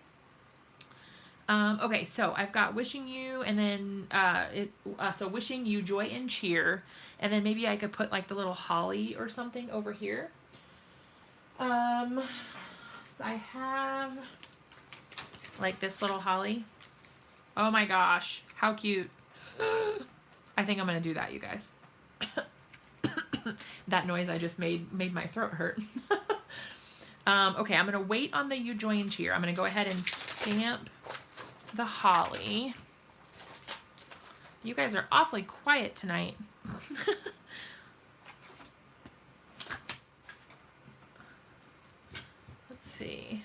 Okay, so I've got wishing you, and then so wishing you joy and cheer, and then maybe I could put like the little holly or something over here. So I have like this little holly. Oh my gosh, how cute. I think I'm gonna do that, you guys. That noise I just made my throat hurt. Okay, I'm gonna wait on the you joy and cheer. I'm gonna go ahead and stamp the holly. You guys are awfully quiet tonight. Let's see.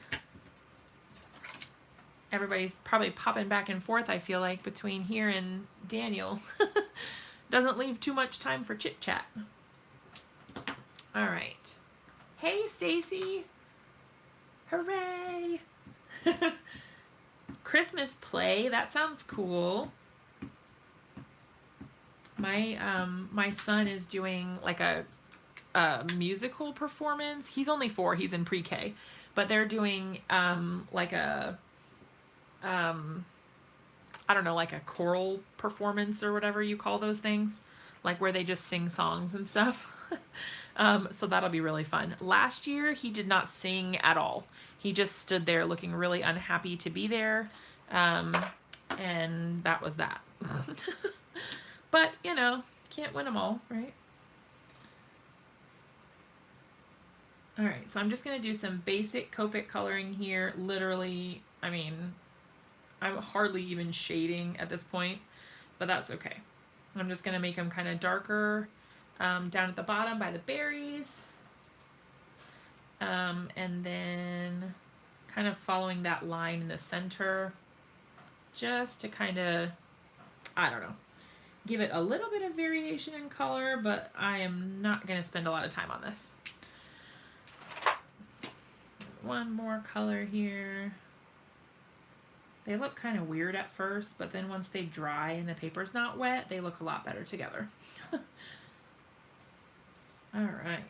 Everybody's probably popping back and forth, I feel like, between here and Daniel. Doesn't leave too much time for chit chat. All right. Hey, Stacy. Hooray. Christmas play. That sounds cool. My son is doing like a musical performance. He's only 4. He's in pre-K, but they're doing like a I don't know, like a choral performance or whatever you call those things, like where they just sing songs and stuff. So that'll be really fun. Last year, he did not sing at all. He just stood there looking really unhappy to be there. And that was that. But, you know, can't win them all, right? All right, so I'm just going to do some basic Copic coloring here. Literally, I mean, I'm hardly even shading at this point, but that's okay. I'm just going to make them kind of darker down at the bottom by the berries. And then kind of following that line in the center just to kind of, I don't know, give it a little bit of variation in color, but I am not going to spend a lot of time on this. One more color here. They look kind of weird at first, but then once they dry and the paper's not wet, they look a lot better together. All right.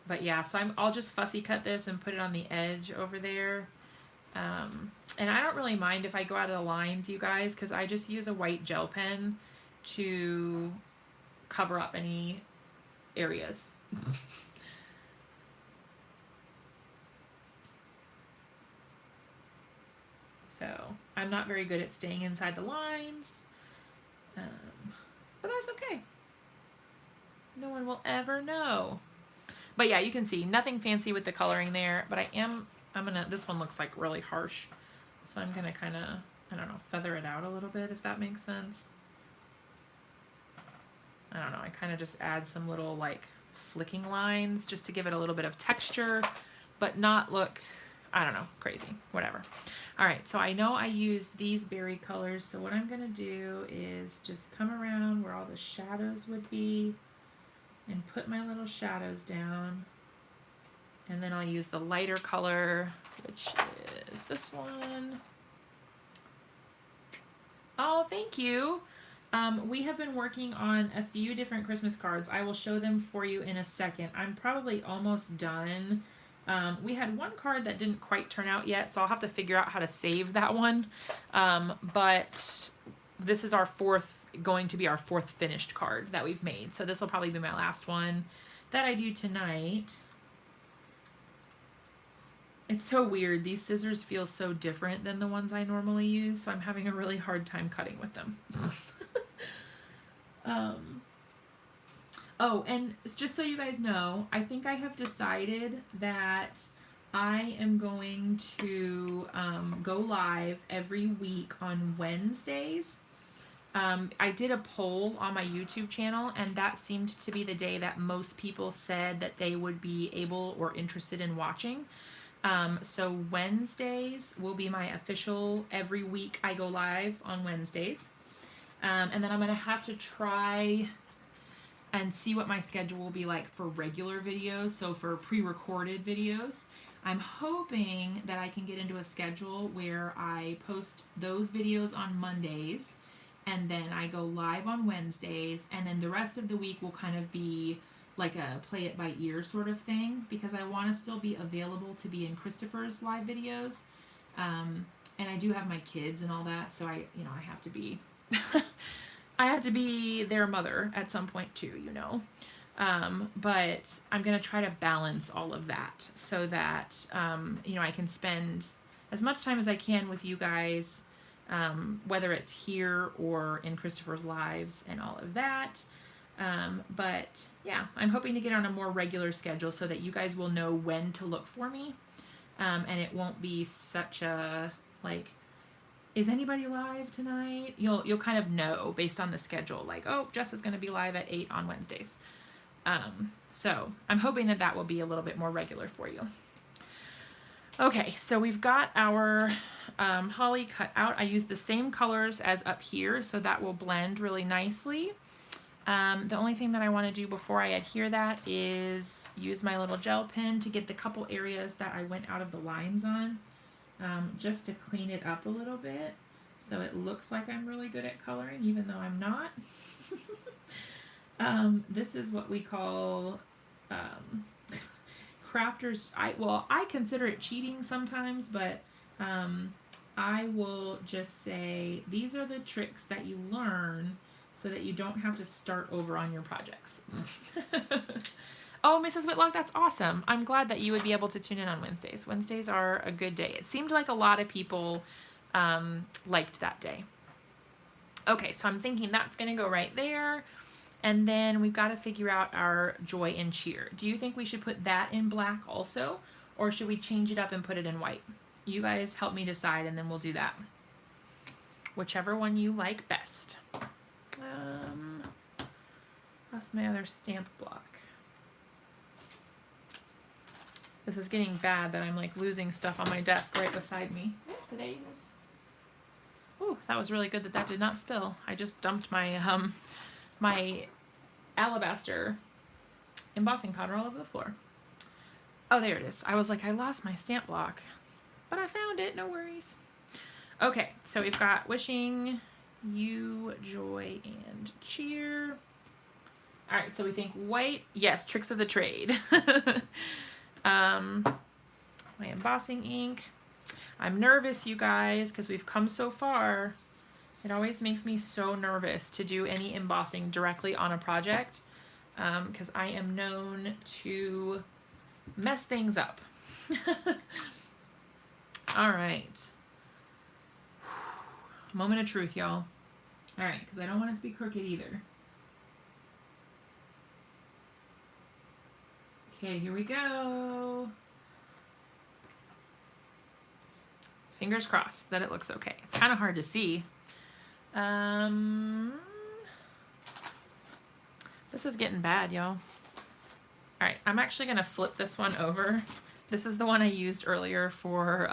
But yeah, so I'll just fussy cut this and put it on the edge over there. And I don't really mind if I go out of the lines, you guys, because I just use a white gel pen to cover up any areas. So I'm not very good at staying inside the lines, but that's okay. No one will ever know. But yeah, you can see nothing fancy with the coloring there, but this one looks like really harsh. So I'm gonna kind of, I don't know, feather it out a little bit, if that makes sense. I don't know, I kind of just add some little like flicking lines just to give it a little bit of texture, but not look, I don't know, crazy, whatever. All right, so I know I used these berry colors, so what I'm gonna do is just come around where all the shadows would be and put my little shadows down. And then I'll use the lighter color, which is this one. Oh, thank you. We have been working on a few different Christmas cards. I will show them for you in a second. I'm probably almost done. We had one card that didn't quite turn out yet, so I'll have to figure out how to save that one. But this is going to be our fourth finished card that we've made. So this will probably be my last one that I do tonight. It's so weird. These scissors feel so different than the ones I normally use, so I'm having a really hard time cutting with them. Oh, and just so you guys know, I think I have decided that I am going to go live every week on Wednesdays. I did a poll on my YouTube channel, and that seemed to be the day that most people said that they would be able or interested in watching. So Wednesdays will be my official, every week I go live on Wednesdays. And then I'm going to have to try and see what my schedule will be like for regular videos. So for pre-recorded videos, I'm hoping that I can get into a schedule where I post those videos on Mondays and then I go live on Wednesdays, and then the rest of the week will kind of be like a play it by ear sort of thing, because I want to still be available to be in Christopher's live videos. And I do have my kids and all that, so I have to be I have to be their mother at some point too, but I'm going to try to balance all of that so that, I can spend as much time as I can with you guys, whether it's here or in Christopher's lives and all of that. But yeah, I'm hoping to get on a more regular schedule so that you guys will know when to look for me. And it won't be such a, like, is anybody live tonight? You'll kind of know based on the schedule, like, oh, Jess is going to be live at 8 on Wednesdays. So I'm hoping that will be a little bit more regular for you. Okay, so we've got our holly cut out. I used the same colors as up here, so that will blend really nicely. The only thing that I want to do before I adhere that is use my little gel pen to get the couple areas that I went out of the lines on, just to clean it up a little bit so it looks like I'm really good at coloring, even though I'm not. This is what we call crafters. I consider it cheating sometimes, but I will just say these are the tricks that you learn so that you don't have to start over on your projects. Oh, Mrs. Whitlock, that's awesome. I'm glad that you would be able to tune in on Wednesdays. Wednesdays are a good day. It seemed like a lot of people liked that day. Okay, so I'm thinking that's going to go right there. And then we've got to figure out our joy and cheer. Do you think we should put that in black also? Or should we change it up and put it in white? You guys help me decide, and then we'll do that. Whichever one you like best. That's my other stamp block. This is getting bad that I'm like losing stuff on my desk right beside me. Oops, daisies. Ooh, that was really good that did not spill. I just dumped my my alabaster embossing powder all over the floor. Oh, there it is. I was like, I lost my stamp block, but I found it. No worries. Okay, so we've got wishing you joy and cheer. All right, so we think white. Yes, tricks of the trade. My embossing ink. I'm nervous, you guys, because we've come so far. It always makes me so nervous to do any embossing directly on a project, because I am known to mess things up. All right. Moment of truth, y'all. All right, because I don't want it to be crooked either. Okay, here we go. Fingers crossed that it looks okay. It's kind of hard to see. This is getting bad, y'all. All right, I'm actually going to flip this one over. This is the one I used earlier for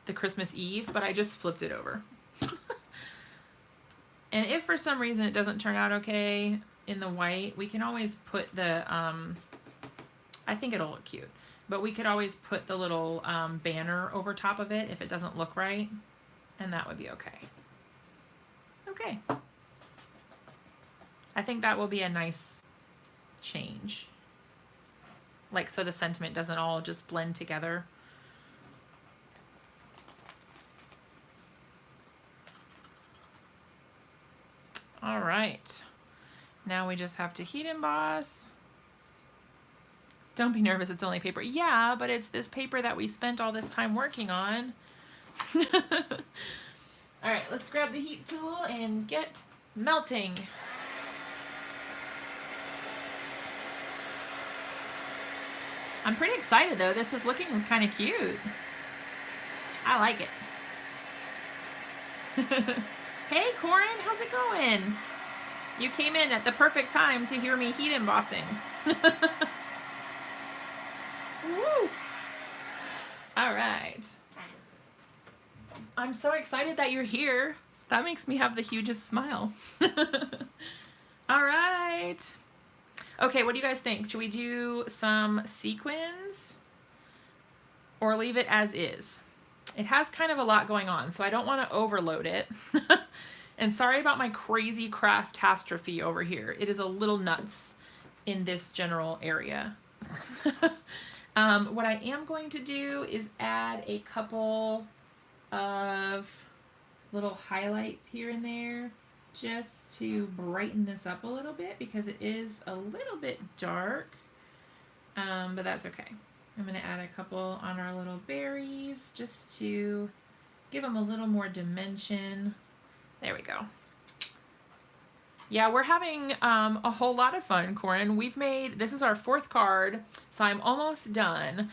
the Christmas Eve, but I just flipped it over. And if for some reason it doesn't turn out okay in the white, we can always put the, I think it'll look cute, but we could always put the little banner over top of it if it doesn't look right, and that would be okay. Okay. I think that will be a nice change. Like, so the sentiment doesn't all just blend together. All right. Now we just have to heat emboss. Don't be nervous, it's only paper. Yeah, but it's this paper that we spent all this time working on. All right, let's grab the heat tool and get melting. I'm pretty excited though. This is looking kind of cute. I like it. Hey Corin, how's it going? You came in at the perfect time to hear me heat embossing. Woo! All right. I'm so excited that you're here. That makes me have the hugest smile. All right. Okay, what do you guys think? Should we do some sequins or leave it as is? It has kind of a lot going on, so I don't want to overload it. And sorry about my crazy craft-tastrophe over here. It is a little nuts in this general area. What I am going to do is add a couple of little highlights here and there just to brighten this up a little bit because it is a little bit dark, but that's okay. I'm going to add a couple on our little berries just to give them a little more dimension. There we go. Yeah, we're having a whole lot of fun, Corin. This is our 4th card, so I'm almost done.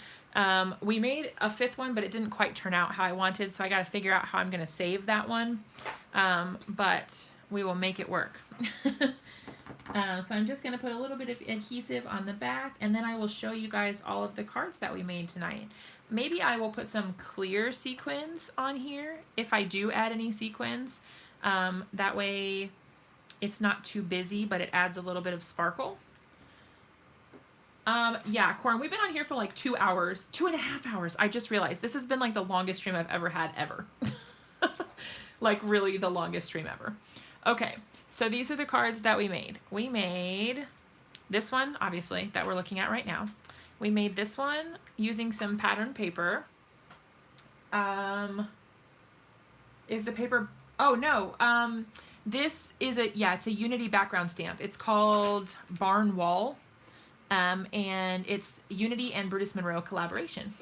We made a 5th one, but it didn't quite turn out how I wanted, so I got to figure out how I'm going to save that one. But we will make it work. So I'm just going to put a little bit of adhesive on the back, and then I will show you guys all of the cards that we made tonight. Maybe I will put some clear sequins on here if I do add any sequins. That way it's not too busy, but it adds a little bit of sparkle. Yeah, Corin, we've been on here for like 2 hours, 2.5 hours. I just realized this has been like the longest stream I've ever had ever. Like really the longest stream ever. Okay, so these are the cards that we made. We made this one, obviously, that we're looking at right now. We made this one using some pattern paper. Is the paper, oh no, this is it's a Unity background stamp. It's called Barn Wall, and it's Unity and Brutus Monroe collaboration.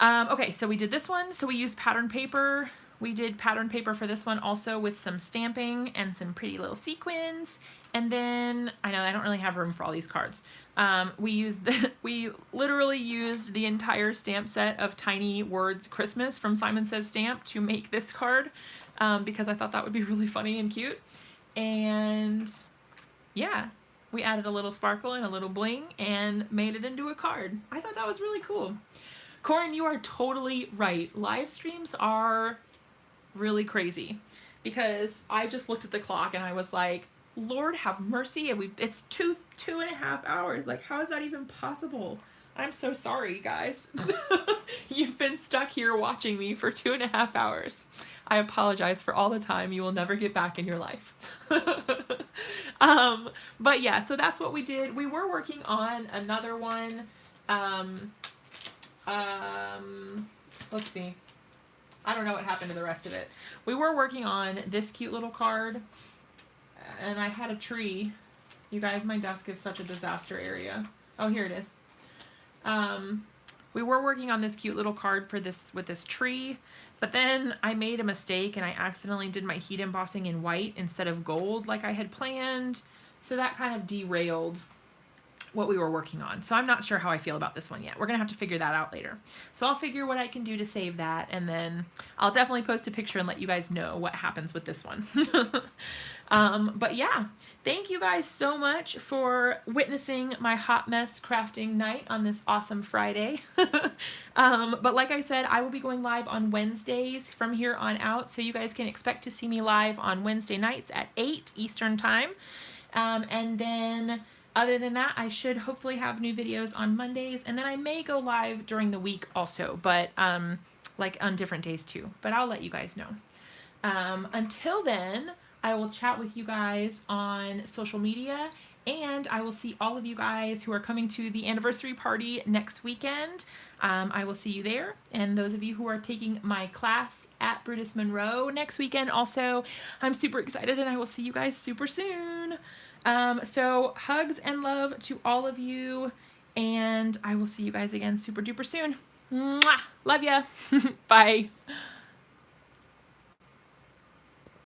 Okay, so we did this one. So we used pattern paper. We did pattern paper for this one also with some stamping and some pretty little sequins. And then, I know I don't really have room for all these cards. We literally used the entire stamp set of Tiny Words Christmas from Simon Says Stamp to make this card. Because I thought that would be really funny and cute. And yeah, we added a little sparkle and a little bling and made it into a card. I thought that was really cool. Corin, you are totally right. Live streams are really crazy because I just looked at the clock and I was like, Lord have mercy. And it's 2.5 hours. Like, how is that even possible? I'm so sorry, guys. You've been stuck here watching me for 2.5 hours. I apologize for all the time you will never get back in your life. But yeah, so that's what we did. We were working on another one. Let's see. I don't know what happened to the rest of it. We were working on this cute little card, and I had a tree. You guys, my desk is such a disaster area. Oh, here it is. We were working on this cute little card for this with this tree, but then I made a mistake and I accidentally did my heat embossing in white instead of gold like I had planned. So that kind of derailed what we were working on. So I'm not sure how I feel about this one yet. We're gonna have to figure that out later. So I'll figure what I can do to save that, and then I'll definitely post a picture and let you guys know what happens with this one. But yeah, thank you guys so much for witnessing my hot mess crafting night on this awesome Friday. But like I said, I will be going live on Wednesdays from here on out, so you guys can expect to see me live on Wednesday nights at 8 Eastern time. And then other than that, I should hopefully have new videos on Mondays, and then I may go live during the week also, but like on different days too, but I'll let you guys know. Until then, I will chat with you guys on social media, and I will see all of you guys who are coming to the anniversary party next weekend. I will see you there, and those of you who are taking my class at Brutus Monroe next weekend also, I'm super excited, and I will see you guys super soon. So hugs and love to all of you, and I will see you guys again super duper soon. Mwah! Love ya. Bye.